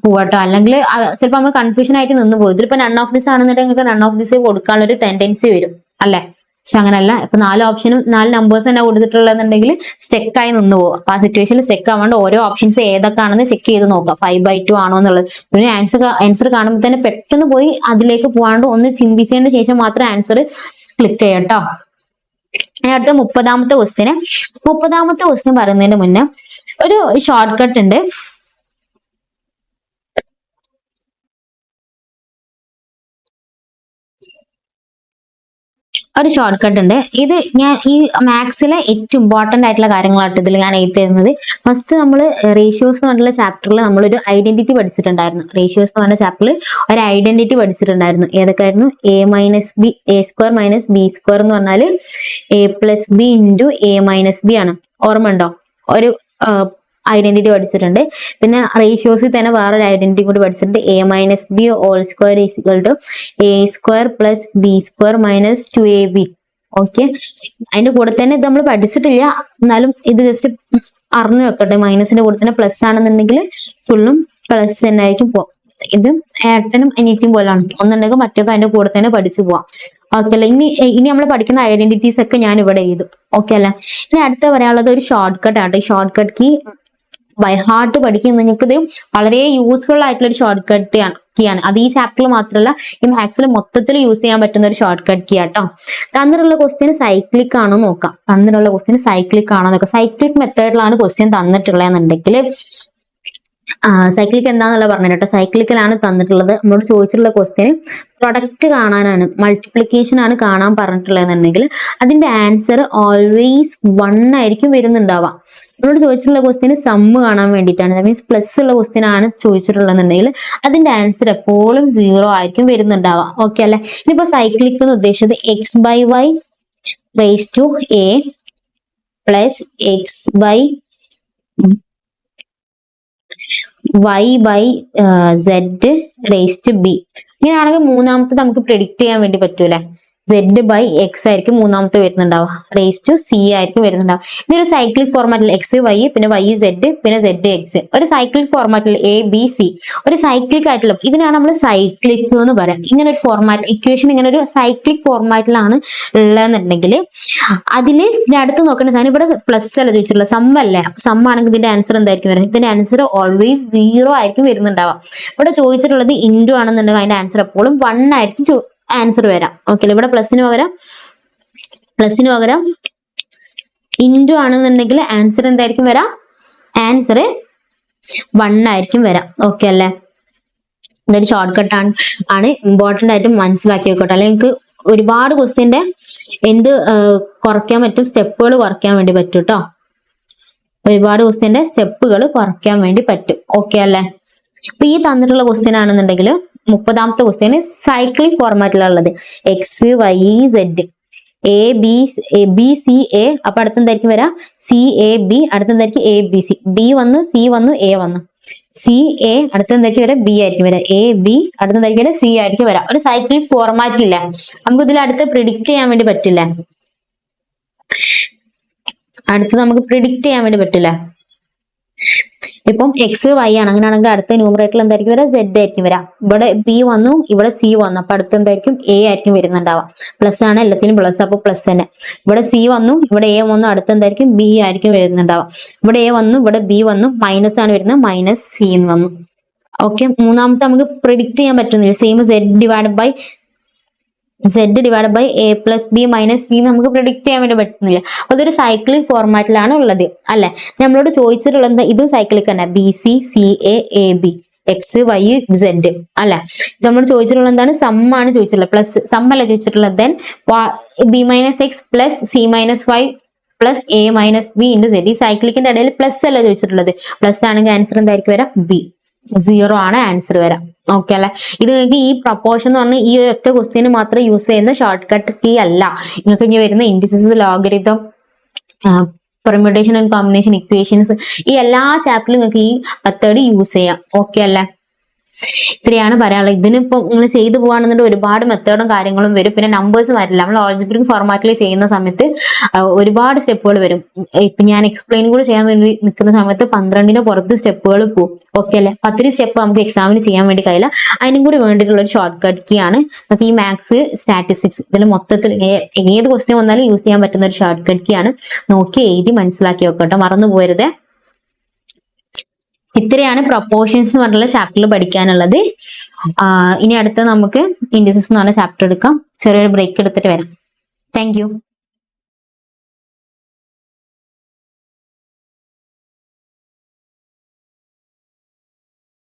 പോവാട്ടോ. അല്ലെങ്കിൽ ചിലപ്പോൾ നമ്മൾ കൺഫ്യൂഷൻ ആയിട്ട് നിന്ന് പോകും. ഇതിലിപ്പോ നൺ ഓഫ് ദിസ് ആണെന്നുണ്ടെങ്കിൽ നിങ്ങൾക്ക് നൺ ഓഫ് ദിസ് കൊടുക്കാനുള്ള ഒരു ടെൻഡൻസി വരും അല്ലെ? പക്ഷെ അങ്ങനല്ല. ഇപ്പൊ 4 ഓപ്ഷനും 4 നമ്പേഴ്സ് തന്നെ കൊടുത്തിട്ടുള്ളതെന്നുണ്ടെങ്കിൽ സ്റ്റെക്ക് ആയി നിന്ന് പോകും. അപ്പൊ ആ സിറ്റുവേഷനിൽ സ്റ്റെക്ക് ആവാണ്ട് ഓരോ ഓപ്ഷൻസ് ഏതൊക്കെയാണെന്ന് ചെക്ക് ചെയ്ത് നോക്കാം. 5/2 ആണോ എന്നുള്ളത്. പിന്നെ ആൻസർ കാണുമ്പോൾ തന്നെ പെട്ടെന്ന് പോയി അതിലേക്ക് പോകാണ്ട് ഒന്ന് ചിന്തിച്ചതിന് ശേഷം മാത്രം ആൻസർ ക്ലിക്ക് ചെയ്യാം കേട്ടോ. അടുത്ത 30ാമത്തെ ക്വസ്റ്റ്യന്. 30ാമത്തെ ക്വസ്റ്റ്യൻ പറയുന്നതിന് മുന്നേ ഒരു ഷോർട്ട് കട്ട് ഉണ്ട്. ഇത് ഞാൻ ഈ മാത്സിലെ ഏറ്റവും ഇമ്പോർട്ടന്റ് ആയിട്ടുള്ള കാര്യങ്ങളായിട്ട് ഇതിൽ ഞാൻ എഴുതി തരുന്നത്. ഫസ്റ്റ് നമ്മൾ റേഷ്യോസ് എന്ന് പറഞ്ഞിട്ടുള്ള ചാപ്റ്ററിൽ നമ്മളൊരു ഐഡന്റിറ്റി പഠിച്ചിട്ടുണ്ടായിരുന്നു. റേഷ്യോസ് എന്ന് പറഞ്ഞ ചാപ്റ്ററിൽ ഒരു ഐഡന്റിറ്റി പഠിച്ചിട്ടുണ്ടായിരുന്നു. ഏതൊക്കെയായിരുന്നു? a - b² എന്ന് പറഞ്ഞാൽ a+b × a - b ആണ്. ഓർമ്മ ഉണ്ടോ? ഒരു ഐഡന്റിറ്റി പഠിച്ചിട്ടുണ്ട്. പിന്നെ റേഷ്യോസിൽ തന്നെ വേറൊരു ഐഡന്റിറ്റി കൂടി പഠിച്ചിട്ടുണ്ട്. a - b² = a² + b² - 2ab. Okay, അതിന്റെ കൂടെ തന്നെ ഇത് നമ്മൾ പഠിച്ചിട്ടില്ല, എന്നാലും ഇത് ജസ്റ്റ് അറിഞ്ഞു വെക്കട്ടെ. മൈനസിന്റെ കൂടെ തന്നെ പ്ലസ് ആണെന്നുണ്ടെങ്കിൽ ഫുള്ളും പ്ലസ് തന്നെ ആയിരിക്കും പോവാം. ഇത് ഏട്ടനും അനിയത്തിയും പോലാണ്. ഒന്നുണ്ടെങ്കിൽ മറ്റേത് അതിന്റെ കൂടെ തന്നെ പഠിച്ചു പോവാം. ഓക്കെ അല്ലെ? ഇനി നമ്മൾ പഠിക്കുന്ന ഐഡന്റിറ്റീസ് ഒക്കെ ഞാൻ ഇവിടെ എഴുതും. ഓക്കെ അല്ലെ? ഇനി അടുത്ത പറയാനുള്ളത് ഒരു ഷോർട്ട് കട്ട് ആണ്. ഈ shortcut key by heart പഠിക്കുന്ന നിങ്ങൾക്ക് ഇത് വളരെ യൂസ്ഫുൾ ആയിട്ടുള്ള ഒരു ഷോർട്ട് കട്ട് കീയാണ്. അത് ഈ ചാപ്റ്ററിൽ മാത്രമല്ല ഈ മാത്സിൽ മൊത്തത്തിൽ യൂസ് ചെയ്യാൻ പറ്റുന്ന ഒരു ഷോർട്ട് കട്ട് കീ ആട്ടോ. തന്നിട്ടുള്ള ക്വസ്റ്റ്യൻ സൈക്ലിക് ആണോ നോക്കാം. സൈക്ലിക് മെത്തേഡിലാണ് ക്വസ്റ്റ്യൻ തന്നിട്ടുള്ളതെന്നുണ്ടെങ്കിൽ സൈക്ലിക് എന്താന്നുള്ള പറഞ്ഞു കേട്ടോ. സൈക്ലിക്കിലാണ് തന്നിട്ടുള്ളത്. നമ്മളോട് ചോദിച്ചിട്ടുള്ള ക്വസ്റ്റ്യന് പ്രൊഡക്റ്റ് കാണാനാണ്, മൾട്ടിപ്ലിക്കേഷൻ ആണ് കാണാൻ പറഞ്ഞിട്ടുള്ളതെന്നുണ്ടെങ്കിൽ അതിന്റെ ആൻസർ ഓൾവേസ് 1 ആയിരിക്കും വരുന്നുണ്ടാവുക. നമ്മളോട് ചോദിച്ചിട്ടുള്ള ക്വസ്റ്റ്യന് സമ്മ് കാണാൻ വേണ്ടിയിട്ടാണ്, ദാറ്റ് മീൻസ് പ്ലസ് ഉള്ള ക്വസ്റ്റ്യൻ ആണ് ചോദിച്ചിട്ടുള്ളതെന്നുണ്ടെങ്കിൽ അതിന്റെ ആൻസർ എപ്പോഴും 0 ആയിരിക്കും വരുന്നുണ്ടാവുക. ഓക്കെ അല്ലെ? ഇനിയിപ്പോ സൈക്ലിക് എന്ന് ഉദ്ദേശിച്ചത് x/y raised to a plus x/a y by z raise to b. ഇങ്ങനെയാണെങ്കിൽ മൂന്നാമത്തെ നമുക്ക് പ്രെഡിക്റ്റ് ചെയ്യാൻ വേണ്ടി പറ്റൂലേ. z ബൈ എക്സ് ആയിരിക്കും മൂന്നാമത്തെ വരുന്നുണ്ടാവുക, റേസ് ടു സി ആയിരിക്കും വരുന്നുണ്ടാവുക. ഇതൊരു സൈക്ലിക് ഫോർമാറ്റിൽ എക്സ് വൈ പിന്നെ വൈ സെഡ് പിന്നെ സെഡ് എക്സ്, ഒരു സൈക്ലിക് ഫോർമാറ്റിൽ എ ബി സി, ഒരു സൈക്ലിക് ആയിട്ടുള്ള, ഇതിനാണ് നമ്മൾ സൈക്ലിക് എന്ന് പറയാം. ഇങ്ങനെ ഒരു ഫോർമാറ്റ് ഇക്വേഷൻ ഇങ്ങനെ ഒരു സൈക്ലിക് ഫോർമാറ്റിലാണ് ഉള്ളതെന്നുണ്ടെങ്കിൽ അതില് അടുത്ത് നോക്കേണ്ട സാധനം ഇവിടെ പ്ലസ് അല്ല ചോദിച്ചിട്ടുള്ള സം അല്ലേ. സം ആണെങ്കിൽ ഇതിന്റെ ആൻസർ എന്തായിരിക്കും വരുന്നത്? ഇതിന്റെ ആൻസർ ഓൾവേസ് 0 ആയിരിക്കും വരുന്നുണ്ടാവുക. ഇവിടെ ചോദിച്ചിട്ടുള്ളത് ഇൻറ്റു ആണെന്നുണ്ടെങ്കിൽ അതിന്റെ ആൻസർ എപ്പോഴും 1 ആയിരിക്കും ആൻസർ വരാം. ഓക്കെ, ഇവിടെ പ്ലസിന് പകരം ഇൻറ്റു ആണെന്നുണ്ടെങ്കിൽ ആൻസർ എന്തായിരിക്കും വരാം? ആൻസർ 1 ആയിരിക്കും വരാം. ഓക്കെ അല്ലേ? ഇതൊരു ഷോർട്ട് കട്ട് ആണ് ഇമ്പോർട്ടന്റ് ആയിട്ട് മനസ്സിലാക്കി വെക്കട്ടെ. അല്ലെങ്കിൽ നിങ്ങൾക്ക് ഒരുപാട് ക്വസ്റ്റ്യന്റെ എന്ത് കുറയ്ക്കാൻ പറ്റും, സ്റ്റെപ്പുകൾ കുറയ്ക്കാൻ വേണ്ടി പറ്റും കേട്ടോ. ഒരുപാട് ക്വസ്റ്റ്യന്റെ സ്റ്റെപ്പുകൾ കുറയ്ക്കാൻ വേണ്ടി പറ്റും. ഓക്കെ അല്ലേ? ഇപ്പൊ ഈ തന്നിട്ടുള്ള ക്വസ്റ്റ്യൻ ആണെന്നുണ്ടെങ്കിൽ 30ാമത്തെ ക്വസ്റ്റ്യൻ സൈക്ലിക് ഫോർമാറ്റിലുള്ളത് X Y Z A B C A. അപ്പൊ അടുത്തെന്തായിരിക്കും വരാം? C A B. അടുത്തെന്തായിരിക്കും? A B C. ബി വന്നു, സി വന്നു, എ വന്നു, സി എ. അടുത്തെന്തായിരിക്കും വരാം? ബി ആയിരിക്കും വരാം. A B. അടുത്തെന്തായിരിക്കും വരാം? സി ആയിരിക്കും വരാം. ഒരു സൈക്ലിക് ഫോർമാറ്റ് ഇല്ല, നമുക്ക് ഇതിൽ അടുത്ത് പ്രിഡിക്റ്റ് ചെയ്യാൻ വേണ്ടി പറ്റില്ല. അടുത്ത് നമുക്ക് പ്രിഡിക്റ്റ് ചെയ്യാൻ വേണ്ടി പറ്റില്ല. ഇപ്പം എക്സ് വൈ ആണ്, അങ്ങനെയാണെങ്കിൽ അടുത്ത ന്യൂമറേറ്ററിൽ എന്തായിരിക്കും വരാം? സെഡ് ആയിരിക്കും വരാം. ഇവിടെ ബി വന്നു, ഇവിടെ സി വന്നു, അപ്പൊ അടുത്ത് എന്തായിരിക്കും? എ ആയിരിക്കും വരുന്നുണ്ടാവാം. പ്ലസ് ആണ്, എല്ലാത്തിനും പ്ലസ്, അപ്പൊ പ്ലസ് തന്നെ. ഇവിടെ സി വന്നു, ഇവിടെ എ വന്നു, അടുത്ത് എന്തായിരിക്കും? ബി ആയിരിക്കും വരുന്നുണ്ടാവാം. ഇവിടെ എ വന്നു, ഇവിടെ ബി വന്നു, മൈനസ് ആണ് വരുന്നത്, മൈനസ് സി വന്നു. ഓക്കെ, മൂന്നാമത്തെ നമുക്ക് പ്രിഡിക്റ്റ് ചെയ്യാൻ പറ്റുന്നില്ല. Same z divide by a plus b minus c നമുക്ക് പ്രിഡിക്റ്റ് ചെയ്യാൻ വേണ്ടി പറ്റുന്നില്ല. അതൊരു സൈക്ലിക് ഫോർമാറ്റിലാണ് ഉള്ളത് അല്ലെ. നമ്മളോട് ചോദിച്ചിട്ടുള്ളത് ഇതും സൈക്ലിക് തന്നെ, b c c a a b x Y z അല്ലെ. നമ്മൾ ചോദിച്ചിട്ടുള്ളത് എന്താണ്? സം ആണ് ചോദിച്ചിട്ടുള്ളത്, പ്ലസ് സം അല്ല ചോദിച്ചിട്ടുള്ളത്. Then b minus x plus c minus y plus a minus b into z. ഈ സൈക്ലിക്കിന്റെ ഇടയിൽ പ്ലസ് അല്ല ചോദിച്ചിട്ടുള്ളത്. പ്ലസ് ആണെങ്കിൽ ആൻസർ എന്തായിരിക്കും വരാം? ബി. 0 ആണ് ആൻസർ വരാം. ഓക്കെ അല്ലെ? ഇത് നിങ്ങൾക്ക് ഈ പ്രൊപ്പോർഷൻ എന്ന് പറഞ്ഞാൽ ഈ ഒറ്റ ക്വസ്റ്റ്യന് മാത്രം യൂസ് ചെയ്യുന്ന ഷോർട്ട് കട്ട് കീ അല്ല. നിങ്ങൾക്ക് ഇനി വരുന്ന indices, logarithm, permutation and combination equations, ഈ എല്ലാ ചാപ്റ്ററിലും നിങ്ങൾക്ക് ഈ മെത്തേഡ് യൂസ് ചെയ്യാം. ഓക്കെ അല്ലെ? ഇത്രയാണ് പറയാനുള്ളത്. ഇതിനിപ്പോ നിങ്ങൾ ചെയ്തു പോവാണെന്നുണ്ടെങ്കിൽ ഒരുപാട് മെത്തേഡും കാര്യങ്ങളും വരും. പിന്നെ നമ്പേഴ്സ് വരില്ല. നമ്മൾ ഓൾജിബ്രിക് ഫോർമാറ്റിൽ ചെയ്യുന്ന സമയത്ത് ഒരുപാട് സ്റ്റെപ്പുകൾ വരും. ഇപ്പൊ ഞാൻ എക്സ്പ്ലെയിൻ കൂടെ ചെയ്യാൻ വേണ്ടി നിൽക്കുന്ന സമയത്ത് 12ന് പുറത്ത് സ്റ്റെപ്പുകൾ പോകും. ഓക്കെ അല്ലെ? 10 സ്റ്റെപ്പ് നമുക്ക് എക്സാമിന് ചെയ്യാൻ വേണ്ടി കഴിയില്ല. അതിനും കൂടി വേണ്ടിയിട്ടുള്ള ഒരു ഷോർട്ട് കട്ട് കീ ആണ് നമുക്ക് ഈ മാത്സ്, സ്റ്റാറ്റിസ്റ്റിക്സ്, ഇതിൽ മൊത്തത്തിൽ ഏത് ക്വസ്റ്റ്യൻ വന്നാലും യൂസ് ചെയ്യാൻ പറ്റുന്ന ഒരു ഷോർട്ട് കട്ട് കീ ആണ്. നോക്കി എഴുതി മനസ്സിലാക്കി വെക്കട്ടോ, മറന്നു പോരുതേ. ഇത്രയാണ് പ്രൊപ്പോർഷൻസ് എന്ന് പറഞ്ഞുള്ള ചാപ്റ്ററിൽ പഠിക്കാനുള്ളത്. ഇനി അടുത്ത നമുക്ക് ഇൻഡിസസ് എന്ന് പറഞ്ഞ ചാപ്റ്റർ എടുക്കാം. ചെറിയൊരു ബ്രേക്ക് എടുത്തിട്ട് വരാം. Thank you.